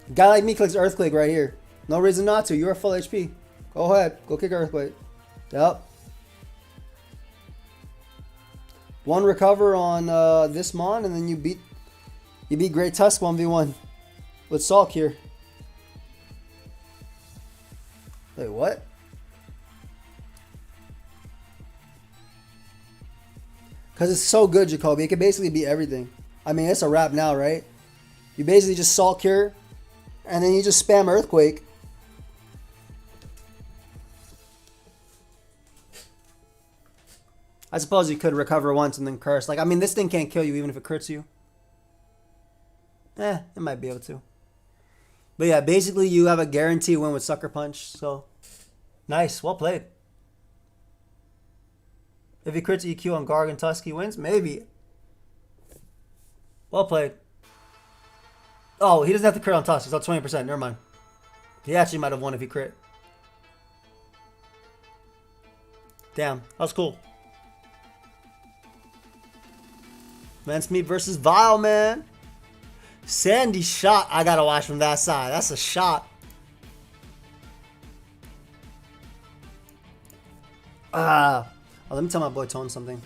A guy like me clicks Earthquake right here. No reason not to. You're full HP. Go ahead. Go kick Earthquake. Yep. One recover on this Mon, and then you beat Great Tusk 1v1 with Salk here. Wait, what? Because it's so good, Jacoby. It can basically beat everything. I mean, it's a wrap now, right? You basically just Salt Cure, and then you just spam Earthquake. I suppose you could recover once and then curse. Like, I mean, this thing can't kill you even if it crits you. It might be able to. But yeah, basically you have a guarantee win with Sucker Punch. So, nice. Well played. If he crits EQ on Garg and Tusk, he wins? Maybe. Well played. Oh, he doesn't have to crit on Tusk. He's at 20%. Never mind. He actually might have won if he crit. Damn. That was cool. Mansmeet versus Vile, man. Sandy shot. I gotta watch from that side. That's a shot. Oh, let me tell my boy Tone something.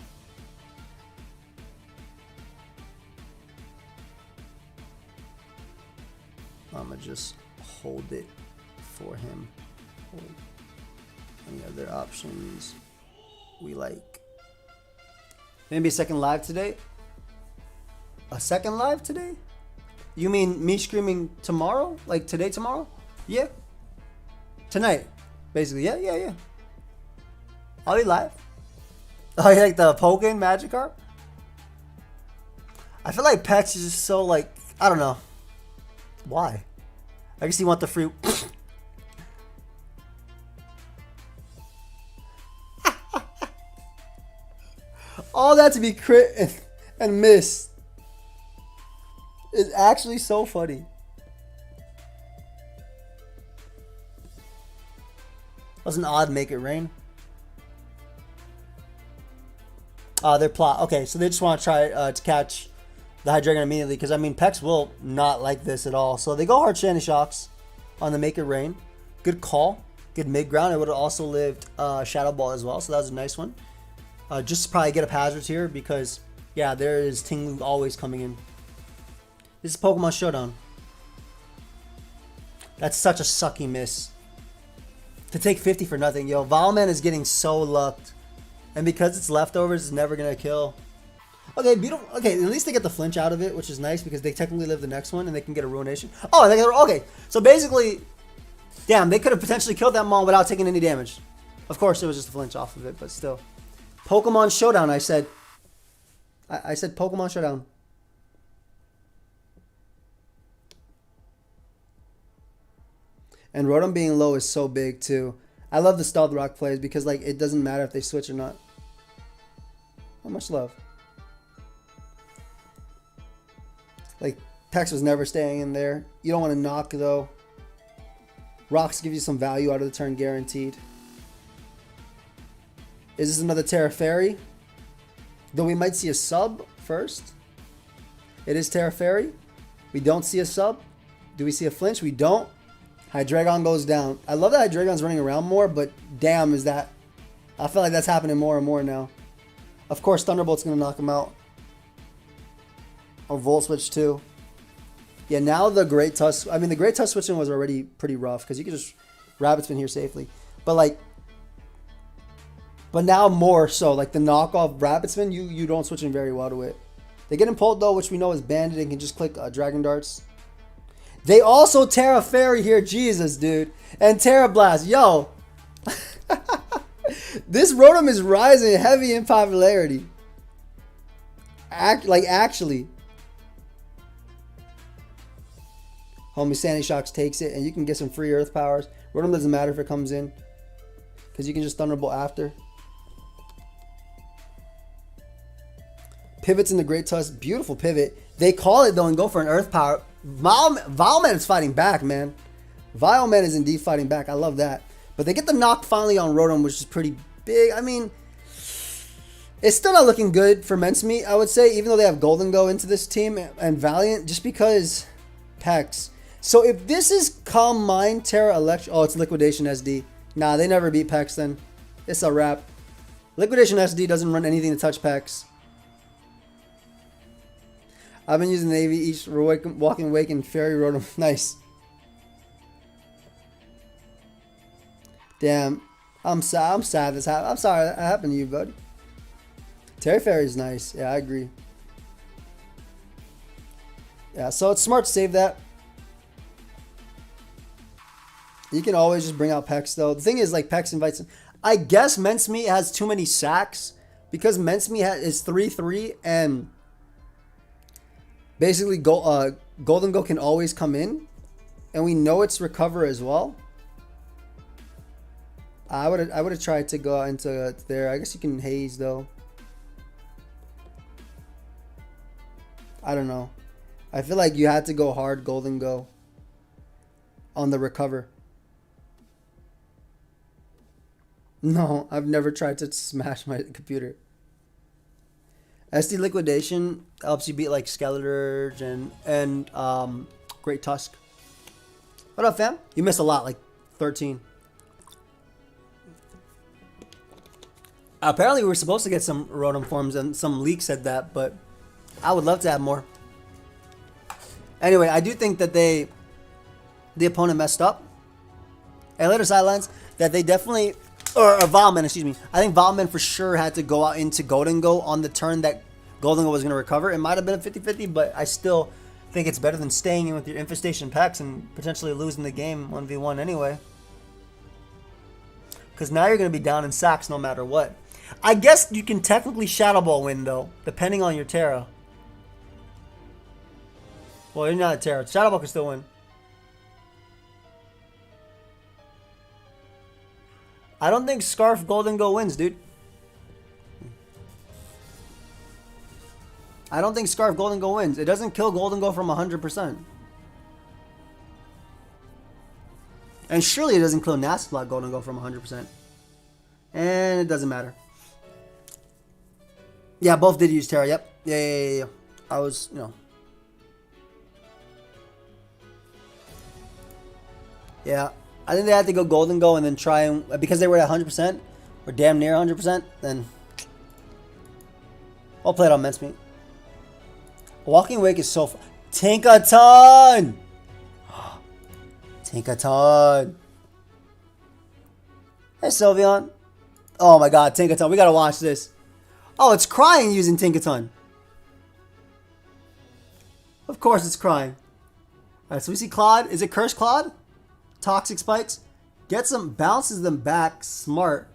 I'm gonna just hold it for him. Hold. Any other options we like? Maybe a second live today? A second live today? You mean me streaming tomorrow? Like today, tomorrow? Yeah. Tonight. Basically. Yeah. I'll be live. Oh, you like the Pokeaim Magikarp? I feel like Pex is just so like, I don't know. Why? I guess you want the fruit. All that to be crit and miss. It's actually so funny. Was an odd make it rain. Their plot. Okay, so they just want to try to catch the Hydreigon immediately because I mean Pex will not like this at all. So they go hard Shandy Shocks on the make it rain. Good call. Good mid ground. It would have also lived Shadow Ball as well. So that was a nice one. Just to probably get up hazards here because yeah, there is Tinglu always coming in. This is Pokemon Showdown. That's such a sucky miss. To take 50 for nothing. Yo, Vileman is getting so lucked. And because it's leftovers, it's never going to kill. Okay, beautiful. Okay, at least they get the flinch out of it, which is nice because they technically live the next one and they can get a ruination. Oh, okay. So basically, damn, they could have potentially killed that Mon without taking any damage. Of course, it was just a flinch off of it, but still. Pokemon Showdown, I said. I said Pokemon Showdown. And Rotom being low is so big, too. I love the Stealth Rock plays because, like, it doesn't matter if they switch or not. How much love? Like, Pex was never staying in there. You don't want to knock, though. Rocks give you some value out of the turn, guaranteed. Is this another Terra Fairy? Though we might see a sub first. It is Terra Fairy. We don't see a sub. Do we see a flinch? We don't. Hydreigon goes down. I love that Hydreigon's running around more, but damn is that... I feel like that's happening more and more now. Of course, Thunderbolt's going to knock him out. Or Volt Switch too. Yeah, now the Great Tusk... I mean, the Great Tusk switching was already pretty rough because you could just Rabbit Spin here safely. But like... But now more so. Like the knockoff Rabbit Spin, you don't switch in very well to it. They get Impulse though, which we know is banded and can just click Dragon Darts. They also Terra Fairy here. Jesus, dude. And Terra Blast. Yo. This Rotom is rising heavy in popularity. Actually. Homie Sandy Shocks takes it, and you can get some free Earth powers. Rotom doesn't matter if it comes in, because you can just Thunderbolt after. Pivots in the Great Tusk. Beautiful pivot. They call it, though, and go for an Earth power. Vileman is fighting back, man. Vileman is indeed fighting back. I love that. But they get the knock finally on Rotom, which is pretty big. I mean, it's still not looking good for Mincemeat, I would say, even though they have Golden Go into this team and Valiant, just because Pex. So if this is Calm Mind, Terra Electric... Oh, it's Liquidation SD. Nah, they never beat Pex then. It's a wrap. Liquidation SD doesn't run anything to touch Pex. I've been using Navy each for Walking Wake and Fairy Rotom. Nice. Damn. I'm sad this happened. I'm sorry that happened to you, bud. Terra Fairy's nice. Yeah, I agree. Yeah, so it's smart to save that. You can always just bring out Pex, though. The thing is, like, Pex invites... I guess Mincemeat has too many sacks. Because Mincemeat is 3-3, and... Basically, Golden Go can always come in. And we know it's Recover as well. I would have tried to go into there. I guess you can Haze, though. I don't know. I feel like you had to go hard Golden Go on the Recover. No, I've never tried to smash my computer. SD Liquidation helps you beat like Skeletor and Great Tusk. What up, fam? You missed a lot, like 13. Apparently, we were supposed to get some Rotom forms, and some leak said that, but I would love to have more. Anyway, I do think that the opponent messed up. And later sidelines, that they definitely, or Vileman, excuse me. I think Vileman for sure had to go out into Golden Go on the turn that Golden Go was going to recover. It might have been a 50-50, but I still think it's better than staying in with your Infestation Pex and potentially losing the game 1v1 anyway. Because now you're going to be down in sacks no matter what. I guess you can technically Shadow Ball win, though, depending on your Terra. Well, you're not a Terra. Shadow Ball can still win. I don't think Scarf Golden Go wins, dude. I don't think Scarf Golden Go wins. It doesn't kill Golden Go from 100%. And surely it doesn't kill Nasty Block Golden Go from 100%. And it doesn't matter. Yeah, both did use Terra. Yep. Yeah. I was, you know. Yeah. I think they had to go Golden Go and then try and... Because they were at 100%, or damn near 100%, then... I'll play it on Mincemeat. Walking Wake is so fun. Tinkaton! Tinkaton. Hey, Sylveon. Oh my god, Tinkaton. We gotta watch this. Oh, it's crying using Tinkaton. Of course it's crying. Alright, so we see Claude. Is it Cursed Claude? Toxic Spikes. Gets them, bounces them back. Smart.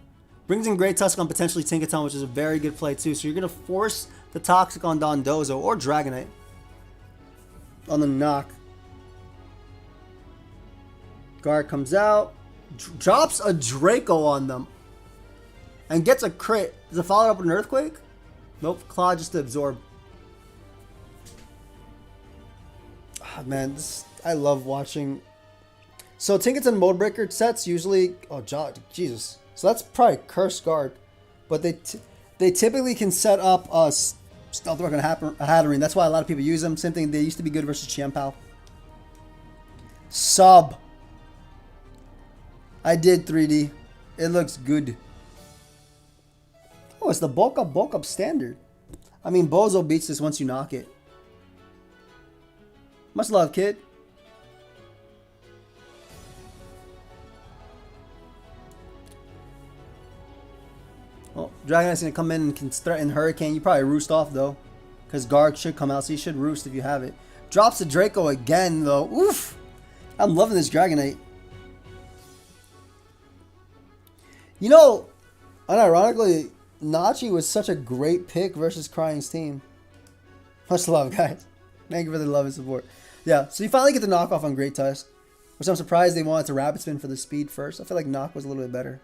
Brings in Great Tusk on potentially Tinkaton, which is a very good play too. So you're going to force the Toxic on Dondozo or Dragonite on the knock. Guard comes out. Drops a Draco on them. And gets a crit. Does it follow up with an Earthquake? Nope. Claude just to absorb. Oh, man, I love watching. So Tinkaton Mode Breaker sets usually. Oh, Jesus. So that's probably Cursed Guard. But they typically can set up a Stealth Rock and a Hatterene. That's why a lot of people use them. Same thing. They used to be good versus Chimpao. Sub. I did 3D. It looks good. Oh, it's the bulk up standard. I mean, Bozo beats this once you knock it. Much love, kid. Oh, Dragonite's gonna come in and can threaten Hurricane. You probably roost off though, because Guard should come out, so you should roost if you have it. Drops the Draco again though. Oof! I'm loving this Dragonite. You know, unironically, Nachi was such a great pick versus Crying's team. Much love, guys. Thank you for the love and support. Yeah, so you finally get the knockoff on Great Tusk, which I'm surprised they wanted to Rapid Spin for the speed first. I feel like Knock was a little bit better.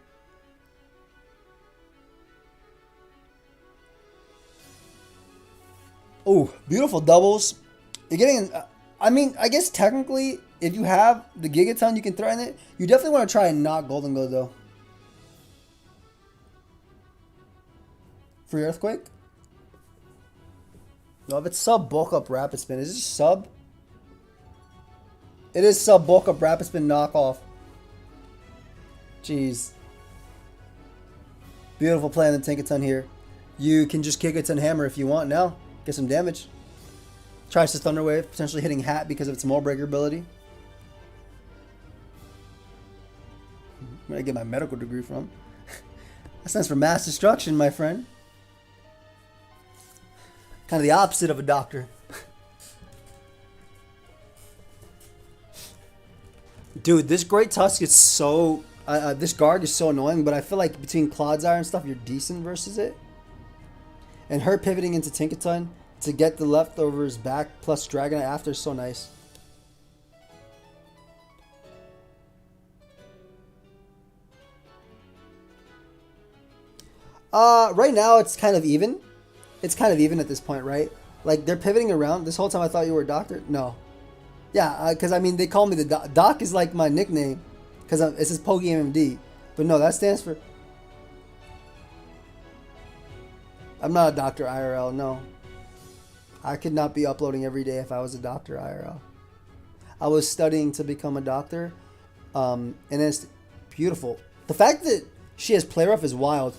Oh, beautiful doubles. You're getting, I mean, I guess technically, if you have the Gigaton, you can threaten it. You definitely want to try and knock Golden Glow, though. Free Earthquake? No, if it's sub bulk up Rapid Spin. Is it sub? It is sub bulk up Rapid Spin knockoff. Jeez. Beautiful play on the Tinkaton here. You can just Gigaton Hammer if you want now. Get some damage. Tries to Thunder Wave, potentially hitting Hat because of its Mold Breaker ability. Where did I get my medical degree from? That stands for Mass Destruction, my friend. Kind of the opposite of a doctor. Dude, this Great Tusk is so... this Guard is so annoying, but I feel like between Clodsire and stuff, you're decent versus it. And her pivoting into Tinkaton to get the leftovers back plus Dragonite after is so nice. Right now it's kind of even. It's kind of even at this point, right? Like, they're pivoting around. This whole time I thought you were a doctor. No. Yeah, because, I mean, they call me the doc. Doc is like my nickname because it says pokeaimMD. But no, that stands for... I'm not a doctor IRL, no. I could not be uploading every day if I was a doctor IRL. I was studying to become a doctor. And it's beautiful. The fact that she has Play Rough is wild.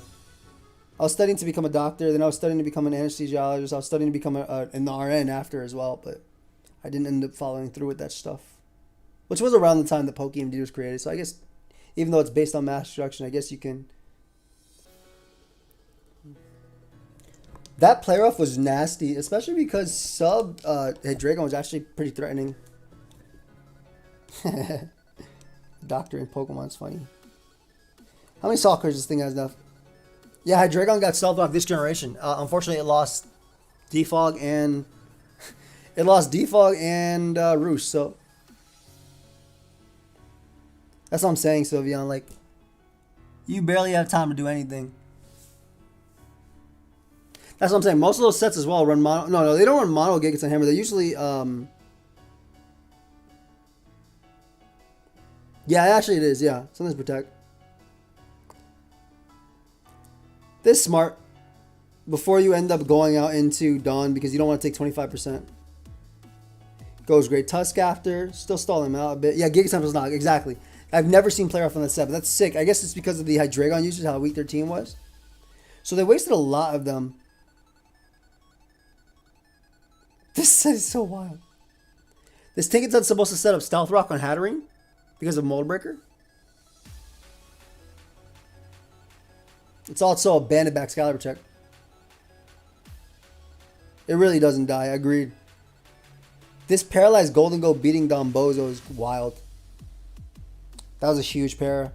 I was studying to become a doctor, then I was studying to become an anesthesiologist. I was studying to become an RN after as well, but I didn't end up following through with that stuff. Which was around the time that pokeaimD was created, so I guess, even though it's based on mass destruction, I guess you can... That Play Rough was nasty, especially because sub Dragon was actually pretty threatening. Doctor in Pokemon's funny. How many Salt Cards this thing has left? Yeah, Hydreigon got stealth off this generation. Unfortunately, it lost Defog and Roost. So that's what I'm saying, Sylveon. Like, you barely have time to do anything. That's what I'm saying. Most of those sets as well run mono. No, they don't run mono Gigaton Hammer. They usually yeah, actually it is. Yeah, sometimes Protect. This is smart before you end up going out into Dawn because you don't want to take 25%. Goes Great Tusk after. Still stalling him out a bit. Yeah, Giga Temple's not. Exactly. I've never seen Play Rough on that set, but that's sick. I guess it's because of the Hydreigon usage, how weak their team was. So they wasted a lot of them. This set is so wild. This Tinkaton's supposed to set up Stealth Rock on Hatterene because of Mold Breaker. It's also a banded back Scarlet check. It really doesn't die. Agreed. This paralyzed Golden Go beating down Bozo is wild. That was a huge para.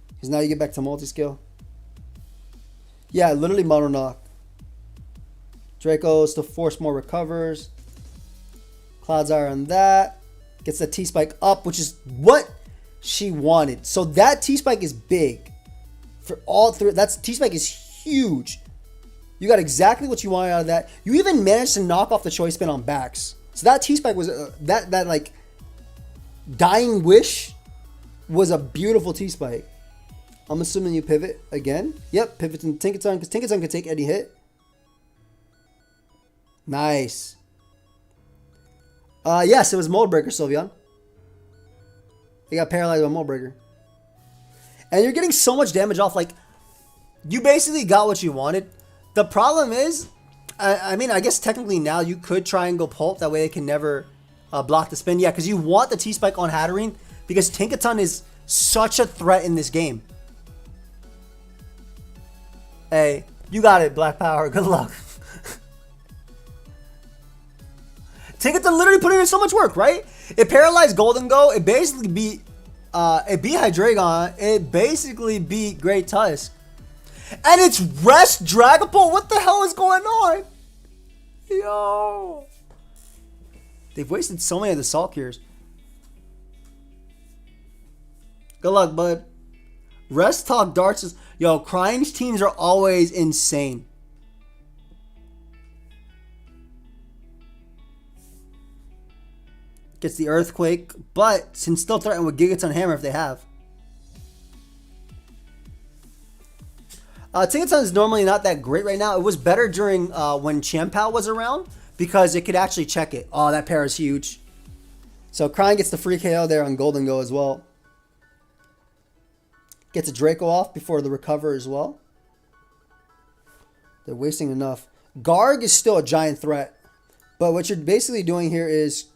Because now you get back to multi-skill. Yeah, literally mono knock. Draco still force more recovers. Cloud's Eye on that. Gets the T-Spike up, which is what she wanted. So that T-Spike is big. For all three, that's T-Spike is huge. You got exactly what you wanted out of that. You even managed to knock off the choice spin on backs. So that T-Spike was, that like, dying wish was a beautiful T-Spike. I'm assuming you pivot again. Yep, pivot to Tinkaton, because Tinkaton can take any hit. Nice. Yes, it was Mold Breaker, Sylveon. He got paralyzed by Mold Breaker. And you're getting so much damage off, like, you basically got what you wanted. The problem is, I mean, I guess technically now you could try and go Pulp. That way it can never block the spin. Yeah, because you want the T-Spike on Hatterene, because Tinkaton is such a threat in this game. Hey, you got it, Black Power. Good luck. Tinkaton literally put in so much work, right? It paralyzed Golden Go. It basically beat Hydreigon. It basically beat Great Tusk. And it's Rest Dragapult. What the hell is going on? Yo. They've wasted so many of the Salt Cures. Good luck, bud. Rest Talk Darts is... Yo, Crime's teams are always insane. Gets the Earthquake, but can still threaten with Gigaton Hammer if they have. Tinkaton is normally not that great right now. It was better during when Champao was around because it could actually check it. Oh, that pair is huge. So Crying gets the free KO there on Golden Go as well. Gets a Draco off before the recover as well. They're wasting enough. Garg is still a giant threat. But what you're basically doing here is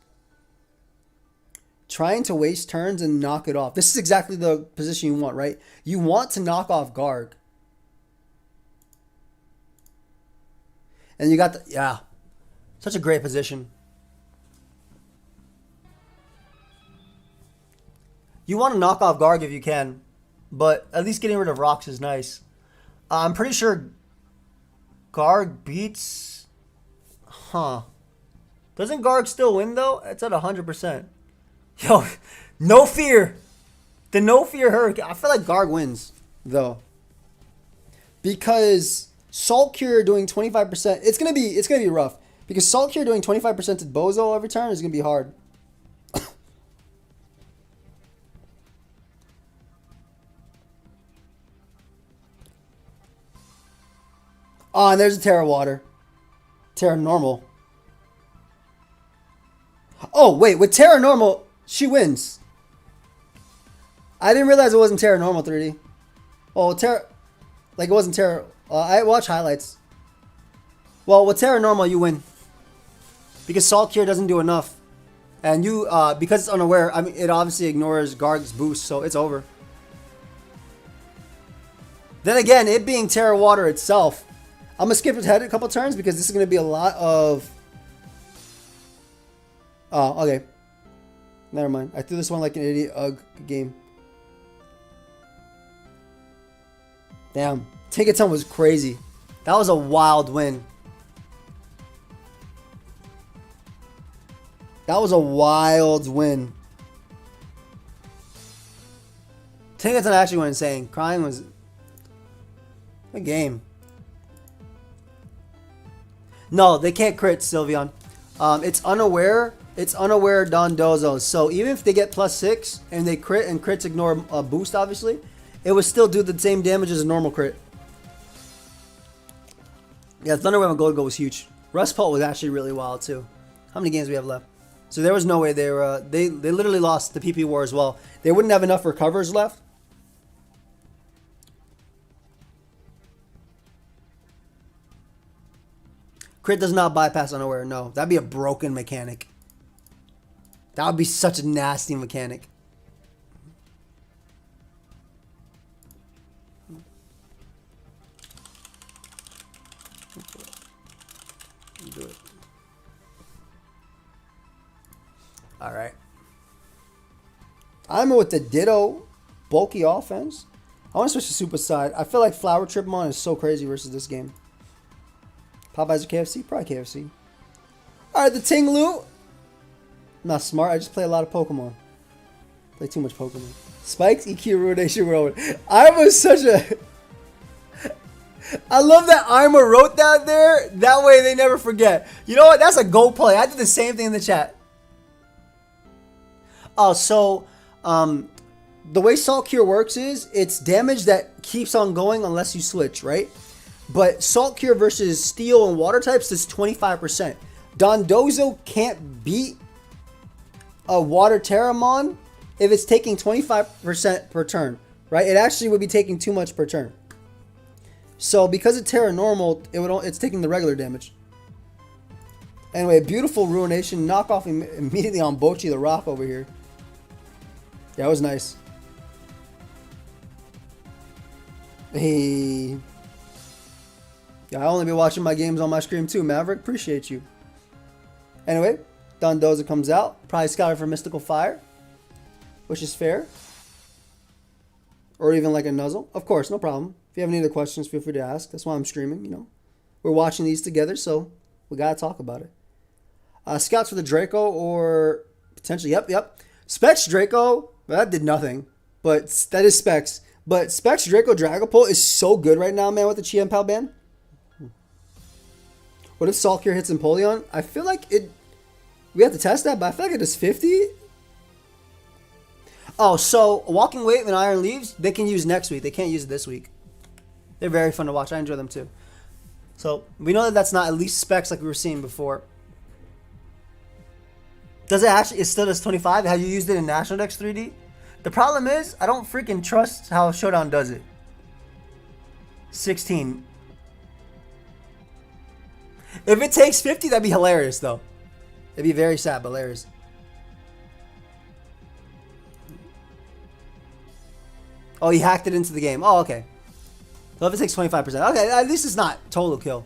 trying to waste turns and knock it off. This is exactly the position you want, right? You want to knock off Garg. And you got the... Yeah. Such a great position. You want to knock off Garg if you can. But at least getting rid of rocks is nice. I'm pretty sure Garg beats... Huh. Doesn't Garg still win, though? It's at 100%. Yo, no fear. The no fear Hurricane. I feel like Garg wins, though. Because Salt Cure doing 25%... It's gonna be rough. Because Salt Cure doing 25% to Bozo every turn is gonna be hard. Oh, and there's a Terra Water. Terra Normal. Oh, wait. With Terra Normal, she wins. I didn't realize it wasn't Terra Normal 3D. Oh, Terra... Like, it wasn't Terra... I watch highlights. Well, with Terra Normal, you win. Because Salt Cure doesn't do enough. And you... because it's unaware, I mean, it obviously ignores Garg's boost, so it's over. Then again, it being Terra Water itself... I'm going to skip ahead a couple turns because this is going to be a lot of... Oh, okay. Never mind. I threw this one like an idiot. Ugh, good game. Damn. Tinkaton was crazy. That was a wild win. That was a wild win. Tinkaton actually went insane. Crying was... a game. No, they can't crit Sylveon. It's unaware. It's unaware Dondozo. So even if they get +6 and they crit and crits ignore a boost, obviously, it would still do the same damage as a normal crit. Yeah, Thunderwave on Gold Go was huge. Rustpult was actually really wild too. How many games do we have left? So there was no way they were. They literally lost the PP war as well. They wouldn't have enough recovers left. Crit does not bypass unaware. No, that'd be a broken mechanic. That would be such a nasty mechanic. Do it. I'm with the Ditto bulky offense. I want to switch to Super Side. I feel like Flower Tripmon is so crazy versus this game. Popeyes or KFC? Probably KFC. Alright, the Tinglu. Not smart. I just play a lot of Pokemon. Play too much Pokemon. Spikes, EQ, Ruination Road. I'm a such a... I love that Ima wrote that there. That way they never forget. You know what? That's a go play. I did the same thing in the chat. Oh, so the way Salt Cure works is it's damage that keeps on going unless you switch, right? But Salt Cure versus Steel and Water types is 25%. Dondozo can't beat a Water Terramon if it's taking 25% per turn, right? It actually would be taking too much per turn. So because it's Terra Normal, it's taking the regular damage. Anyway, beautiful Ruination. Knock off immediately on Bochi the Rock over here. Yeah, it was nice. Hey. Yeah, I only be watching my games on my stream too, Maverick. Appreciate you. Anyway, Dondoza comes out. Probably Scarlet for Mystical Fire, which is fair. Or even like a Nuzzle. Of course, no problem. If you have any other questions, feel free to ask. That's why I'm streaming, you know. We're watching these together, so we got to talk about it. Scouts for the Draco or potentially, yep. Specs Draco, that did nothing. But that is Specs. But Specs Draco Dragapult is so good right now, man, with the Chi Pal ban. What if Salt Cure hits Empoleon? I feel like it... We have to test that, but I feel like it does 50. Oh, so Walking Wave and Iron Leaves, they can use next week. They can't use it this week. They're very fun to watch. I enjoy them too. So we know that that's not at least Specs like we were seeing before. Does it actually... It still does 25? Have you used it in National Dex 3D? The problem is, I don't freaking trust how Showdown does it. 16. If it takes 50, that'd be hilarious, though. It'd be very sad, but hilarious. Oh, he hacked it into the game. Oh, okay. So if it takes 25%. Okay, at least it's not total kill.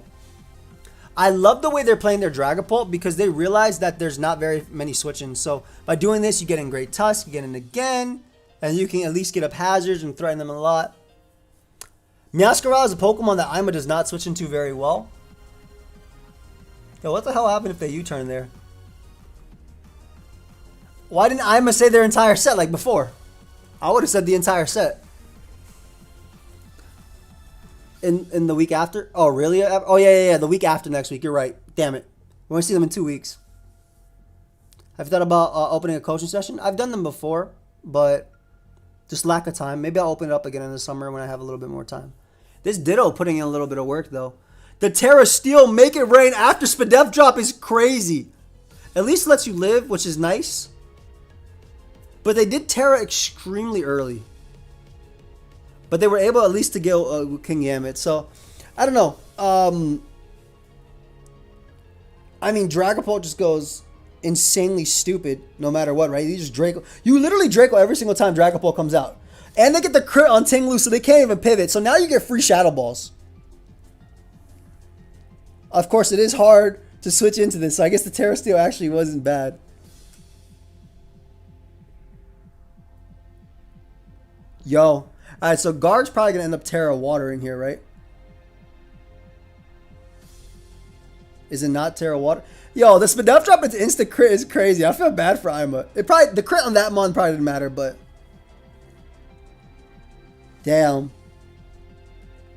I love the way they're playing their Dragapult because they realize that there's not very many switching. So by doing this, you get in Great Tusk, you get in again, and you can at least get up hazards and threaten them a lot. Meowscarada is a Pokemon that Ima does not switch into very well. Yo, what the hell happened if they U-turn there? Why didn't Ima say their entire set like before? I would have said the entire set. In the week after? Oh, really? Oh, yeah. The week after next week. You're right. Damn it. We want to see them in 2 weeks. Have you thought about opening a coaching session? I've done them before, but just lack of time. Maybe I'll open it up again in the summer when I have a little bit more time. This Ditto putting in a little bit of work, though. The Terra Steel Make It Rain after Spadef drop is crazy. At least lets you live, which is nice. But they did Terra extremely early. But they were able at least to get Kingambit. So, I don't know. I mean, Dragapult just goes insanely stupid no matter what, right? You just Draco. You literally Draco every single time Dragapult comes out. And they get the crit on Tinglu, so they can't even pivot. So now you get free Shadow Balls. Of course, it is hard to switch into this. So I guess the Terra Steel actually wasn't bad. Yo. Alright, so Guard's probably going to end up Terra Watering here, right? Is it not Terra Water? Yo, the Spadef drop into instant crit is crazy. I feel bad for Ima. The crit on that mon probably didn't matter, but... Damn.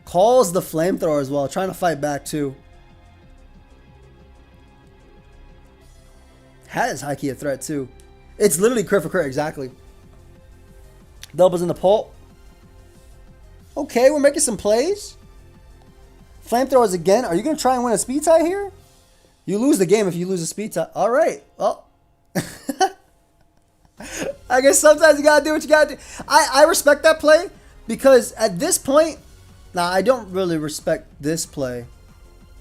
Calls the Flamethrower as well. Trying to fight back, too. Hat is high-key a threat, too. It's literally crit for crit, exactly. Doubles in the Pult. Okay, we're making some plays. Flamethrowers again. Are you going to try and win a speed tie here? You lose the game if you lose a speed tie. All right. Well. I guess sometimes you got to do what you got to do. I respect that play because at this point, I don't really respect this play.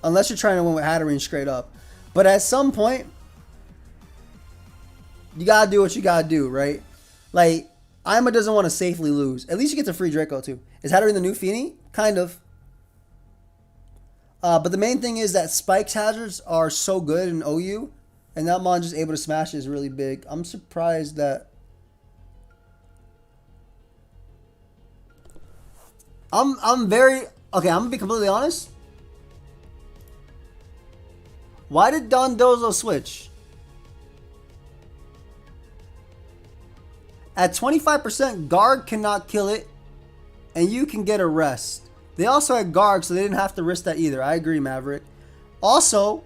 Unless you're trying to win with Hatterene straight up. But at some point, you got to do what you got to do, right? Like, Ima doesn't want to safely lose. At least you get the free Draco, too. Is Hatterene the new Feeny? Kind of. But the main thing is that Spike's hazards are so good in OU. And that mon just able to smash is really big. I'm surprised that I'm very okay. I'm gonna be completely honest. Why did Dondozo switch? At 25%, Garg cannot kill it, and you can get a rest. They also had Garg, so they didn't have to risk that either. I agree, Maverick. Also,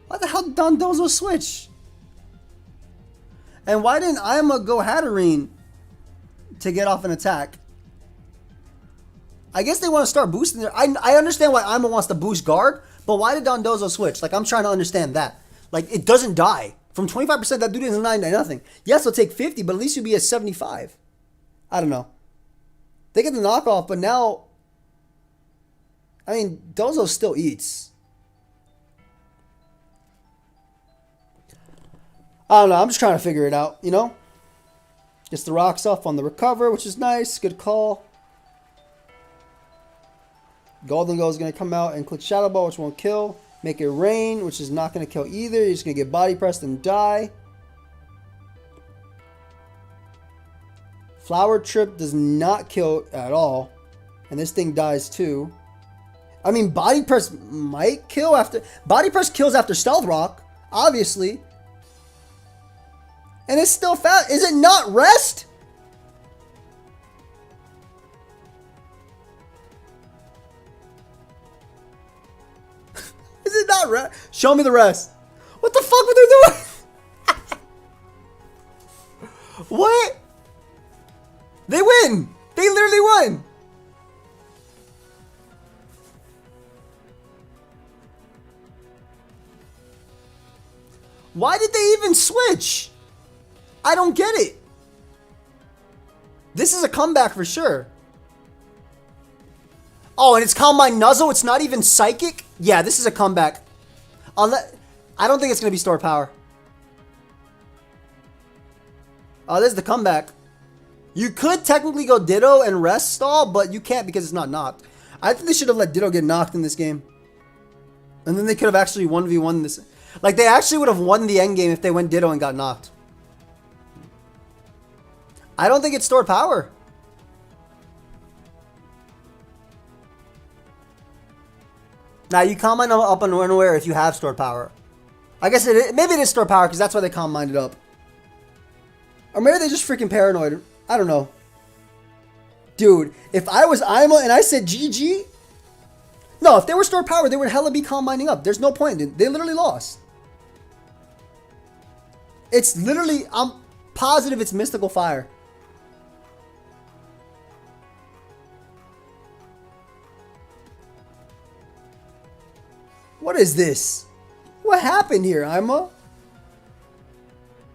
why the hell did Dondozo switch? And why didn't Ima go Hatterene to get off an attack? I guess they want to start boosting their... I understand why Ima wants to boost Garg, but why did Dondozo switch? Like, I'm trying to understand that. Like, it doesn't die. From 25%, that dude is 99 nothing. Yes, it'll take 50, but at least you'll be at 75. I don't know. They get the knockoff, but now... I mean, Dozo still eats. I don't know. I'm just trying to figure it out, you know? Gets the rocks off on the recover, which is nice. Good call. Golden Go is going to come out and click Shadow Ball, which won't kill. Make it rain, which is not going to kill either. You're just going to get body pressed and die. Flower Trip does not kill at all. And this thing dies too. I mean, Body Press might kill after... Body Press kills after Stealth Rock, obviously. And it's still fast. Is it not rest? Is it not rest? Show me the rest. What the fuck were they doing? What? They win. They literally won. Why did they even switch? I don't get it. This is a comeback for sure. Oh, and it's Calm Mind Nuzzle. It's not even Psychic. Yeah, this is a comeback. I don't think it's going to be Store Power. Oh, this is the comeback. You could technically go Ditto and rest stall, but you can't because it's not knocked. I think they should have let Ditto get knocked in this game. And then they could have actually 1v1 this. Like, they actually would have won the end game if they went Ditto and got knocked. I don't think it's Stored Power. Now, you Calm Mind up and unaware if you have Stored Power. I guess maybe it is Stored Power because that's why they Calm Minded up. Or maybe they're just freaking paranoid. I don't know. Dude, if I was Ima and I said GG... No, if they were Stored Power, they would hella be Calm Minding up. There's no point. They literally lost. It's literally... I'm positive it's Mystical Fire. What is this? What happened here, Ima?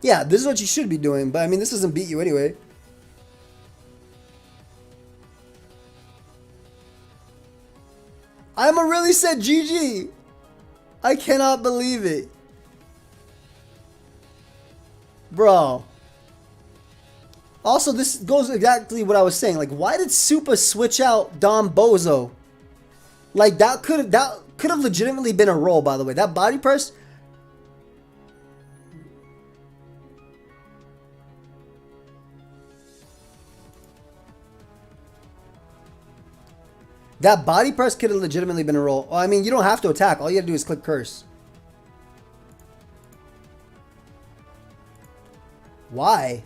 Yeah, this is what you should be doing, but I mean, this doesn't beat you anyway. Ima really said GG. I cannot believe it. Bro. Also, this goes exactly what I was saying. Like, why did Supa switch out Dom Bozo? Like, that could have legitimately been a roll, by the way. That body press... That body press could have legitimately been a roll. Well, I mean, you don't have to attack. All you have to do is click curse. Why?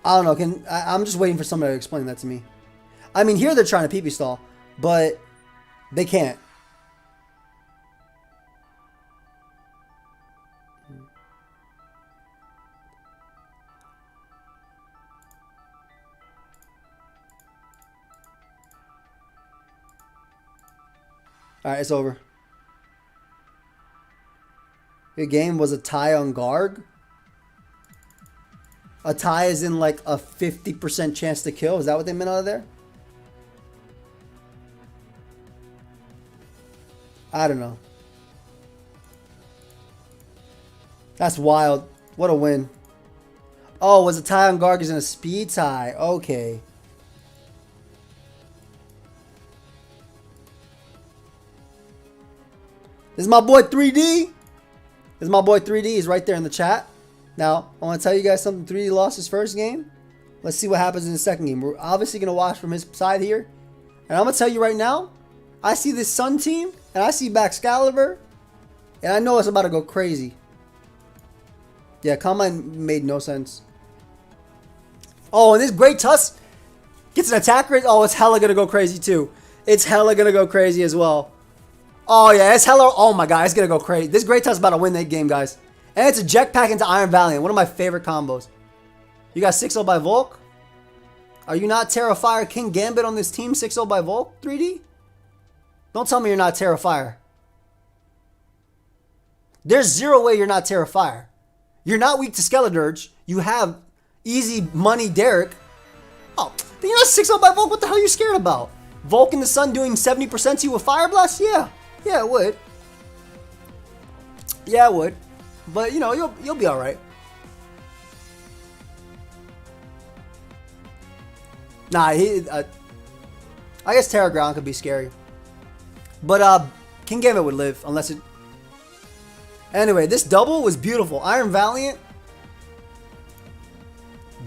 I don't know. I'm just waiting for somebody to explain that to me. I mean, here they're trying to PP stall, but they can't. Alright, it's over. The game was a tie on Garg. A tie is in like a 50% chance to kill. Is that what they meant out of there? I don't know. That's wild. What a win. Oh, was a tie on Garg is in a speed tie. Okay. This is my boy 3D. This is my boy 3D. He's right there in the chat. Now, I want to tell you guys something. 3D lost his first game. Let's see what happens in the second game. We're obviously going to watch from his side here. And I'm going to tell you right now, I see this Sun team, and I see back Excalibur, and I know it's about to go crazy. Yeah, Combine made no sense. Oh, and this Great Tusk gets an attack rate. Oh, it's hella going to go crazy too. It's hella going to go crazy as well. Oh, yeah, it's hella. Oh, my God, it's going to go crazy. This Great Tusk is about to win that game, guys. And it's a jetpack into Iron Valiant. One of my favorite combos. You got 6-0 by Volk. Are you not Terrifier King Gambit on this team? 6-0 by Volk 3D? Don't tell me you're not Terrifier. There's zero way you're not Terrifier. You're not weak to Skeledirge. You have easy money Derek. Oh, then you're not 6-0 by Volk. What the hell are you scared about? Volk in the Sun doing 70% to you with Fire Blast? Yeah. Yeah, it would. Yeah, it would. But, you know, you'll be alright. Nah, I guess Terra Ground could be scary. But King Gambit would live unless it... Anyway, this double was beautiful. Iron Valiant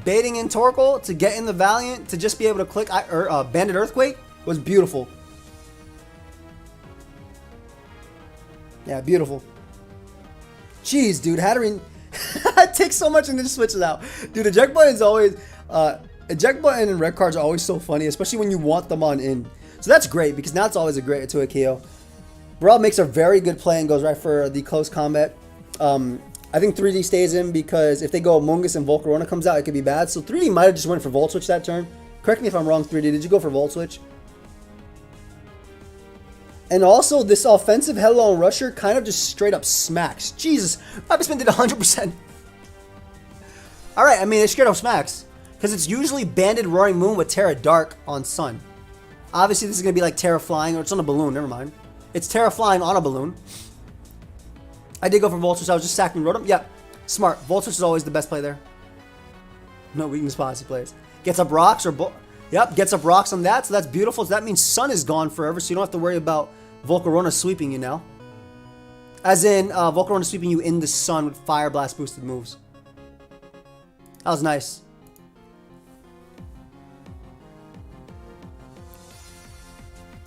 baiting in Torkoal to get in the Valiant to just be able to click Bandit Earthquake was beautiful. Yeah, beautiful. Jeez, dude, Hatterene... it takes so much and then switch it out. Dude, eject button is always... eject button and red cards are always so funny, especially when you want them on in. So that's great, because now it's always a great to a KO. Brawl makes a very good play and goes right for the close combat. I think 3D stays in because if they go Among Us and Volcarona comes out, it could be bad. So 3D might have just went for Volt Switch that turn. Correct me if I'm wrong, 3D. Did you go for Volt Switch? And also, this offensive Headlong Rusher kind of just straight up smacks. Jesus, Rabbitspin did 100%. Alright, I mean, it straight up smacks. Because it's usually Banded Roaring Moon with Terra Dark on Sun. Obviously, this is going to be like Terra Flying, or it's on a balloon, never mind. It's Terra Flying on a balloon. I did go for Volt Switch, I was just sacking Rotom. Yep, smart. Volt Switch is always the best play there. No weakness policy plays. Gets up rocks or... Yep, gets up rocks on that, so that's beautiful. So that means Sun is gone forever, so you don't have to worry about Volcarona sweeping you now. As in, Volcarona sweeping you in the Sun with Fire Blast boosted moves. That was nice.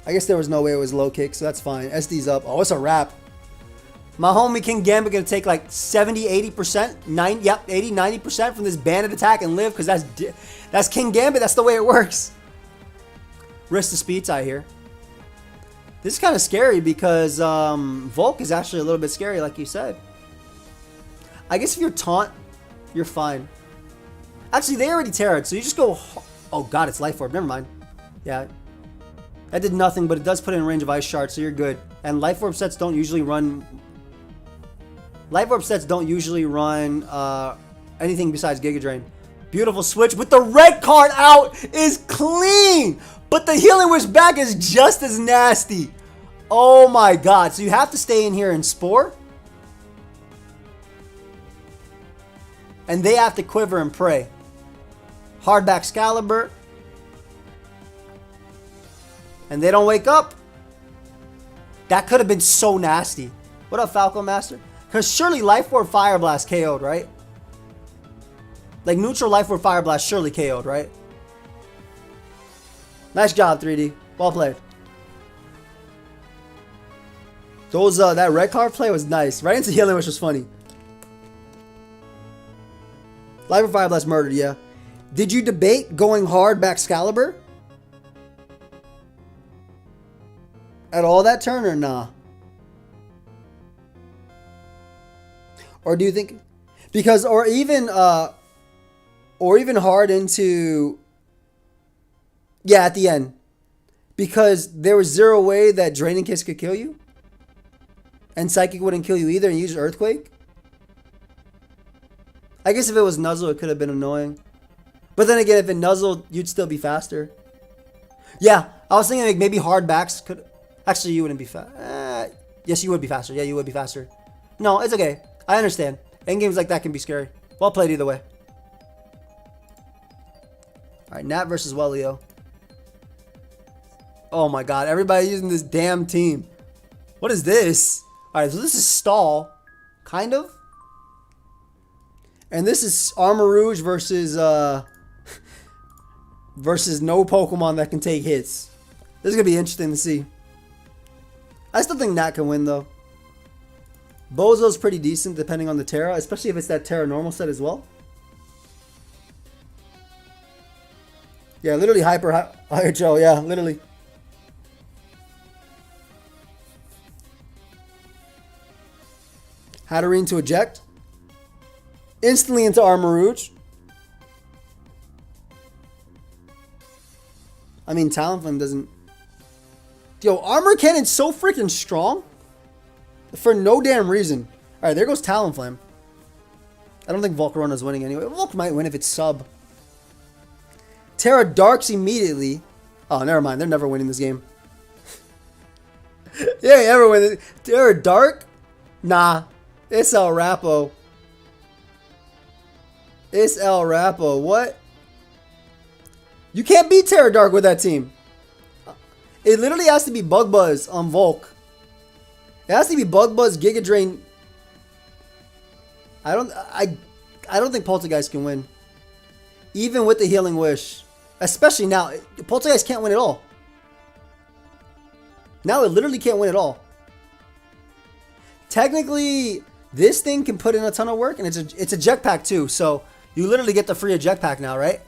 I guess there was no way it was low kick, so that's fine. SD's up. Oh, it's a wrap. My homie King Gambit gonna take like 70, 80%, 80, 90% from this banded attack and live, because that's King Gambit. That's the way it works. Risk the speed tie here. This is kind of scary because Volk is actually a little bit scary, like you said. I guess if you're taunt, you're fine. Actually, they already terrored, so you just go... Oh god, it's Life Orb. Never mind. Yeah. That did nothing, but it does put it in range of Ice Shard, so you're good. And Life Orb sets don't usually run... Life Orb sets don't usually run anything besides Giga Drain. Beautiful switch with the red card out is clean! But the Healing Wish back is just as nasty. Oh my god. So you have to stay in here and Spore. And they have to Quiver and Pray. Hardback Excalibur. And they don't wake up. That could have been so nasty. What up, Falco Master? Because surely Life Orb Fire Blast KO'd, right? Like neutral Life Orb Fire Blast surely KO'd, right? Nice job, 3D. Well played. Those that red card play was nice. Right into Healing Wish was funny. Life Orb Fire Blast murdered, yeah. Did you debate going hard back Excalibur? At all that turn or nah? Or do you think... Because, or even hard into... Yeah, at the end. Because there was zero way that Draining Kiss could kill you. And Psychic wouldn't kill you either and use Earthquake. I guess if it was Nuzzle, it could have been annoying. But then again, if it Nuzzled, you'd still be faster. Yeah, I was thinking like maybe hard backs could... Actually, you wouldn't be fast. Yes, you would be faster. Yeah, you would be faster. No, it's okay. I understand. Endgames like that can be scary. Well played either way. Alright, Nat versus Wellio. Oh my god, everybody using this damn team. What is this? Alright, so this is Stall. Kind of. And this is Armor Rouge versus versus no Pokemon that can take hits. This is gonna be interesting to see. I still think Nat can win though. Bozo's pretty decent depending on the Terra, especially if it's that Terra normal set as well. Yeah, literally higher gel, yeah, literally. Hatterene to eject. Instantly into Armor Rouge. I mean, Talonflame doesn't... Yo, Armor Cannon's so freaking strong. For no damn reason. Alright, there goes Talonflame. I don't think Volcarona's winning anyway. Volc might win if it's sub. Terra Darks immediately. Oh, never mind. They're never winning this game. Yeah, ever win it. Terra Dark? Nah. It's El Rapo. It's El Rapo. What? You can't beat Terra Dark with that team. It literally has to be Bug Buzz on Volk. It has to be Bug Buzz, Giga Drain. I don't think Poltergeist can win. Even with the Healing Wish. Especially now. Poltergeist can't win at all. Now it literally can't win at all. Technically, this thing can put in a ton of work, and it's a jetpack too. So you literally get the free jetpack now, right?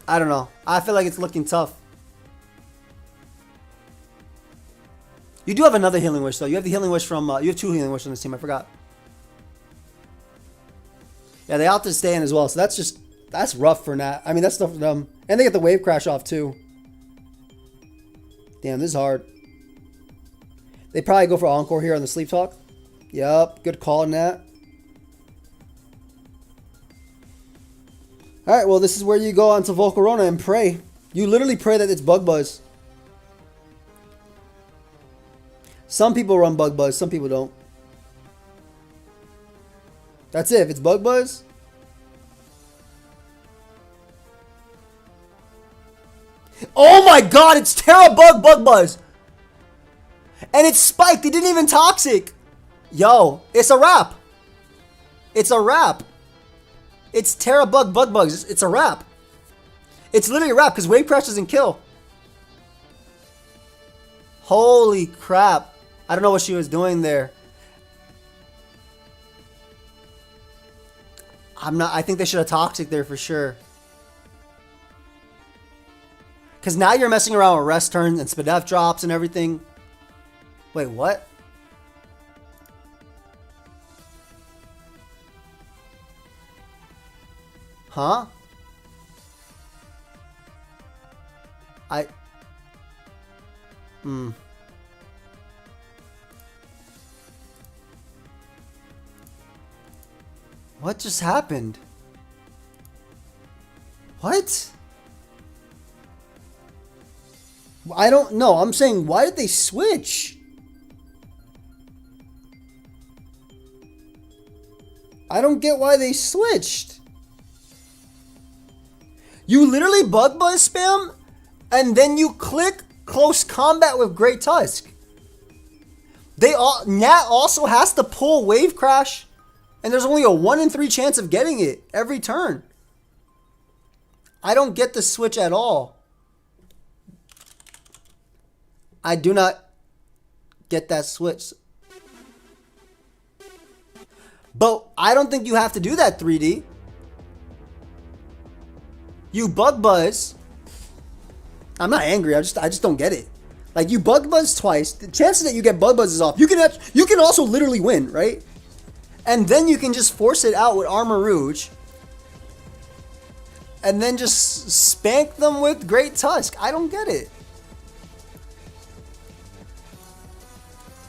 I don't know. I feel like it's looking tough. You do have another Healing Wish though. You have the Healing Wish from. You have 2 Healing Wish on this team. I forgot. Yeah, they opted to stay in as well. So that's rough for Nat. I mean, that's tough for them. And they get the Wave Crash off too. Damn, this is hard. They probably go for Encore here on the Sleep Talk. Yup, good call, Nat. Alright, well, this is where you go onto Volcarona and pray. You literally pray that it's Bug Buzz. Some people run Bug Buzz, some people don't. That's it. If it's Bug Buzz. Oh my god, it's Terra Bug Buzz. And it's spiked. It didn't even Toxic. Yo, it's a wrap. It's a wrap. It's Terra Bug Bugs. It's a wrap. It's literally a wrap because Wave Crash doesn't kill. Holy crap. I don't know what she was doing there. I think they should have Toxic there for sure. Because now you're messing around with rest turns and Spadef drops and everything. Wait, what? Huh? What just happened? What? I don't know. I'm saying, why did they switch? I don't get why they switched. You literally Bug Buzz spam, and then you click Close Combat with Great Tusk. Nat also has to pull Wave Crash, and there's only a 1 in 3 chance of getting it every turn. I don't get the switch at all. I do not get that switch. But I don't think you have to do that, 3D. You Bug Buzz. I'm not angry. I just don't get it. Like, you Bug Buzz twice. The chances that you get Bug Buzz is off. You can also literally win, right? And then you can just force it out with Armor Rouge. And then just spank them with Great Tusk. I don't get it.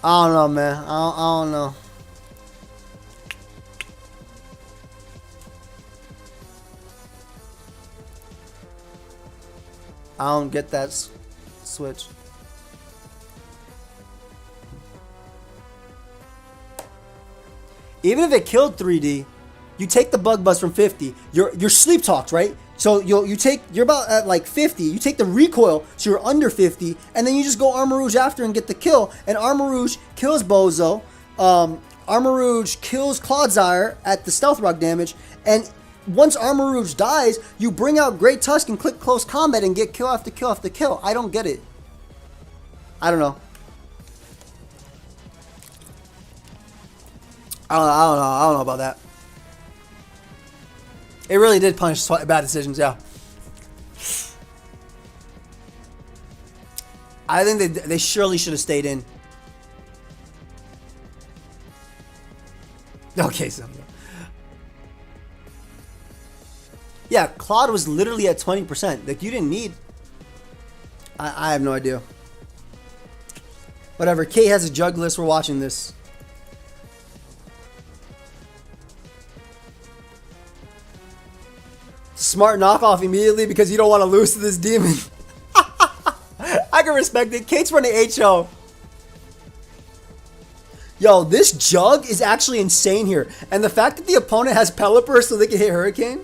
I don't know, man. I don't know. I don't get that switch. Even if it killed 3D, you take the Bug Buzz from 50. You're Sleep Talked, right? So you're about at like 50. You take the recoil, so you're under 50, and then you just go Armor Rouge after and get the kill. And Armor Rouge kills Bozo. Armor Rouge kills Clodsire at the Stealth Rock damage. And once Armor Rouge dies, you bring out Great Tusk and click close combat and get kill after kill after kill. I don't get it. I don't know. I don't know about that. It really did punish bad decisions, yeah. I think they surely should have stayed in. Okay, so yeah, Claude was literally at 20%. Like, you didn't need. I have no idea. Whatever. Kate has a jug list. We're watching this. Smart knockoff immediately because you don't want to lose to this demon. I can respect it. Kate's running HO. Yo, this jug is actually insane here. And the fact that the opponent has Pelipper so they can hit Hurricane.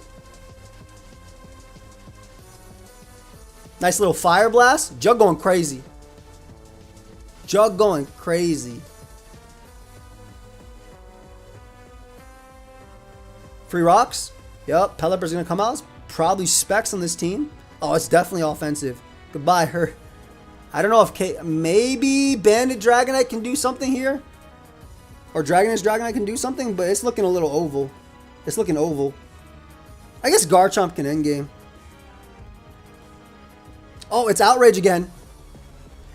Nice little Fire Blast. Jug going crazy. Jug going crazy. Free rocks. Yup, Pelipper's going to come out. It's probably specs on this team. Oh, it's definitely offensive. Goodbye, her. I don't know if Kate... Maybe Bandit Dragonite can do something here. Or Dragonite Dragonite can do something, but it's looking a little oval. It's looking oval. I guess Garchomp can endgame. Oh, it's Outrage again.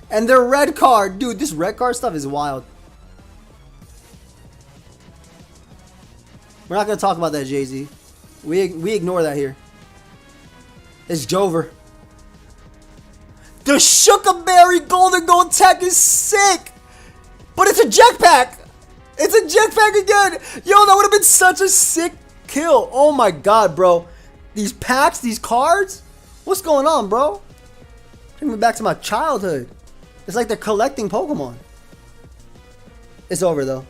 And their red card. Dude, this red card stuff is wild. We're not going to talk about that, Jay-Z. We ignore that here. It's Jover. The Shuckaberry Golden Gold Tech is sick. But it's a jetpack. It's a jetpack again. Yo, that would have been such a sick kill. Oh my god, bro. These packs, these cards. What's going on, bro? Bring me back to my childhood. It's like they're collecting Pokemon. It's over, though.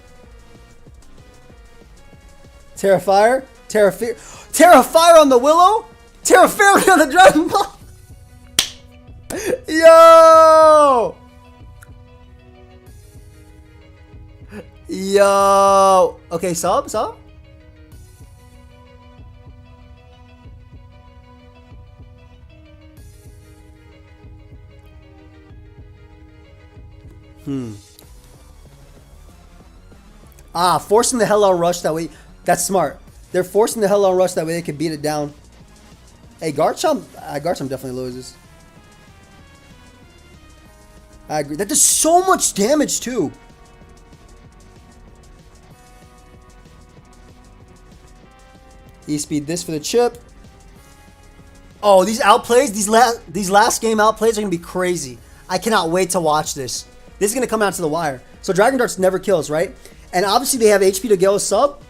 Terrafire. Terrafire on the Willow. Terrafairy on the Dragon Ball. Yo! Yo! Okay, sub? Forcing the Hell on Rush that way. That's smart. They're forcing the Hell on Rush that way they can beat it down. Hey, Garchomp definitely loses. I agree. That does so much damage too. E-speed this for the chip. Oh, these outplays, these last game outplays are gonna be crazy. I cannot wait to watch this. This is gonna come out to the wire. So Dragon Darts never kills, right? And obviously they have HP to go sub.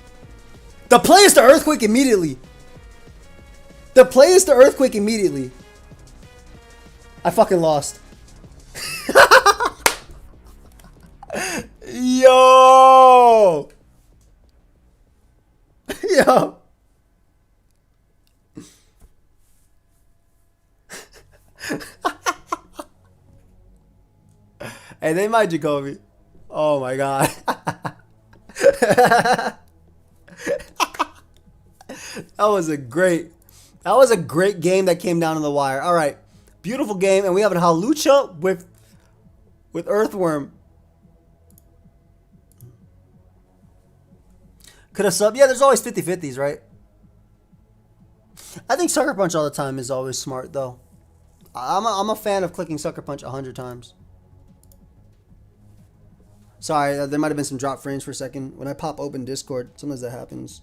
The play is to Earthquake immediately. The play is to Earthquake immediately. I fucking lost. Yo! Yo! Hey, they might Jacoby. Oh my god. That was a great game that came down to the wire. All right, beautiful game, and we have a Halucha with Earthworm. Could have sub? Yeah, there's always 50-50s, right? I think Sucker Punch all the time is always smart, though. I'm a fan of clicking Sucker Punch 100 times. Sorry, there might have been some drop frames for a second. When I pop open Discord, sometimes that happens.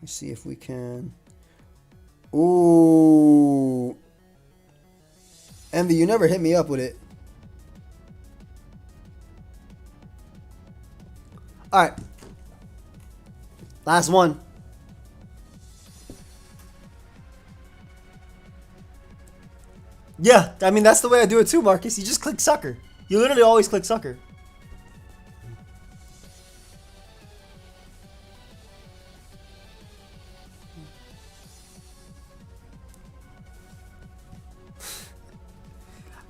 Let's see if we can. Ooh. Envy, you never hit me up with it. Alright. Last one. Yeah, I mean, that's the way I do it too, Marcus. You just click Sucker. You literally always click Sucker.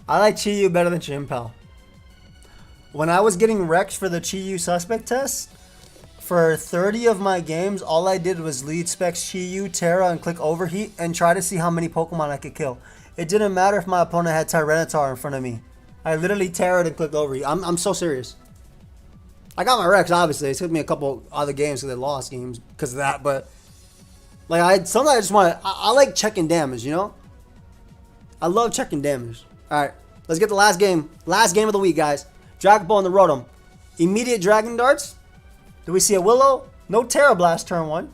I like Chi-Yu better than Chimpao. When I was getting wrecked for the Chi-Yu suspect test, for 30 of my games, all I did was lead specs Chi-Yu, Terra, and click overheat and try to see how many Pokemon I could kill. It didn't matter if my opponent had Tyranitar in front of me. I literally Terra'd and clicked overheat. I'm so serious. I got my wrecks, obviously. It took me a couple other games because they lost games because of that, but like sometimes I just want to, I like checking damage, you know? I love checking damage. Alright, let's get the last game. Last game of the week, guys. Dragon Ball and the Rotom. Immediate Dragon Darts. Do we see a Willow? No Terra Blast turn 1.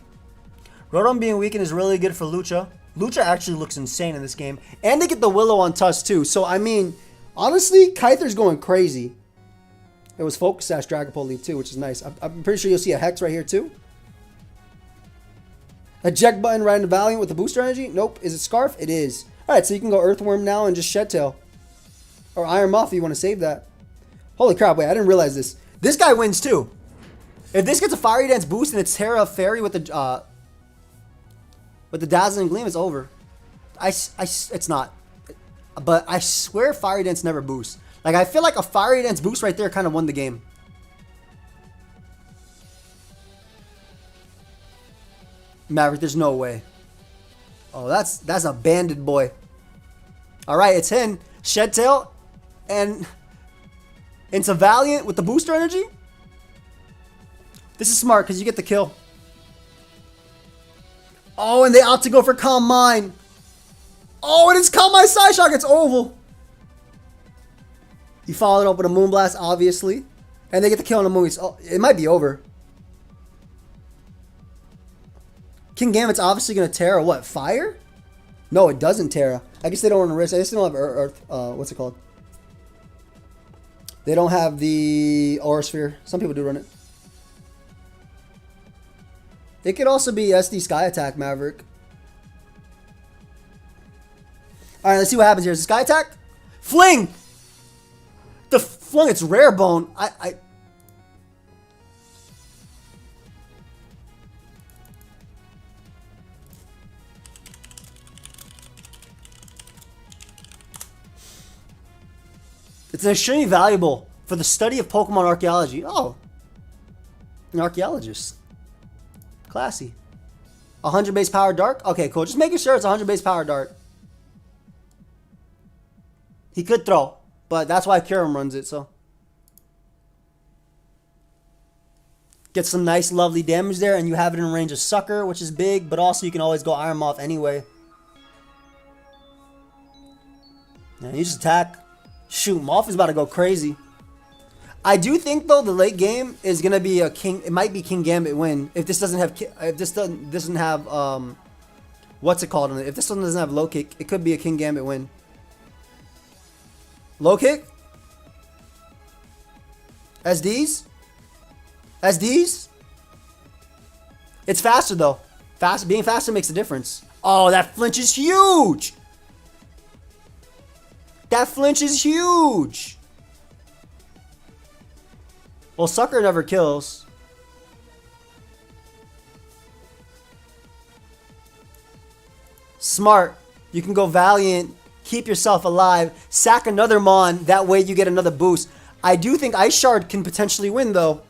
Rotom being weakened is really good for Lucha. Lucha actually looks insane in this game. And they get the Willow on Tusk too. So, I mean, honestly, Kyther's going crazy. It was Focus Sash Dragon Ball League too, which is nice. I'm pretty sure you'll see a Hex right here too. Eject button right into Valiant with the booster energy? Nope. Is it Scarf? It is. Alright, so you can go Earthworm now and just Shed Tail. Or Iron Moth if you want to save that. Holy crap, wait, I didn't realize this. This guy wins too. If this gets a Fiery Dance boost and it's Terra Fairy with the Dazzling Gleam, it's over. It's not. But I swear Fiery Dance never boosts. Like, I feel like a Fiery Dance boost right there kind of won the game. Maverick, there's no way. Oh, that's a banded boy. Alright, it's in. Shed Tail. And into Valiant with the booster energy. This is smart because you get the kill. Oh, and they opt to go for Calm Mind. Oh, and it's Calm Mind Side Shock. It's oval. You follow it up with a Moonblast, obviously. And they get the kill on the Moonblast. Oh, it might be over. King Gambit's obviously going to Terra what? Fire? No, it doesn't Terra. I guess they don't want to risk. I guess they don't have Earth. What's it called? They don't have the Aura Sphere. Some people do run it. It could also be SD Sky Attack, Maverick. Alright, let's see what happens here. Is it Sky Attack? Fling! The Fling, it's Rare Bone. It's extremely valuable for the study of Pokemon archaeology. Oh. An archaeologist. Classy. 100 base power dart? Okay, cool. Just making sure it's 100 base power dart. He could throw, but that's why Kyurem runs it, so. Get some nice, lovely damage there, and you have it in range of Sucker, which is big, but also you can always go Iron Moth anyway. And you just attack. Shoot, Moth is about to go crazy. I do think though the late game is gonna be a King. It might be King Gambit win if this doesn't have. If this doesn't have what's it called? If this one doesn't have low kick, it could be a King Gambit win. Low kick. SDs. SDs. It's faster though. Being faster makes a difference. Oh, that flinch is huge. That flinch is huge. Well, Sucker never kills. Smart. You can go Valiant, keep yourself alive, sack another Mon, that way you get another boost. I do think Ice Shard can potentially win, though.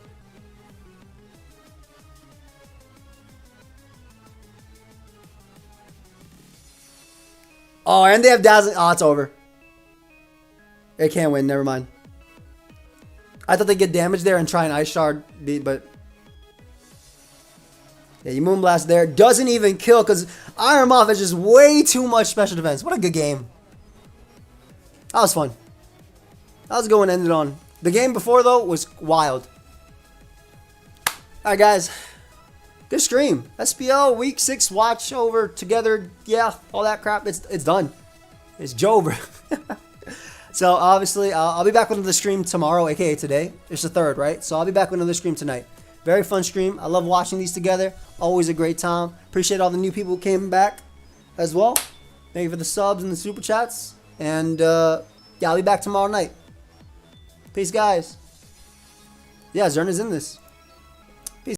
Oh, and they have Dazzling. Oh, it's over. They can't win, never mind. I thought they'd get damage there and try an Ice Shard, but yeah, you Moonblast there. Doesn't even kill because Iron Moth has just way too much special defense. What a good game. That was fun. That was a good one to end it on. The game before, though, was wild. Alright, guys. Good stream. SPL Week 6 watch over together. Yeah, all that crap. It's done. It's Jover. So, obviously, I'll be back with another stream tomorrow, aka today. It's the 3rd, right? So, I'll be back with another stream tonight. Very fun stream. I love watching these together. Always a great time. Appreciate all the new people who came back as well. Thank you for the subs and the super chats. And, yeah, I'll be back tomorrow night. Peace, guys. Yeah, Zerna's in this.